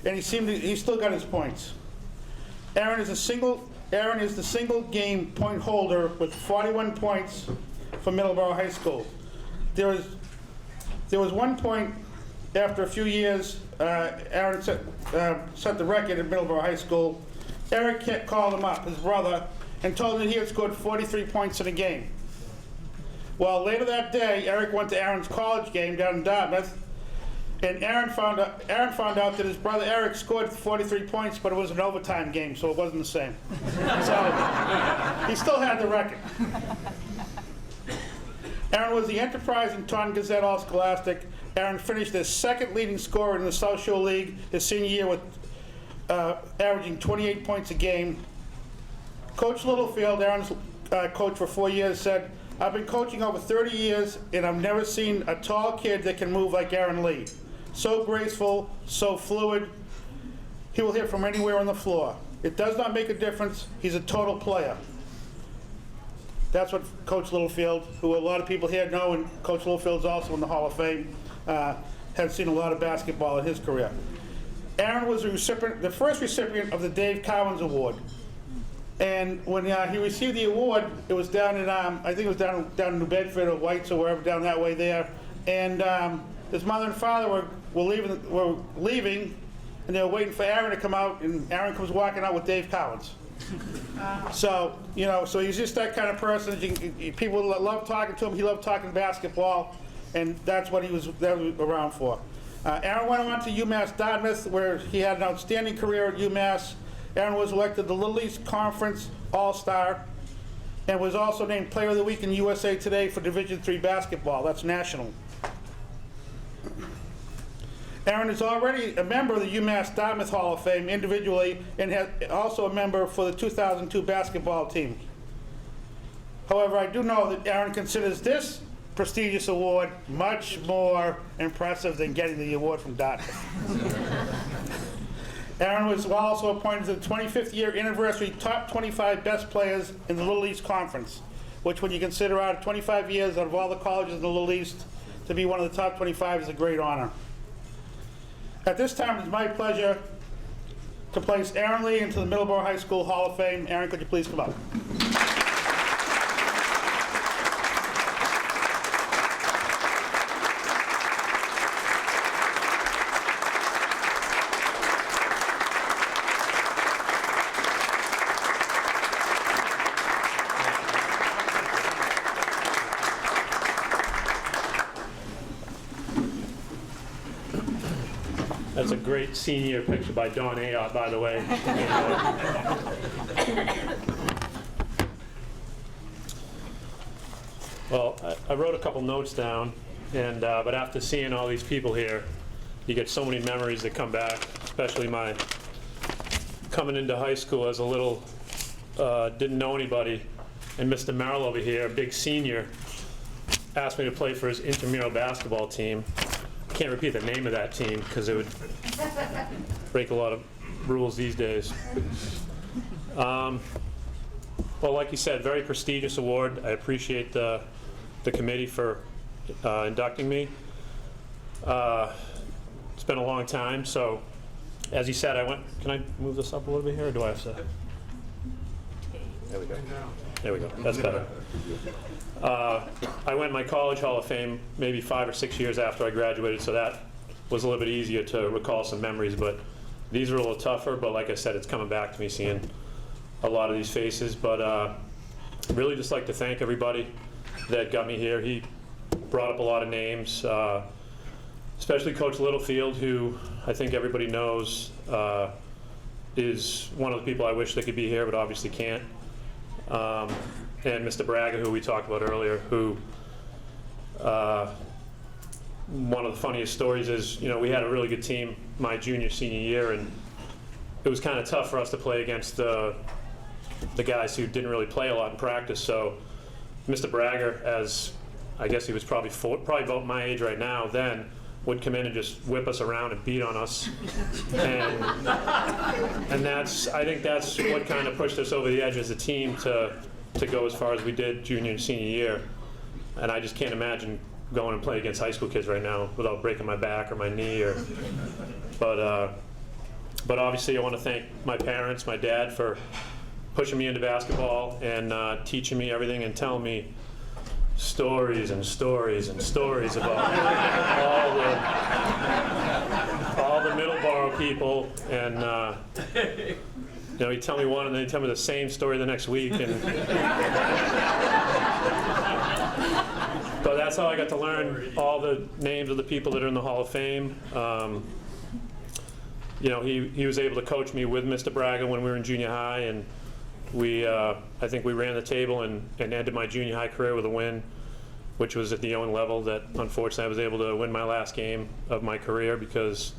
Speaker 10: and he still got his points." Aaron is the single game point holder with 41 points for Middleborough High School. There was one point after a few years, Aaron set the record at Middleborough High School. Eric called him up, his brother, and told him that he had scored 43 points in a game. Well, later that day, Eric went to Aaron's college game down in Dartmouth, and Aaron found out that his brother Eric scored 43 points, but it was an overtime game, so it wasn't the same. So he still had the record. Aaron was the Enterprise and Taunton Gazette All-Scholastic. Aaron finished as second leading scorer in the South Shore League his senior year with averaging 28 points a game. Coach Littlefield, Aaron's coach for 4 years, said, "I've been coaching over 30 years, and I've never seen a tall kid that can move like Aaron Lee. So graceful, so fluid. He will hit from anywhere on the floor. It does not make a difference. He's a total player." That's what Coach Littlefield, who a lot of people here know, and Coach Littlefield's also in the Hall of Fame, has seen a lot of basketball in his career. Aaron was the first recipient of the Dave Cowens Award. And when he received the award, it was down in, I think it was down in New Bedford or Whites or wherever down that way there. And his mother and father were leaving, and they were waiting for Aaron to come out, and Aaron comes walking out with Dave Cowens. So, so he's just that kind of person. People love talking to him. He loved talking basketball, and that's what he was around for. Aaron went on to UMass Dartmouth, where he had an outstanding career at UMass. Aaron was elected the Little East Conference All-Star and was also named Player of the Week in USA Today for Division III basketball. That's national. Aaron is already a member of the UMass Dartmouth Hall of Fame individually, and also a member for the 2002 basketball team. However, I do know that Aaron considers this prestigious award much more impressive than getting the award from Dartmouth. Aaron was also appointed to the 25th year anniversary top 25 best players in the Little East Conference, which when you consider out of 25 years out of all the colleges in the Little East, to be one of the top 25 is a great honor. At this time, it's my pleasure to place Aaron Lee into the Middleborough High School Hall of Fame. Aaron, could you please come up?
Speaker 1: That's a great senior picture by Don Ayotte, by the way. Well, I wrote a couple notes down, but after seeing all these people here, you get so many memories that come back, especially my coming into high school as a little, didn't know anybody, and Mr. Merrill over here, a big senior, asked me to play for his intramural basketball team. I can't repeat the name of that team because it would break a lot of rules these days. Well, like you said, very prestigious award. I appreciate the committee for inducting me. It's been a long time, so as you said, can I move this up a little bit here, or do I have to?
Speaker 14: There we go. There we go. That's better. I went in my college Hall of Fame maybe 5 or 6 years after I graduated, so that was a little bit easier to recall some memories, but these are a little tougher, but like I said, it's coming back to me seeing a lot of these faces. But really just like to thank everybody that got me here. He brought up a lot of names, especially Coach Littlefield, who I think everybody knows is one of the people I wish they could be here, but obviously can't. And Mr. Braga, who we talked about earlier, who one of the funniest stories is, you know, we had a really good team my junior, senior year, and it was kind of tough for us to play against the guys who didn't really play a lot in practice. So Mr. Braga, as I guess he was probably about my age right now then, would come in and just whip us around and beat on us. And I think that's what kind of pushed us over the edge as a team to go as far as we did junior and senior year. And I just can't imagine going and playing against high school kids right now without breaking my back or my knee. But obviously I want to thank my parents, my dad, for pushing me into basketball and teaching me everything and telling me stories and stories and stories about all the Middleborough people. And you know, he'd tell me one and then he'd tell me the same story the next week. And but that's how I got to learn all the names of the people that are in the Hall of Fame. You know, he was able to coach me with Mr. Braga when we were in junior high, and I think we ran the table and ended my junior high career with a win, which was at the Owen level. That unfortunately I was able to win my last game of my career because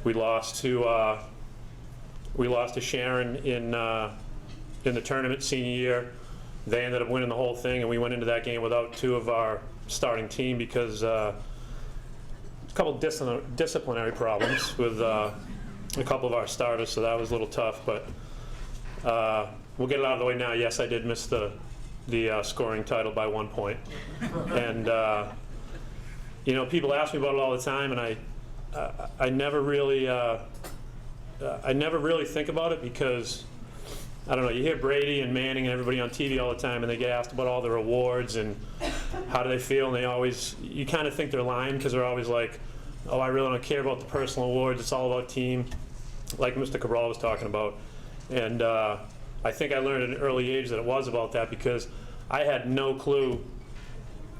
Speaker 14: we lost to Sharon in the tournament senior year. They ended up winning the whole thing, and we went into that game without 2 of our starting team because a couple disciplinary problems with a couple of our starters, so that was a little tough. But we'll get it out of the way now. Yes, I did miss the scoring title by 1 point. And you know, people ask me about it all the time, and I never really think about it because I don't know, you hear Brady and Manning and everybody on TV all the time, and they get asked about all their awards and how do they feel, and they always, you kind of think they're lying because they're always like, oh, I really don't care about the personal awards, it's all about team, like Mr. Cabral was talking about. And I think I learned at an early age that it was about that because I had no clue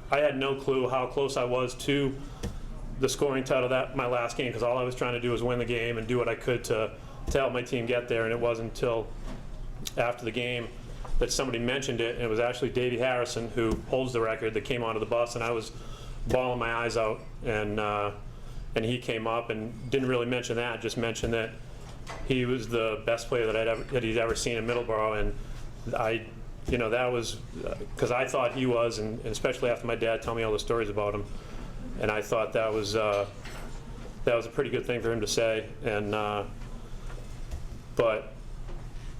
Speaker 14: how close I was to the scoring title that my last game, because all I was trying to do was win the game and do what I could to help my team get there. And it wasn't until after the game that somebody mentioned it, and it was actually Davey Harrison, who holds the record, that came onto the bus, and I was bawling my eyes out, and he came up and didn't really mention that, just mentioned that he was the best player that he'd ever seen in Middleborough. And you know, that was because I thought he was, and especially after my dad told me all the stories about him, and I thought that was a pretty good thing for him to say. And but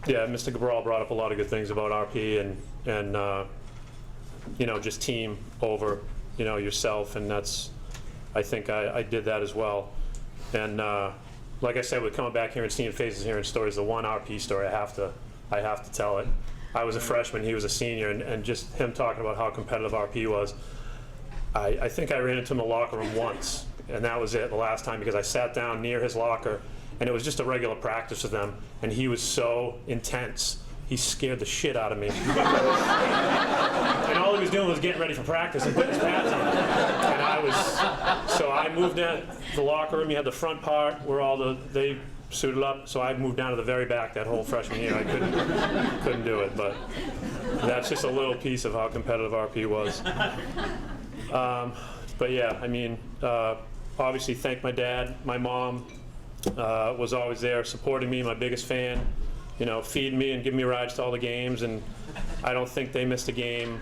Speaker 14: yeah, Mr. Cabral brought up a lot of good things about RP and you know, just team over, you know, yourself, and that's, I think I did that as well. And like I said, with coming back here and seeing faces, hearing stories, the one RP story, I have to tell it. I was a freshman, he was a senior, and just him talking about how competitive RP was. I think I ran into him in the locker room once, and that was it, the last time, because I sat down near his locker, and it was just a regular practice with them, and he was so intense. He scared the shit out of me. And all he was doing was getting ready for practice and putting his pads on. And so I moved in the locker room. You had the front part where they suited up, so I moved down to the very back that whole freshman year. I couldn't do it, but that's just a little piece of how competitive RP was. But yeah, I mean, obviously thank my dad. My mom was always there supporting me, my biggest fan, you know, feeding me and giving me rides to all the games. And I don't think they missed a game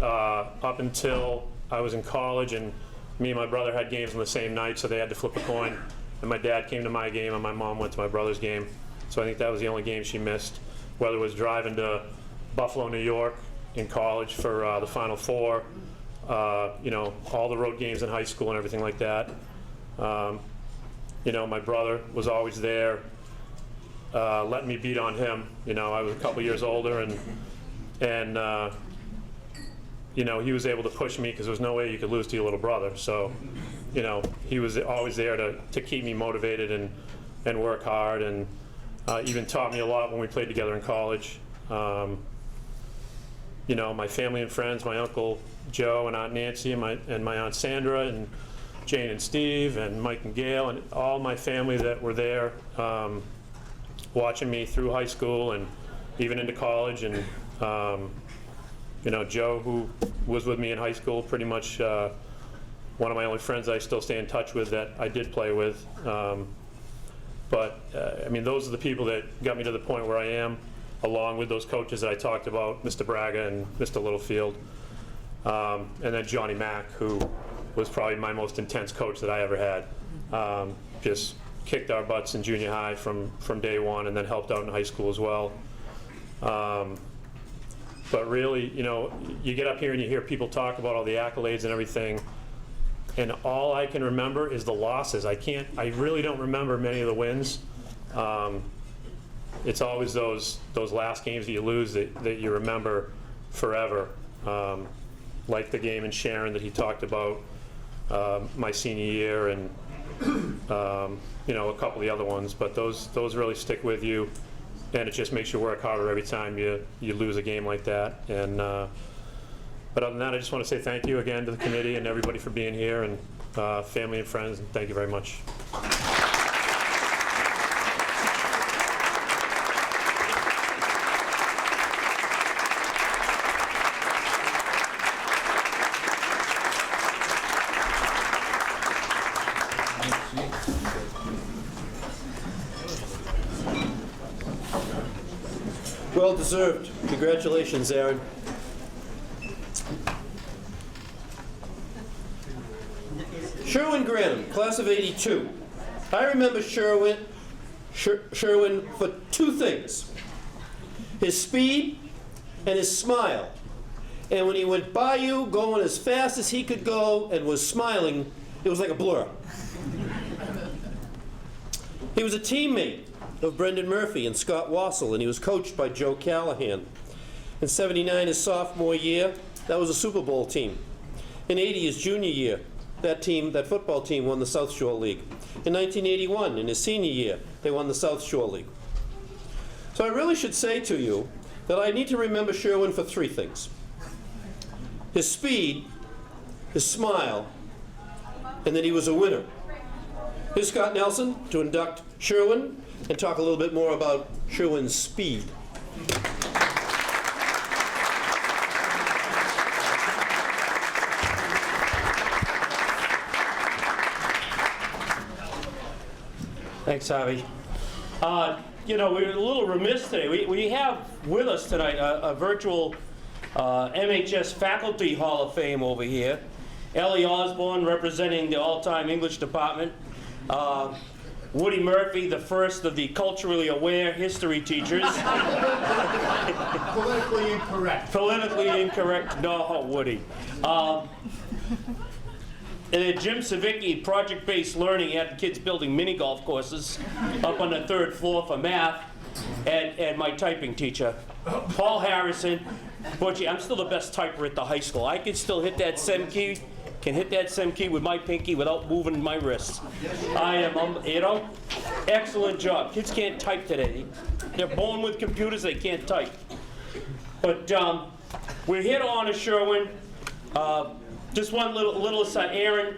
Speaker 14: up until I was in college, and me and my brother had games on the same night, so they had to flip a coin. And my dad came to my game and my mom went to my brother's game. So I think that was the only game she missed, whether it was driving to Buffalo, New York in college for the Final Four, you know, all the road games in high school and everything like that. You know, my brother was always there letting me beat on him. You know, I was a couple years older, and you know, he was able to push me because there was no way you could lose to your little brother. So, you know, he was always there to keep me motivated and work hard, and even taught me a lot when we played together in college. You know, my family and friends, my Uncle Joe and Aunt Nancy and my Aunt Sandra and Jane and Steve and Mike and Gail and all my family that were there watching me through high school and even into college. And you know, Joe, who was with me in high school, pretty much one of my only friends I still stay in touch with that I did play with. But I mean, those are the people that got me to the point where I am, along with those coaches that I talked about, Mr. Braga and Mr. Littlefield. And then Johnny Mack, who was probably my most intense coach that I ever had. Just kicked our butts in junior high from day one, and then helped out in high school as well. But really, you know, you get up here and you hear people talk about all the accolades and everything, and all I can remember is the losses. I really don't remember many of the wins. It's always those last games that you lose that you remember forever. Like the game in Sharon that he talked about my senior year, and you know, a couple of the other ones, but those really stick with you, and it just makes you work harder every time you lose a game like that. And but other than that, I just want to say thank you again to the committee and everybody for being here, and family and friends, and thank you very much.
Speaker 1: Well deserved. Congratulations, Aaron. Sherwin Granum, class of '82. I remember Sherwin for two things: his speed and his smile. And when he went by you, going as fast as he could go and was smiling, it was like a blur. He was a teammate of Brendan Murphy and Scott Wassell, and he was coached by Joe Callahan. In '79, his sophomore year, that was a Super Bowl team. In '80, his junior year, that football team won the South Shore League. In 1981, in his senior year, they won the South Shore League. So I really should say to you that I need to remember Sherwin for three things: his speed, his smile, and that he was a winner. Here's Scott Nelson to induct Sherwin and talk a little bit more about Sherwin's speed.
Speaker 3: Thanks, Harvey. You know, we're a little remiss today. We have with us tonight a virtual MHS Faculty Hall of Fame over here. Ellie Osborne, representing the all-time English department. Woody Murphy, the first of the culturally aware history teachers.
Speaker 10: Politically incorrect.
Speaker 3: Politically incorrect, no, Woody. And then Jim Savicki, project-based learning, had the kids building mini golf courses up on the third floor for math, and my typing teacher. Paul Harrison, Butchie, I'm still the best typer at the high school. I can still hit that SEM key, with my pinky without moving my wrist. I am, you know, excellent job. Kids can't type today. They're born with computers, they can't type. But we're here to honor Sherwin. Just one little aside. Aaron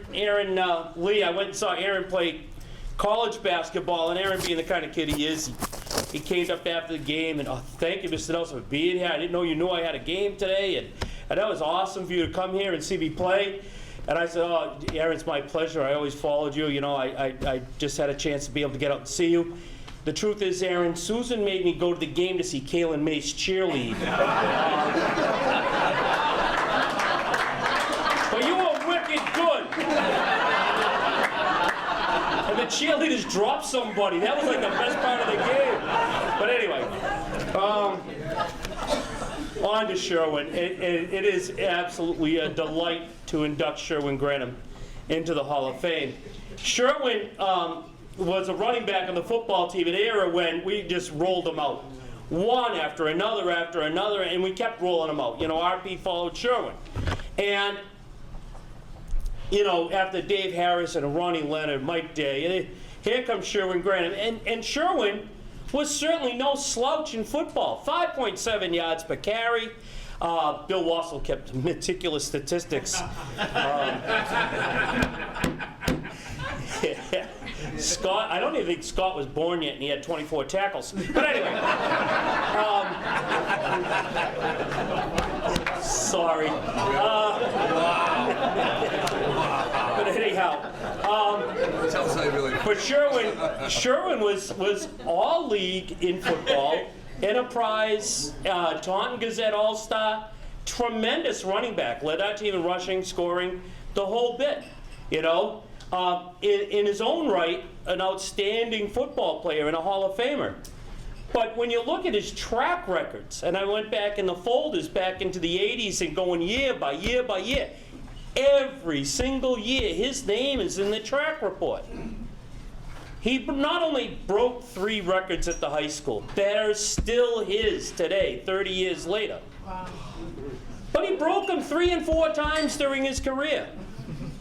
Speaker 3: Lee, I went and saw Aaron play college basketball, and Aaron, being the kind of kid he is, he came up after the game and, oh, thank you, Mr. Nelson, for being here. I didn't know you knew I had a game today, and that was awesome for you to come here and see me play. And I said, oh, Aaron, it's my pleasure. I always followed you. You know, I just had a chance to be able to get out and see you. The truth is, Aaron, Susan made me go to the game to see Kaylin Mace cheerlead. But you were wicked good. And the cheerleaders dropped somebody. That was like the best part of the game. But anyway, on to Sherwin. It is absolutely a delight to induct Sherwin Granum into the Hall of Fame. Sherwin
Speaker 1: was a running back on the football team, an era when we just rolled them out. One after another, and we kept rolling them out. You know, RP followed Sherwin. And, you know, after Dave Harrison and Ronnie Leonard, Mike Day, here comes Sherwin Grantham. And Sherwin was certainly no slouch in football. 5.7 yards per carry. Bill Wassel kept meticulous statistics. Scott, I don't even think Scott was born yet, and he had 24 tackles. But anyway, sorry. But anyhow, but Sherwin was all league in football, Enterprise, Taunton Gazette All-Star, tremendous running back, led our team in rushing, scoring, the whole bit, you know. In his own right, an outstanding football player and a Hall of Famer. But when you look at his track records, and I went back in the folders back into the 80s and going year by year by year, every single year his name is in the track report. He not only broke 3 records at the high school, they're still his today, 30 years later. Wow. But he broke them 3 and 4 times during his career,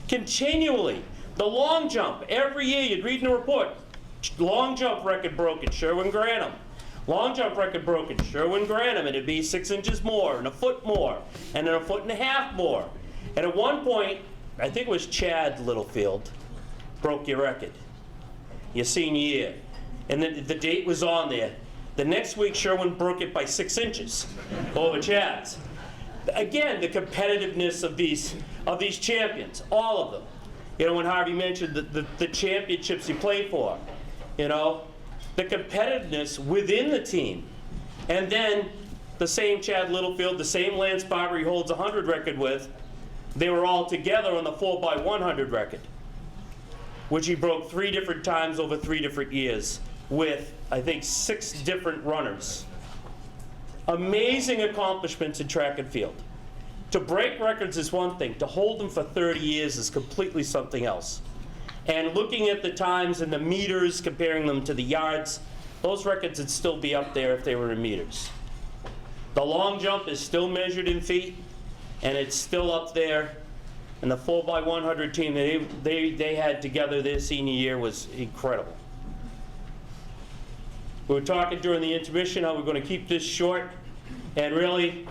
Speaker 1: continually. The long jump, every year you'd read in a report, long jump record broken, Sherwin Grantham. Long jump record broken, Sherwin Grantham, and it'd be 6 inches more, and a foot more, and then a foot and a half more. And at one point, I think it was Chad Littlefield, broke your record, your senior year. And then the date was on there. The next week, Sherwin broke it by 6 inches over Chad's. Again, the competitiveness of these champions, all of them. You know, when Harvey mentioned the championships he played for, you know, the competitiveness within the team. And then the same Chad Littlefield, the same Lance Barber he holds a 100 record with, they were all together on the 4x100 record, which he broke 3 different times over 3 different years with, I think, 6 different runners. Amazing accomplishments in track and field. To break records is one thing. To hold them for 30 years is completely something else. And looking at the times and the meters, comparing them to the yards, those records would still be up there if they were in meters. The long jump is still measured in feet, and it's still up there. And the 4x100 team they had together their senior year was incredible. We were talking during the intermission how we're going to keep this short, and really,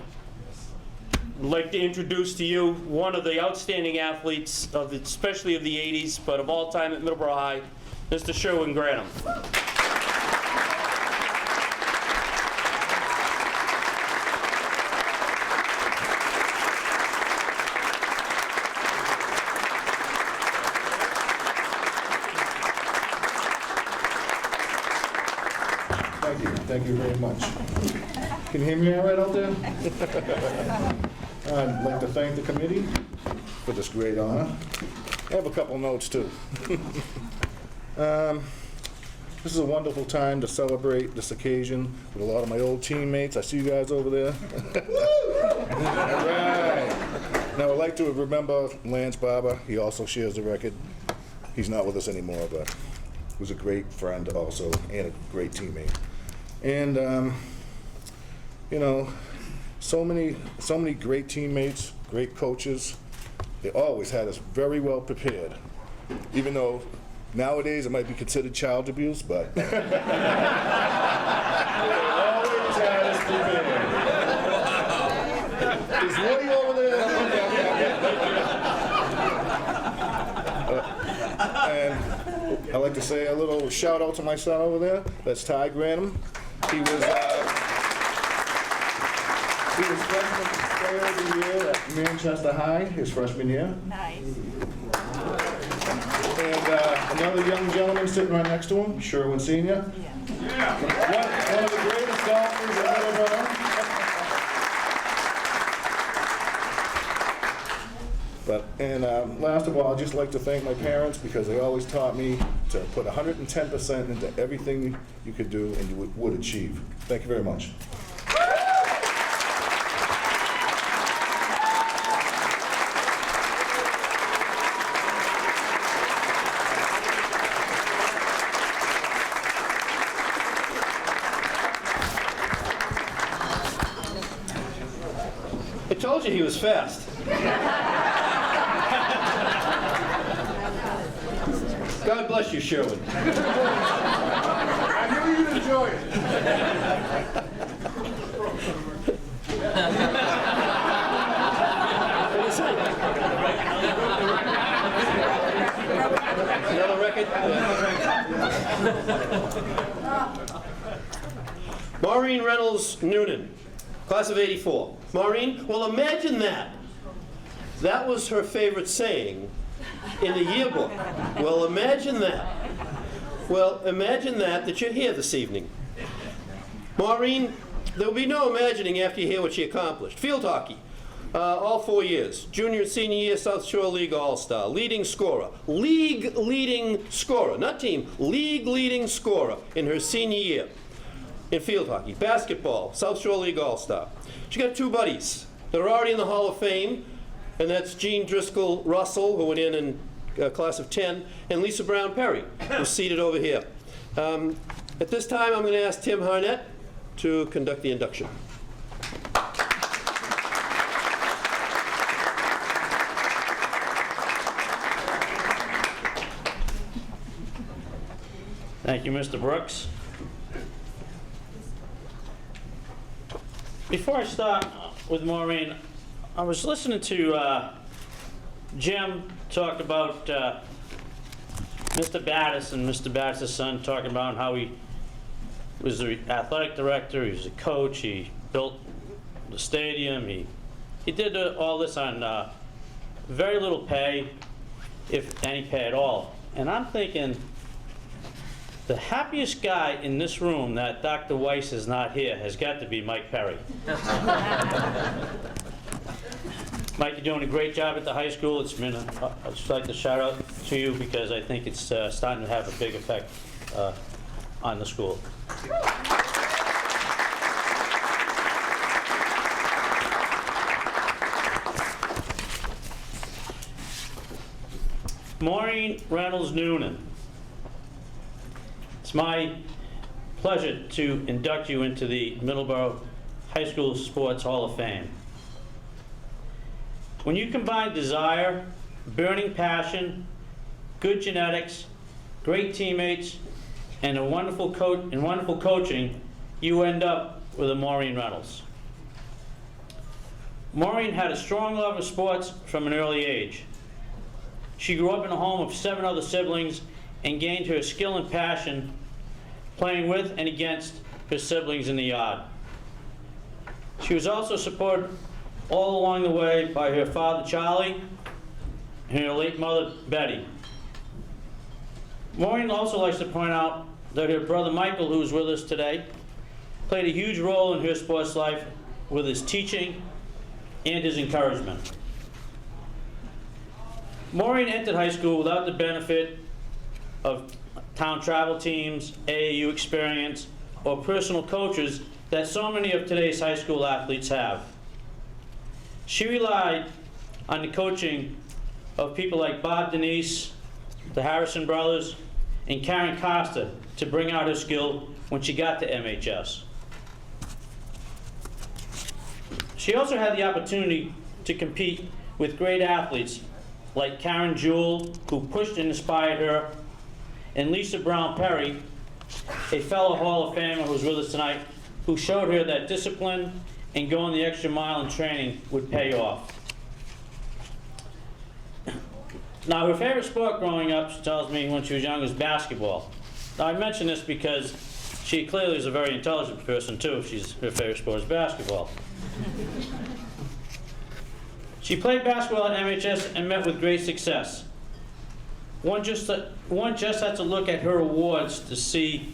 Speaker 1: I'd like to introduce to you one of the outstanding athletes, especially of the 80s, but of all time at Middleborough High, Mr. Sherwin Grantham.
Speaker 15: Thank you very much. Can you hear me all right out there? I'd like to thank the committee for this great honor. I have a couple notes too. This is a wonderful time to celebrate this occasion with a lot of my old teammates. I see you guys over there. All right. Now I'd like to remember Lance Barber. He also shares the record. He's not with us anymore, but was a great friend also and a great teammate. And you know, so many great teammates, great coaches. They always had us very well prepared, even though nowadays it might be considered child abuse, but they always had us prepared. Is Woody over there? And I'd like to say a little shout out to my son over there. That's Ty Grantham. He was freshman player of the year at Manchester High, his freshman year.
Speaker 8: Nice.
Speaker 15: And another young gentleman sitting right next to him, Sherwin Sr. Yeah. One of the greatest golfers in Middleborough. And last of all, I'd just like to thank my parents because they always taught me to put 110% into everything you could do and you would achieve. Thank you very much.
Speaker 1: I told you he was fast. God bless you, Sherwood.
Speaker 10: I knew you'd enjoy it.
Speaker 1: Another record? Maureen Reynolds Noonan, class of '84. Maureen, well, imagine that. That was her favorite saying in the yearbook. Well, imagine that. Well, imagine that you're here this evening. Maureen, there'll be no imagining after you hear what she accomplished. Field hockey, all 4 years. Junior and senior year, South Shore League All-Star. Leading scorer. League leading scorer, not team. League leading scorer in her senior year in field hockey. Basketball, South Shore League All-Star. She got 2 buddies that are already in the Hall of Fame, and that's Jean Driscoll Russell, who went in class of 10, and Lisa Brown Perry, who's seated over here. At this time, I'm going to ask Tim Harnett to conduct the induction.
Speaker 3: Thank you, Mr. Brooks. Before I start with Maureen, I was listening to Jim talk about Mr. Battis and Mr. Battis' son talking about how he was the athletic director, he was a coach, he built the stadium, he did all this on very little pay, if any pay at all. And I'm thinking, the happiest guy in this room that Dr. Weiss is not here has got to be Mike Perry. Mike, you're doing a great job at the high school. It's been I'd just like to shout out to you because I think it's starting to have a big effect on the school. Maureen Reynolds Noonan. It's my pleasure to induct you into the Middleborough High School Sports Hall of Fame. When you combine desire, burning passion, good genetics, great teammates, and wonderful coaching, you end up with a Maureen Reynolds. Maureen had a strong love of sports from an early age. She grew up in a home of 7 other siblings and gained her skill and passion playing with and against her siblings in the yard. She was also supported all along the way by her father Charlie and her late mother Betty. Maureen also likes to point out that her brother Michael, who is with us today, played a huge role in her sports life with his teaching and his encouragement. Maureen entered high school without the benefit of town travel teams, AAU experience, or personal coaches that so many of today's high school athletes have. She relied on the coaching of people like Bob Denise, the Harrison brothers, and Karen Costa to bring out her skill when she got to MHS. She also had the opportunity to compete with great athletes like Karen Jewell, who pushed and inspired her, and Lisa Brown Perry, a fellow Hall of Famer who's with us tonight, who showed her that discipline and going the extra mile in training would pay off. Now, her favorite sport growing up, she tells me when she was young, was basketball. Now, I mention this because she clearly is a very intelligent person, too, if her favorite sport is basketball. She played basketball at MHS and met with great success. One just had to look at her awards to see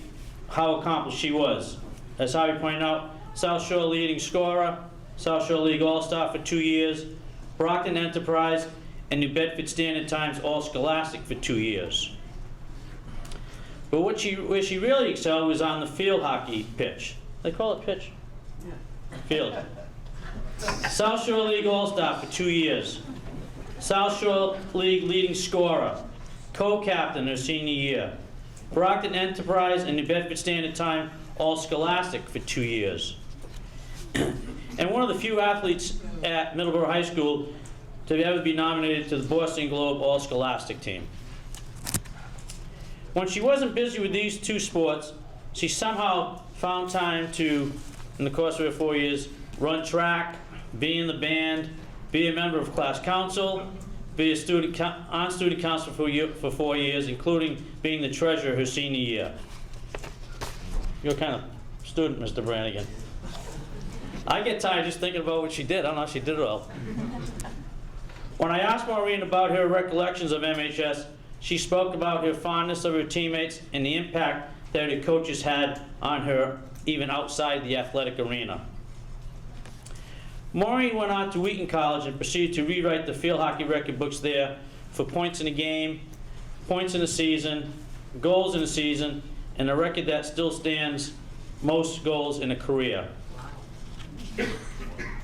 Speaker 3: how accomplished she was. As Harvey pointed out, South Shore leading scorer, South Shore League All-Star for 2 years, Brockton Enterprise, and New Bedford Standard Times All-Scholastic for 2 years. But where she really excelled was on the field hockey pitch. They call it pitch? Yeah. Field. South Shore League All-Star for 2 years. South Shore League leading scorer, co-captain her senior year. Brockton Enterprise and New Bedford Standard Time All-Scholastic for 2 years. and one of the few athletes at Middleborough High School to ever be nominated to the Boston Globe All-Scholastic team. When she wasn't busy with these two sports, she somehow found time to, in the course of her 4 years, run track, be in the band, be a member of class council, be a student council for 4 years, including being the treasurer her senior year. You're kind of student, Mr. Brannigan. I get tired just thinking about what she did. I don't know if she did it all. When I asked Maureen about her recollections of MHS, she spoke about her fondness of her teammates and the impact that her coaches had on her, even outside the athletic arena. Maureen went on to Wheaton College and proceeded to rewrite the field hockey record books there for points in a game, points in a season, goals in a season, and a record that still stands most goals in a career.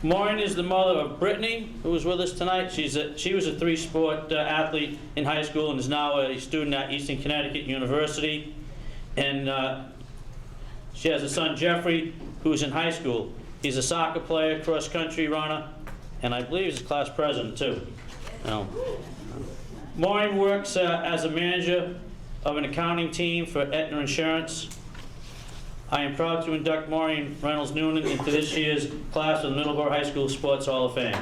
Speaker 3: Maureen is the mother of Brittany, who is with us tonight. She was a three-sport athlete in high school and is now a student at Eastern Connecticut University. And she has a son, Jeffrey, who's in high school. He's a soccer player, cross-country runner, and I believe he's a class president, too. Maureen works as a manager of an accounting team for Aetna Insurance. I am proud to induct Maureen Reynolds Noonan into this year's class of the Middleborough High School Sports Hall of Fame.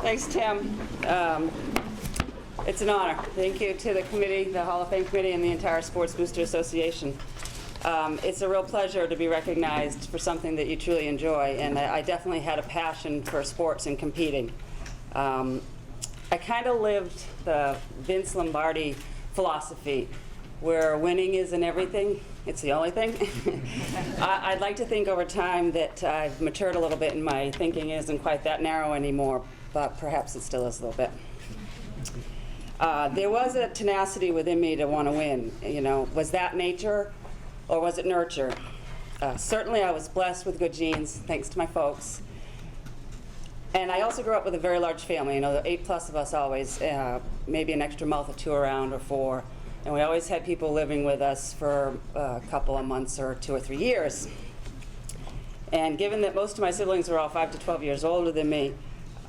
Speaker 16: Thanks, Tim. It's an honor. Thank you to the committee, the Hall of Fame committee, and the entire Sports Booster Association. It's a real pleasure to be recognized for something that you truly enjoy, and I definitely had a passion for sports and competing. I kind of lived the Vince Lombardi philosophy, where winning isn't everything, it's the only thing. I'd like to think over time that I've matured a little bit and my thinking isn't quite that narrow anymore, but perhaps it still is a little bit. There was a tenacity within me to want to win. You know, was that nature or was it nurture? Certainly I was blessed with good genes, thanks to my folks. And I also grew up with a very large family. You know, the 8+ of us always, maybe an extra mouth or two around or 4. And we always had people living with us for a couple of months or 2 or 3 years. And given that most of my siblings were all 5 to 12 years older than me,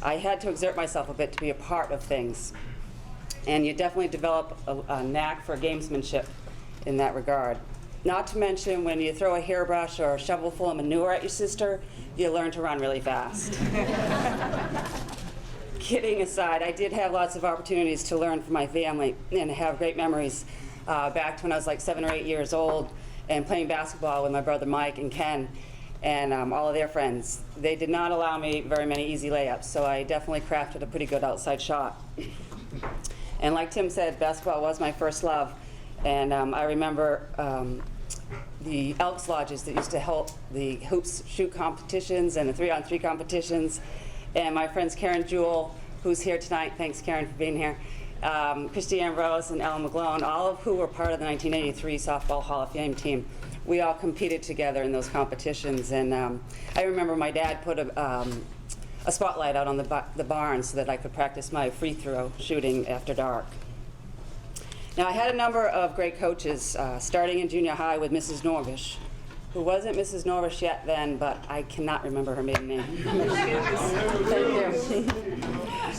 Speaker 16: I had to exert myself a bit to be a part of things. And you definitely develop a knack for gamesmanship in that regard. Not to mention, when you throw a hairbrush or a shovel full of manure at your sister, you learn to run really fast. Kidding aside, I did have lots of opportunities to learn from my family and have great memories back to when I was like 7 or 8 years old and playing basketball with my brother Mike and Ken and all of their friends. They did not allow me very many easy layups, so I definitely crafted a pretty good outside shot. And like Tim said, basketball was my first love. And I remember the Elks Lodges that used to help the hoops shoot competitions and the 3-on-3 competitions. And my friends Karen Jewell, who's here tonight, thanks Karen for being here, Christy Ambrose and Ellen McGlone, all of who were part of the 1983 Softball Hall of Fame team. We all competed together in those competitions. And I remember my dad put a spotlight out on the barn so that I could practice my free throw shooting after dark. Now, I had a number of great coaches, starting in junior high with Mrs. Norvish, who wasn't Mrs. Norvish yet then, but I cannot remember her maiden name. Thank you.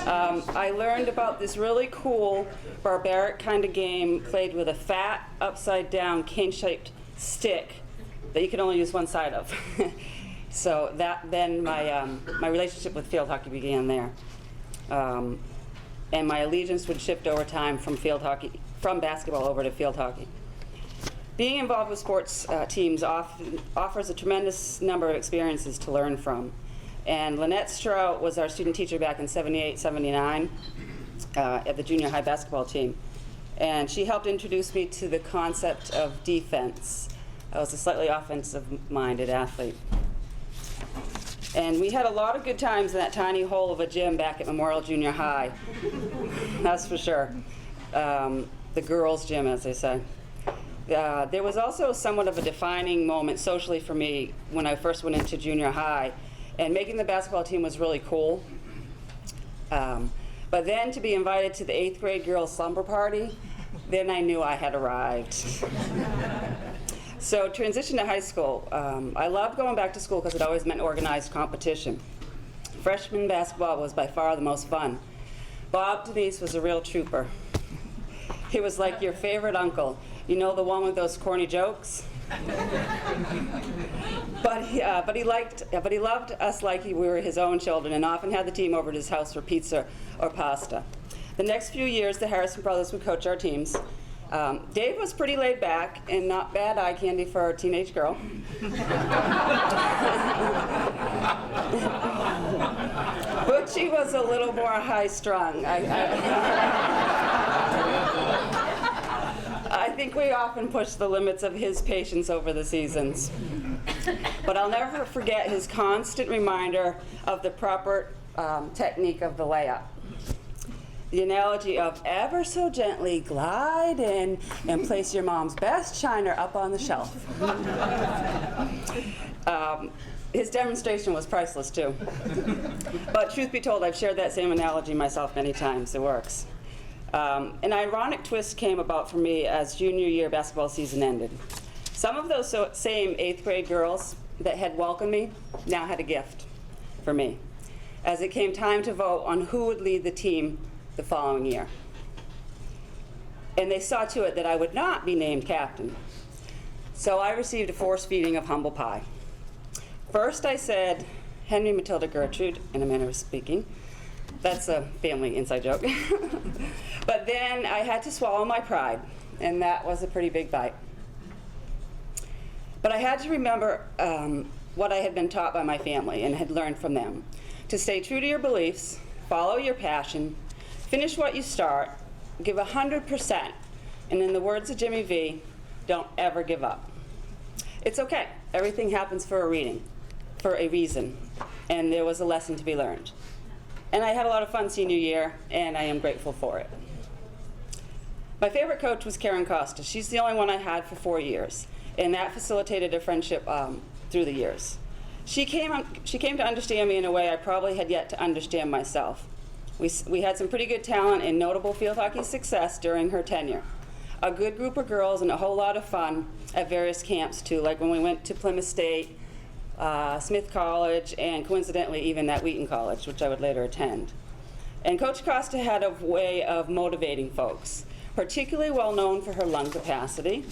Speaker 16: I learned about this really cool, barbaric kind of game played with a fat, upside-down, cane-shaped stick that you could only use one side of. So then my relationship with field hockey began there. And my allegiance would shift over time from basketball over to field hockey. Being involved with sports teams offers a tremendous number of experiences to learn from. And Lynette Strout was our student teacher back in 78, 79 at the junior high basketball team. And she helped introduce me to the concept of defense. I was a slightly offensive-minded athlete. And we had a lot of good times in that tiny hole of a gym back at Memorial Junior High. That's for sure. The girls' gym, as they say. There was also somewhat of a defining moment socially for me when I first went into junior high, and making the basketball team was really cool. But then to be invited to the 8th grade girls' slumber party, then I knew I had arrived. So transition to high school. I loved going back to school because it always meant organized competition. Freshman basketball was by far the most fun. Bob Denise was a real trooper. He was like your favorite uncle. You know, the one with those corny jokes? But he loved us like we were his own children, and often had the team over to his house for pizza or pasta. The next few years, the Harrison brothers would coach our teams. Dave was pretty laid back and not bad eye candy for a teenage girl. Butchie was a little more high-strung. I think we often pushed the limits of his patience over the seasons. But I'll never forget his constant reminder of the proper technique of the layup. The analogy of ever so gently glide in and place your mom's best china up on the shelf. His demonstration was priceless too. But truth be told, I've shared that same analogy myself many times. It works. An ironic twist came about for me as junior year basketball season ended. Some of those same 8th grade girls that had welcomed me now had a gift for me, as it came time to vote on who would lead the team the following year. And they saw to it that I would not be named captain. So I received a force feeding of humble pie. First I said, Henry Matilda Gertrude, in a manner of speaking. That's a family inside joke. But then I had to swallow my pride, and that was a pretty big bite. But I had to remember what I had been taught by my family and had learned from them. To stay true to your beliefs, follow your passion, finish what you start, give 100%, and in the words of Jimmy V, don't ever give up. It's okay. Everything happens for a reason, and there was a lesson to be learned. And I had a lot of fun senior year, and I am grateful for it. My favorite coach was Karen Costa. She's the only one I had for 4 years, and that facilitated a friendship through the years. She came to understand me in a way I probably had yet to understand myself. We had some pretty good talent and notable field hockey success during her tenure. A good group of girls and a whole lot of fun at various camps too, like when we went to Plymouth State, Smith College, and coincidentally even at Wheaton College, which I would later attend. And Coach Costa had a way of motivating folks, particularly well known for her lung capacity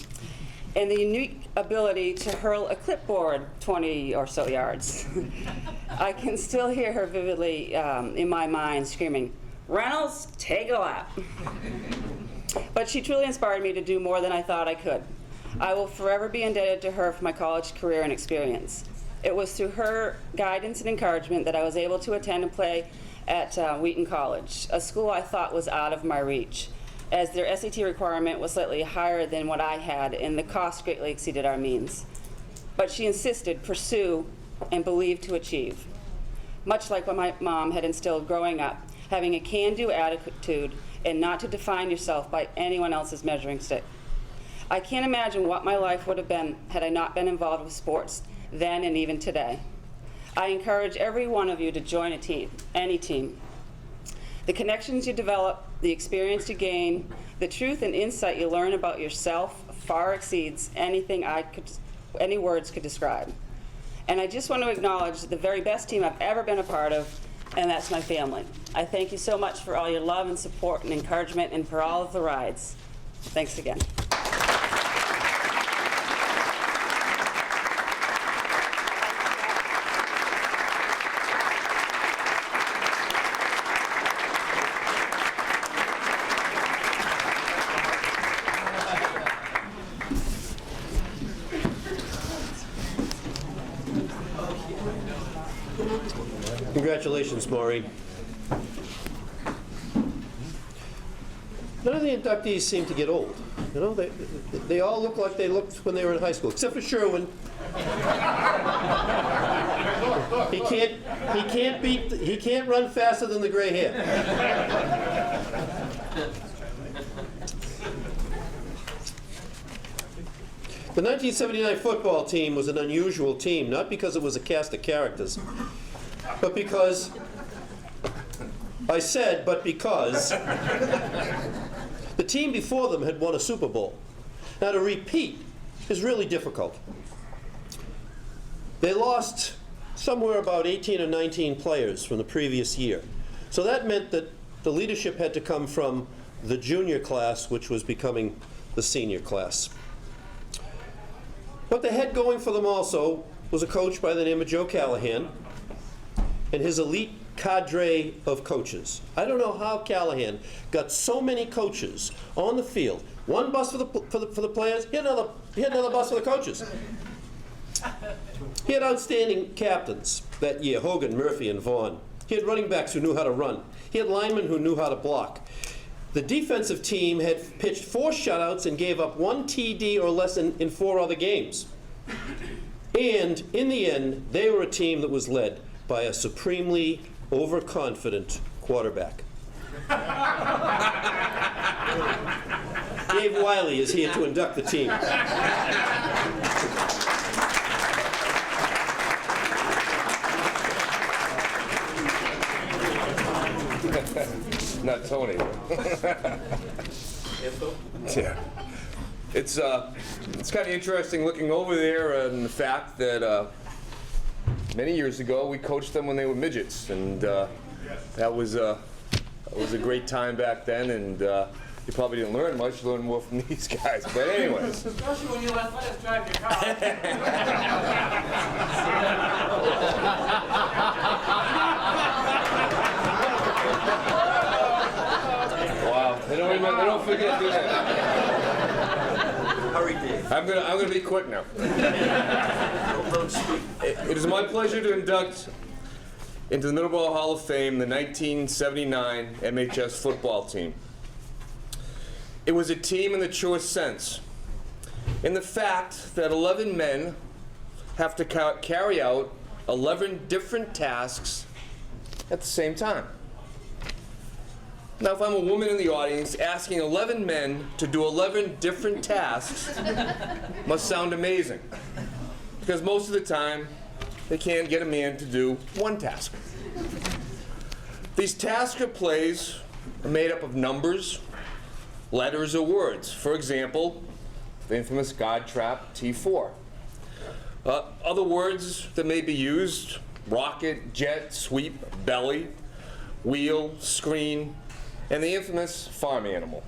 Speaker 16: and the unique ability to hurl a clipboard 20 or so yards. I can still hear her vividly in my mind screaming, "Reynolds, take a lap." But she truly inspired me to do more than I thought I could. I will forever be indebted to her for my college career and experience. It was through her guidance and encouragement that I was able to attend and play at Wheaton College, a school I thought was out of my reach, as their SAT requirement was slightly higher than what I had, and the cost greatly exceeded our means. But she insisted, pursue, and believe to achieve. Much like what my mom had instilled growing up, having a can-do attitude and not to define yourself by anyone else's measuring stick. I can't imagine what my life would have been had I not been involved with sports then and even today. I encourage every one of you to join a team, any team. The connections you develop, the experience you gain, the truth and insight you learn about yourself far exceeds anything any words could describe. And I just want to acknowledge the very best team I've ever been a part of, and that's my family. I thank you so much for all your love and support and encouragement and for all of the rides. Thanks again.
Speaker 1: Congratulations, Maureen. None of the inductees seem to get old. You know, they all look like they looked when they were in high school, except for Sherwin. He can't run faster than the gray hair. The 1979 football team was an unusual team, not because it was a cast of characters, but because, the team before them had won a Super Bowl. Now, to repeat is really difficult. They lost somewhere about 18 or 19 players from the previous year. So that meant that the leadership had to come from the junior class, which was becoming the senior class. What they had going for them also was a coach by the name of Joe Callahan and his elite cadre of coaches. I don't know how Callahan got so many coaches on the field. One bus for the players, he had another bus for the coaches. He had outstanding captains that year, Hogan, Murphy, and Vaughn. He had running backs who knew how to run. He had linemen who knew how to block. The defensive team had pitched 4 shutouts and gave up 1 TD or less in 4 other games. And in the end, they were a team that was led by a supremely overconfident quarterback. Dave Wiley is here to induct the team.
Speaker 17: Not Tony. Yeah. It's kind of interesting looking over there and the fact that many years ago we coached them when they were midgets, and that was a great time back then, and you probably didn't learn much. You learned more from these guys, but anyways.
Speaker 3: Especially when you let us drive your car.
Speaker 17: Wow, they don't forget, do they?
Speaker 1: Hurry, Dave.
Speaker 17: I'm gonna be quick now. It is my pleasure to induct into the Middleborough Hall of Fame the 1979 MHS football team. It was a team in the truest sense, in the fact that 11 men have to carry out 11 different tasks at the same time. Now, if I'm a woman in the audience, asking 11 men to do 11 different tasks must sound amazing, because most of the time, they can't get a man to do one task. These tasks or plays are made up of numbers, letters, or words. For example, the infamous God Trap T4. Other words that may be used: rocket, jet, sweep, belly, wheel, screen, and the infamous farm animal.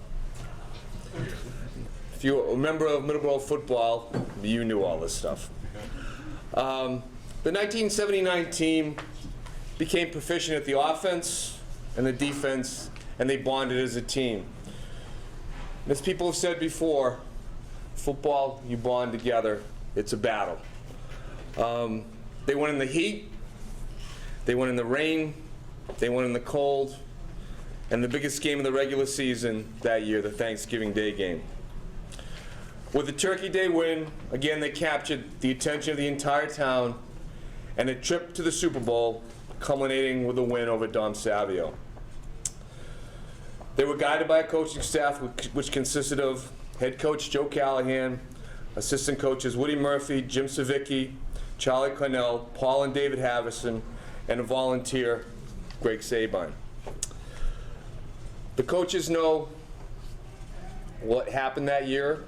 Speaker 17: If you're a member of Middleborough football, you knew all this stuff. The 1979 team became proficient at the offense and the defense, and they bonded as a team. As people have said before, football, you bond together. It's a battle. They won in the heat, they won in the rain, they won in the cold, and the biggest game of the regular season that year, the Thanksgiving Day game. With the Turkey Day win, again, they captured the attention of the entire town and a trip to the Super Bowl, culminating with a win over Dom Savio. They were guided by a coaching staff which consisted of head coach Joe Callahan, assistant coaches Woody Murphy, Jim Savicki, Charlie Cornell, Paul and David Havison, and a volunteer, Greg Sabine. The coaches know what happened that year,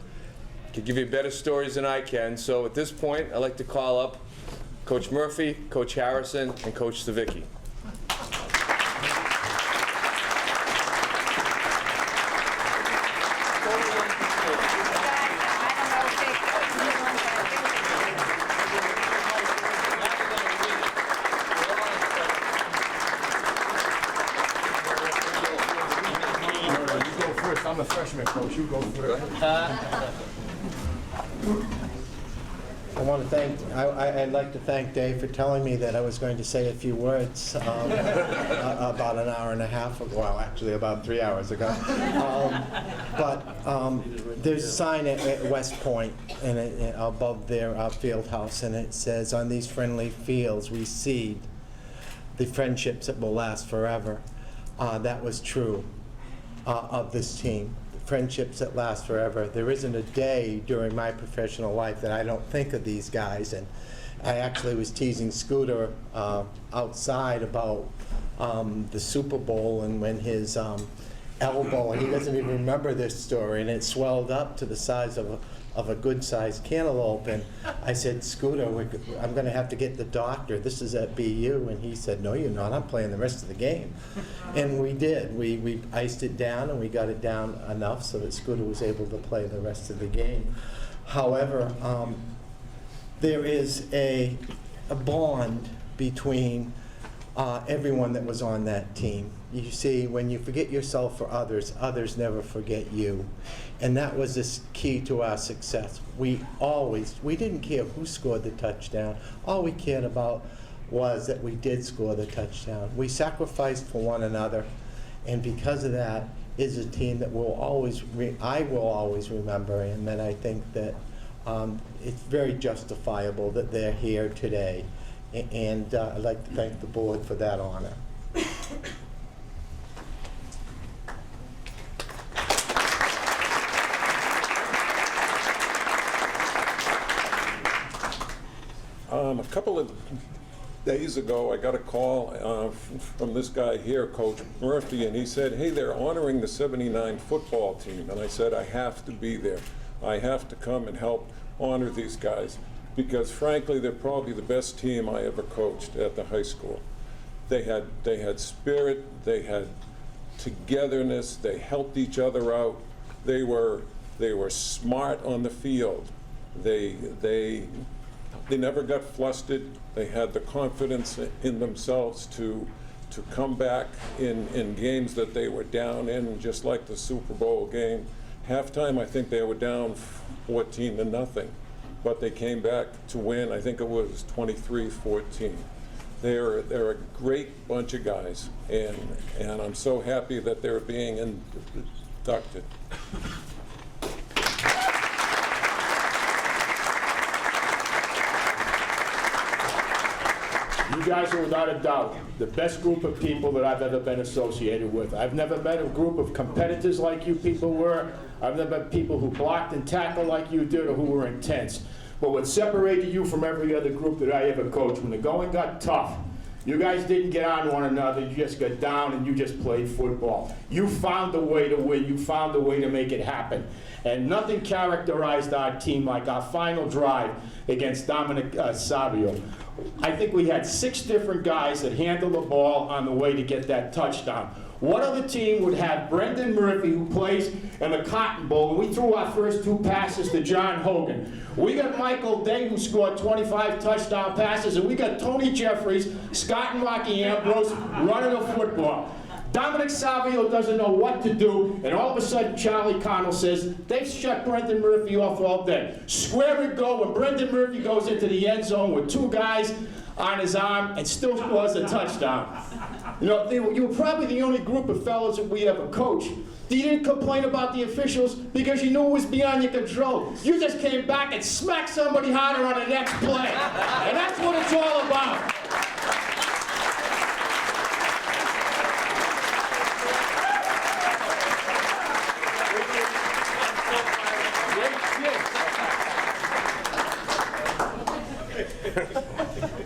Speaker 17: can give you better stories than I can, so at this point, I'd like to call up Coach Murphy, Coach Harrison, and Coach Savicki.
Speaker 15: I'm the freshman coach. You go first.
Speaker 18: I'd like to thank Dave for telling me that I was going to say a few words about an hour and a half ago, well, actually about 3 hours ago. There's a sign at West Point and above their field house, and it says, "On these friendly fields we seed the friendships that will last forever." That was true of this team. friendships that last forever. There isn't a day during my professional life that I don't think of these guys. And I actually was teasing Scooter outside about the Super Bowl and when his elbow, and he doesn't even remember this story, and it swelled up to the size of a good-sized cantaloupe. And I said, Scooter, I'm going to have to get the doctor. This is at BU. And he said, no, you're not. I'm playing the rest of the game. And we did. We iced it down, and we got it down enough so that Scooter was able to play the rest of the game. However, there is a bond between everyone that was on that team. You see, when you forget yourself for others, others never forget you. And that was the key to our success. We didn't care who scored the touchdown. All we cared about was that we did score the touchdown. We sacrificed for one another, and because of that, is a team that I will always remember, and that I think that it's very justifiable that they're here today. And I'd like to thank the board for that honor.
Speaker 19: A couple of days ago, I got a call from this guy here, Coach Murphy, and he said, hey, they're honoring the '79 football team. And I said, I have to be there. I have to come and help honor these guys, because frankly, they're probably the best team I ever coached at the high school. They had spirit, they had togetherness, they helped each other out. They were smart on the field. They never got flustered. They had the confidence in themselves to come back in games that they were down in, just like the Super Bowl game. Halftime, I think they were down 14-0, but they came back to win. I think it was 23-14. They're a great bunch of guys, and I'm so happy that they're being inducted.
Speaker 20: You guys are without a doubt the best group of people that I've ever been associated with. I've never met a group of competitors like you people were. I've never met people who blocked and tackled like you did or who were intense. But what separated you from every other group that I ever coached, when the going got tough, you guys didn't get on one another, you just got down and you just played football. You found a way to win, you found a way to make it happen. And nothing characterized our team like our final drive against Dominic Savio. I think we had 6 different guys that handled the ball on the way to get that touchdown. What other team would have Brendan Murphy, who plays in the Cotton Bowl, and we threw our first 2 passes to John Hogan. We got Michael Day, who scored 25 touchdown passes, and we got Tony Jeffries, Scott and Rocky Ambrose running the football. Dominic Savio doesn't know what to do, and all of a sudden Charlie Connell says, they've shut Brendan Murphy off all day. Square and go, and Brendan Murphy goes into the end zone with 2 guys on his arm and still scores a touchdown. You know, you were probably the only group of fellows that we ever coached. You didn't complain about the officials because you knew it was beyond your control. You just came back and smacked somebody harder on the next play. And that's what it's all about.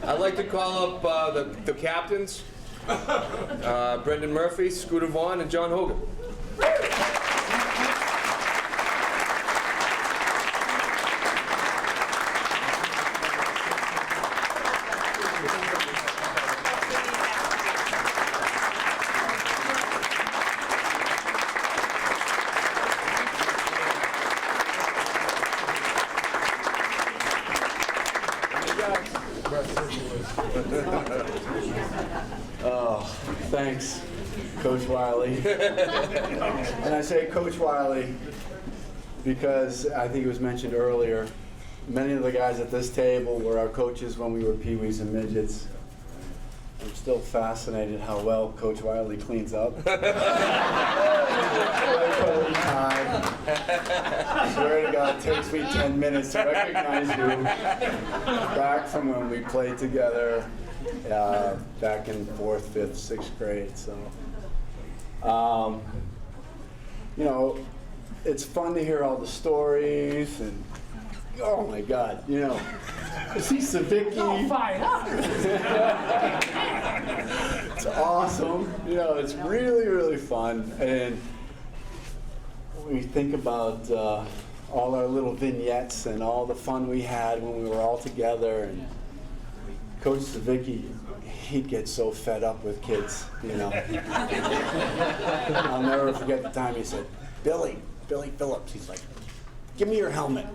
Speaker 17: I'd like to call up the captains, Brendan Murphy, Scooter Vaughn, and John Hogan.
Speaker 21: Oh, thanks, Coach Wiley. And I say Coach Wiley because I think it was mentioned earlier, many of the guys at this table were our coaches when we were peewees and midgets. I'm still fascinated how well Coach Wiley cleans up. I swear to God, it takes me 10 minutes to recognize you back from when we played together back in 4th, 5th, 6th grade. So, you know, it's fun to hear all the stories, and oh my God, you know, to see Savicki.
Speaker 2: Oh, fired up.
Speaker 21: It's awesome. You know, it's really, really fun. And when we think about all our little vignettes and all the fun we had when we were all together, and Coach Savicki, he'd get so fed up with kids, you know. I'll never forget the time he said, Billy Phillips, he's like, give me your helmet.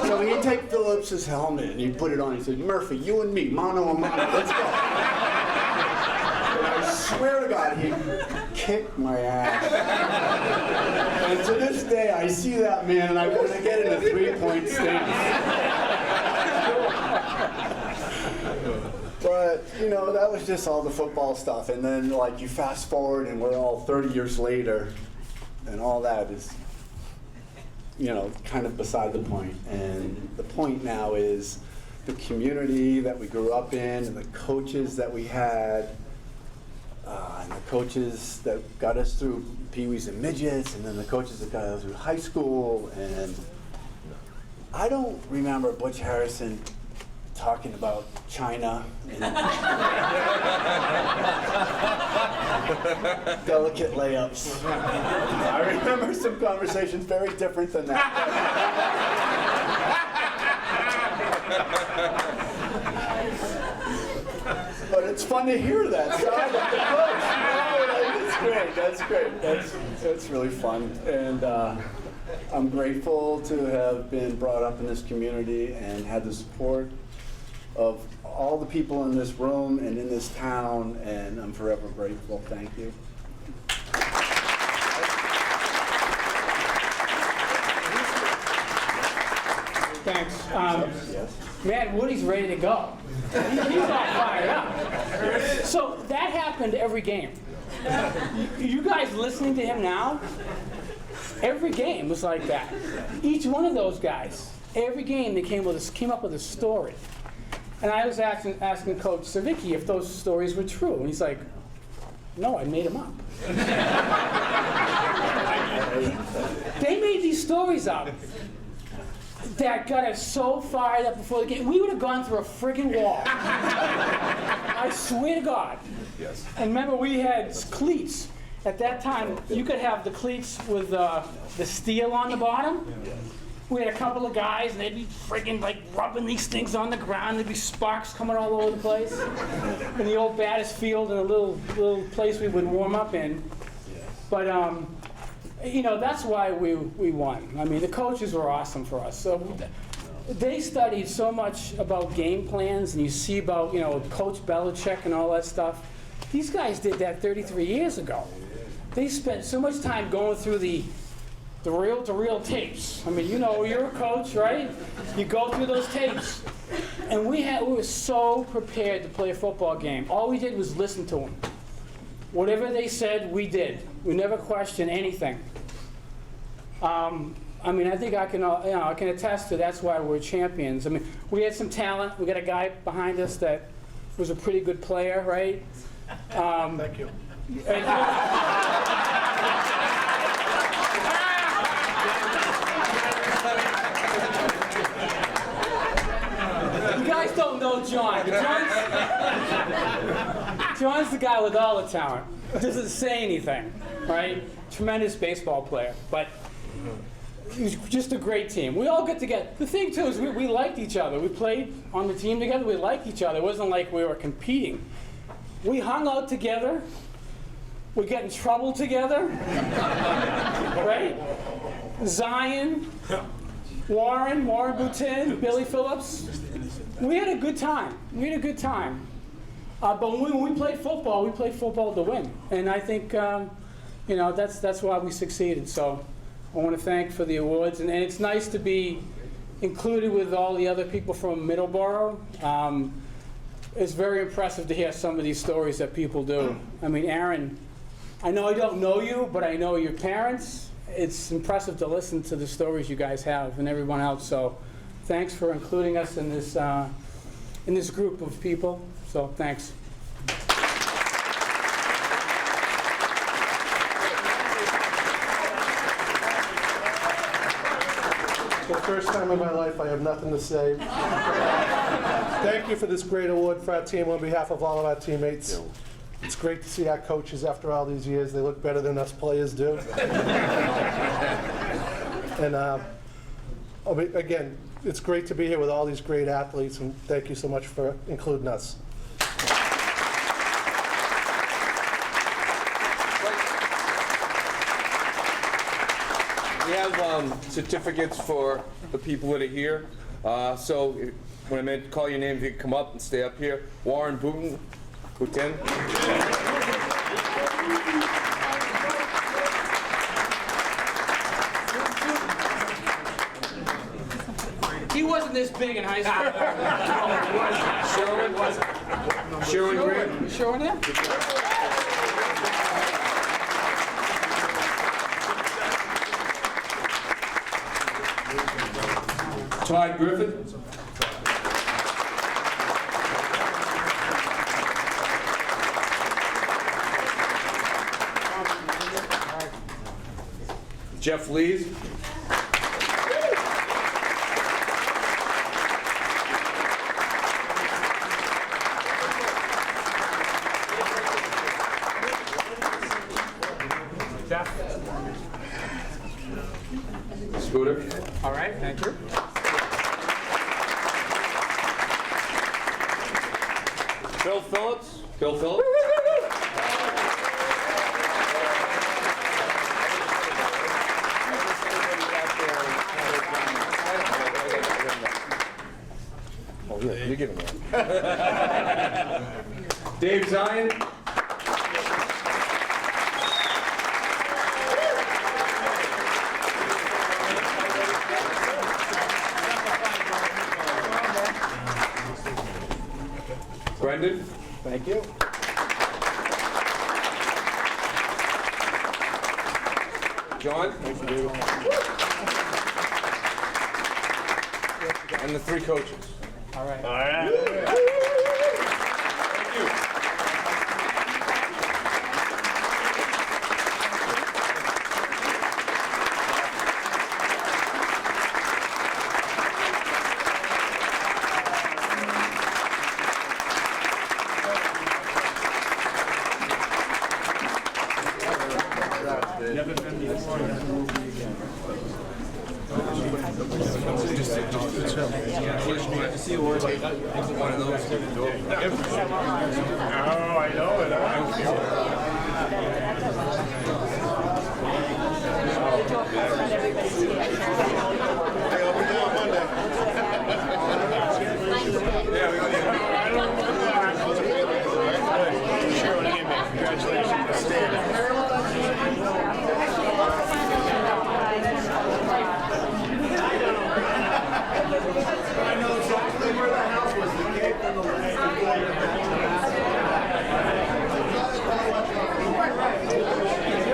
Speaker 21: So he'd take Phillips's helmet and he'd put it on. He said, Murphy, you and me, mano a mano, let's go. And I swear to God, he kicked my ass. And to this day, I see that man and I want to get in a three-point stance. But, you know, that was just all the football stuff. And then, like, you fast forward and we're all 30 years later, and all that is, you know, kind of beside the point. And the point now is the community that we grew up in and the coaches that we had, and the coaches that got us through Pee-wees and midgets, and then the coaches that got us through high school. And I don't remember Butch Harrison talking about China and delicate layups. I remember some conversations very different than that. But it's fun to hear that side of the coach. That's great. That's really fun. And I'm grateful to have been brought up in this community and had the support of all the people in this room and in this town, and I'm forever grateful. Thank you.
Speaker 2: Thanks.
Speaker 21: Yes.
Speaker 2: Man, Woody's ready to go. He's all fired up. So that happened every game. You guys listening to him now, every game was like that. Each one of those guys, every game they came up with a story. And I was asking Coach Savicki if those stories were true. And he's like, no, I made them up. They made these stories up that got us so fired up before the game. We would have gone through a friggin' wall. I swear to God.
Speaker 21: Yes.
Speaker 2: And remember, we had cleats. At that time, you could have the cleats with the steel on the bottom. We had a couple of guys, and they'd be friggin' like rubbing these things on the ground. There'd be sparks coming all over the place. In the old Battis field, in a little place we would warm up in. But you know, that's why we won. I mean, the coaches were awesome for us. So they studied so much about game plans, and you see about, you know, Coach Belichick and all that stuff. These guys did that 33 years ago. They spent so much time going through the reel-to-reel tapes. I mean, you know, you're a coach, right? You go through those tapes. And we were so prepared to play a football game. All we did was listen to them. Whatever they said, we did. We never questioned anything. I mean, I think I can attest to that's why we're champions. I mean, we had some talent. We got a guy behind us that was a pretty good player, right?
Speaker 15: Thank you.
Speaker 2: You guys don't know John. John's the guy with all the talent. Doesn't say anything, right? Tremendous baseball player, but he was just a great team. We all get together. The thing too is we liked each other. We played on the team together. We liked each other. It wasn't like we were competing. We hung out together. We get in trouble together, right? Zion, Warren Boutin, Billy Phillips. We had a good time. But when we played football to win. And I think, you know, that's why we succeeded. So I want to thank for the awards. And it's nice to be included with all the other people from Middleborough. It's very impressive to hear some of these stories that people do. I mean, Aaron, I know I don't know you, but I know your parents. It's impressive to listen to the stories you guys have and everyone else. So thanks for including us in this group of people. So thanks.
Speaker 6: For the first time in my life, I have nothing to say. Thank you for this great award for our team on behalf of all of our teammates. It's great to see our coaches after all these years. They look better than us players do. And again, it's great to be here with all these great athletes, and thank you so much for including us.
Speaker 17: We have certificates for the people that are here. So when I meant to call your name, if you could come up and stay up here. Warren Booten.
Speaker 2: He wasn't this big in high school.
Speaker 17: Sherwin Graham.
Speaker 2: You showing him?
Speaker 17: Todd Griffin. Jeff Lees. Scooter.
Speaker 2: All right, thank you.
Speaker 17: Bill Phillips. Bill Phillips. Oh, yeah, you give him that. Dave Zion. Brendan.
Speaker 6: Thank you.
Speaker 17: John. And the three coaches.
Speaker 2: All right.
Speaker 17: All right.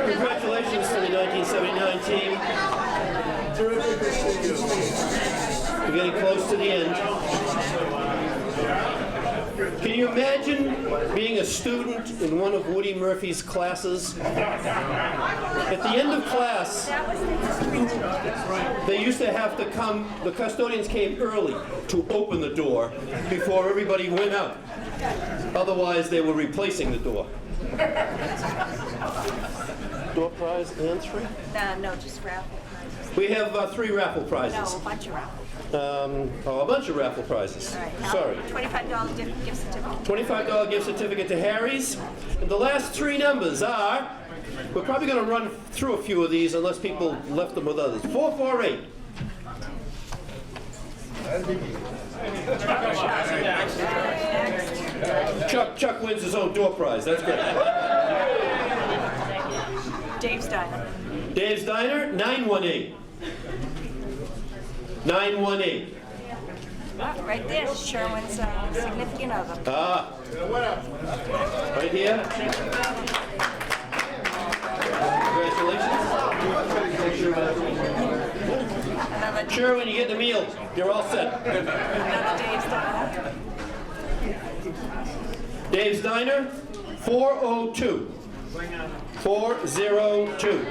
Speaker 1: Congratulations to the 1979 team. We're getting close to the end. Can you imagine being a student in one of Woody Murphy's classes? At the end of class, they used to have to come, the custodians came early to open the door before everybody went out. Otherwise, they were replacing the door. Door prize and three?
Speaker 4: No, just raffle prizes.
Speaker 1: We have 3 raffle prizes.
Speaker 4: No, a bunch of raffle.
Speaker 1: A bunch of raffle prizes.
Speaker 4: All right, now,
Speaker 1: Sorry.
Speaker 4: $25 gift certificate.
Speaker 1: $25 gift certificate to Harry's. And the last 3 numbers are, we're probably going to run through a few of these unless people left them with others. 448. Chuck wins his own door prize. That's great.
Speaker 4: Dave's Diner.
Speaker 1: Dave's Diner, 918. 918.
Speaker 4: Right there, Sherwin's significant other.
Speaker 1: Ah. Right here. Congratulations. Sure, when you get the meal, you're all set.
Speaker 4: Another Dave's Diner.
Speaker 1: Dave's Diner, 402. 402.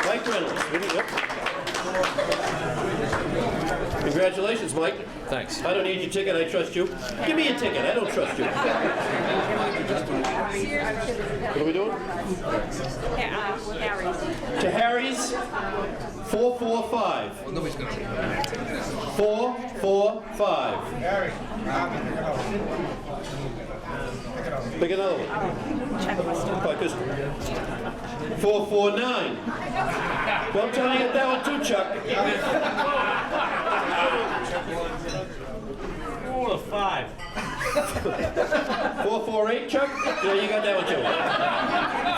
Speaker 1: Mike Reynolds. Yep. Congratulations, Mike.
Speaker 14: Thanks.
Speaker 1: I don't need your ticket, I trust you. Give me your ticket, I don't trust you. What are we doing?
Speaker 4: Harry's.
Speaker 1: To Harry's, 445. 445. Pick another one. Like this one. 449. Well, I'm trying to get that one too, Chuck.
Speaker 3: Oh, a 5.
Speaker 1: 448, Chuck? Yeah, you got that one too.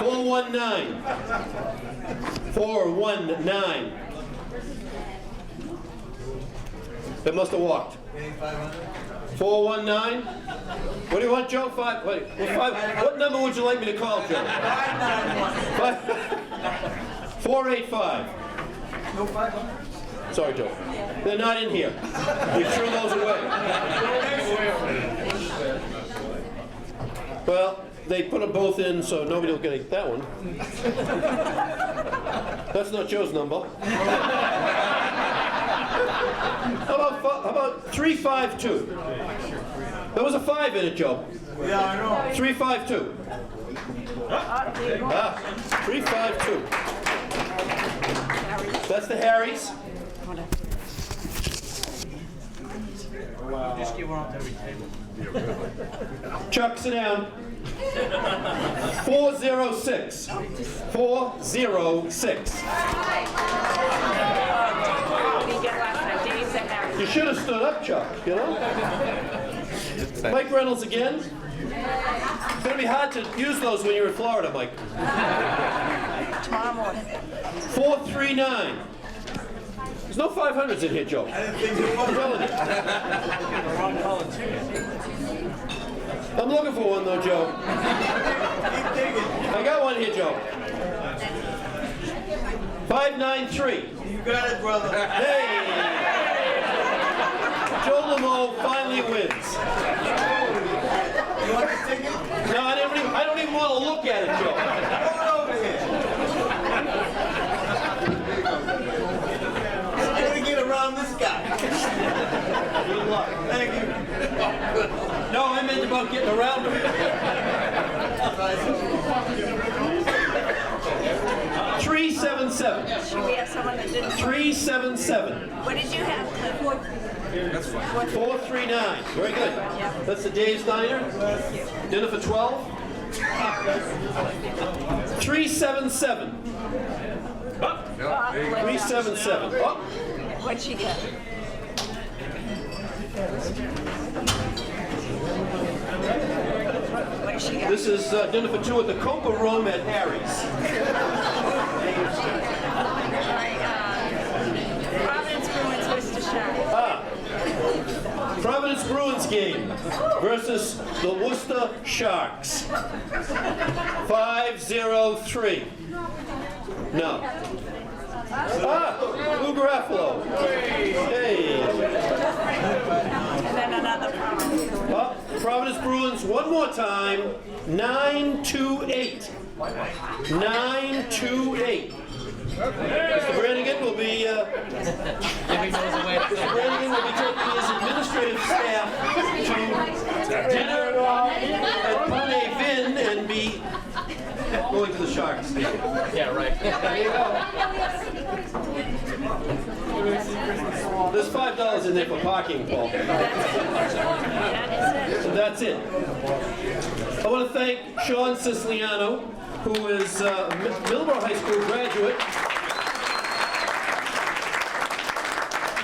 Speaker 1: 419. 419. That must have walked. 419. What do you want, Joe? What number would you like me to call, Joe? 485. No 500. Sorry, Joe. They're not in here. We threw those away. Well, they put them both in, so nobody will get that one. That's not Joe's number. How about 352? There was a 5 in it, Joe.
Speaker 21: Yeah, I know.
Speaker 1: 352. 352. That's the Harry's.
Speaker 3: Just give one up to every table.
Speaker 1: Chuck, sit down. 406. 406. You should have stood up, Chuck, you know? Mike Reynolds again. It's going to be hard to use those when you're in Florida, Mike.
Speaker 4: Tomorrow morning.
Speaker 1: 439. There's no 500s in here, Joe. I'm telling you. I'm looking for one, though, Joe. I got one here, Joe. 593.
Speaker 21: You got it, brother.
Speaker 1: Hey! Joe Lamo finally wins.
Speaker 21: You want the ticket?
Speaker 1: No, I don't even want to look at it, Joe.
Speaker 21: Come over here. I'm going to get around this guy. Good luck. Thank you.
Speaker 1: No, I meant about getting around him. 377.
Speaker 4: Should we have someone that didn't?
Speaker 1: 377.
Speaker 4: What did you have, Cliff?
Speaker 1: That's fine. 439. Very good. That's the Dave's Diner. Dinner for 12. 377. 377. Oh.
Speaker 4: What'd she get? What did she get?
Speaker 1: This is dinner for 2 at the Copa Room at Harry's.
Speaker 4: Providence Bruins, Worcestershire.
Speaker 1: Providence Bruins game versus the Worcester Sharks. 503. No. Lou Garofalo. Hey.
Speaker 4: And then another Providence.
Speaker 1: Providence Bruins one more time. 928. 928. Mr. Brannigan will be Mr. Brannigan will be taking his administrative staff to dinner at Pune Vin and be going to the Sharks game. Yeah, right. There you go. There's $5 in there for parking, Paul. So that's it. I want to thank Sean Siciliano, who is a Middleborough High School graduate,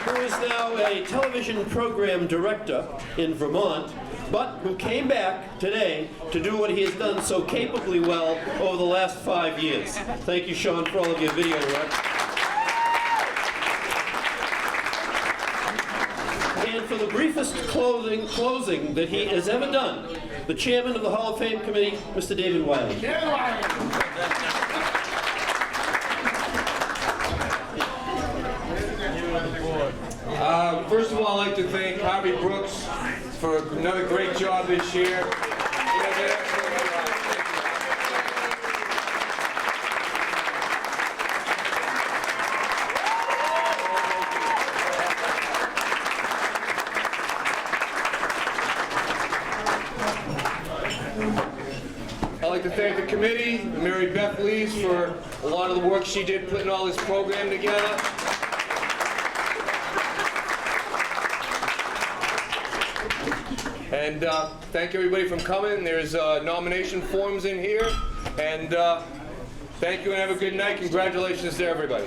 Speaker 1: who is now a television program director in Vermont, but who came back today to do what he has done so capably well over the last 5 years. Thank you, Sean, for all of your video work. And for the briefest closing that he has ever done, the chairman of the Hall of Fame committee, Mr. David Wiley.
Speaker 17: First of all, I'd like to thank Harvey Brooks for another great job this year. He has an excellent job. like to thank the committee, Mary Beth Lees, for a lot of the work she did putting all this program together. And thank everybody for coming. There's nomination forms in here. And thank you and have a good night. Congratulations to everybody.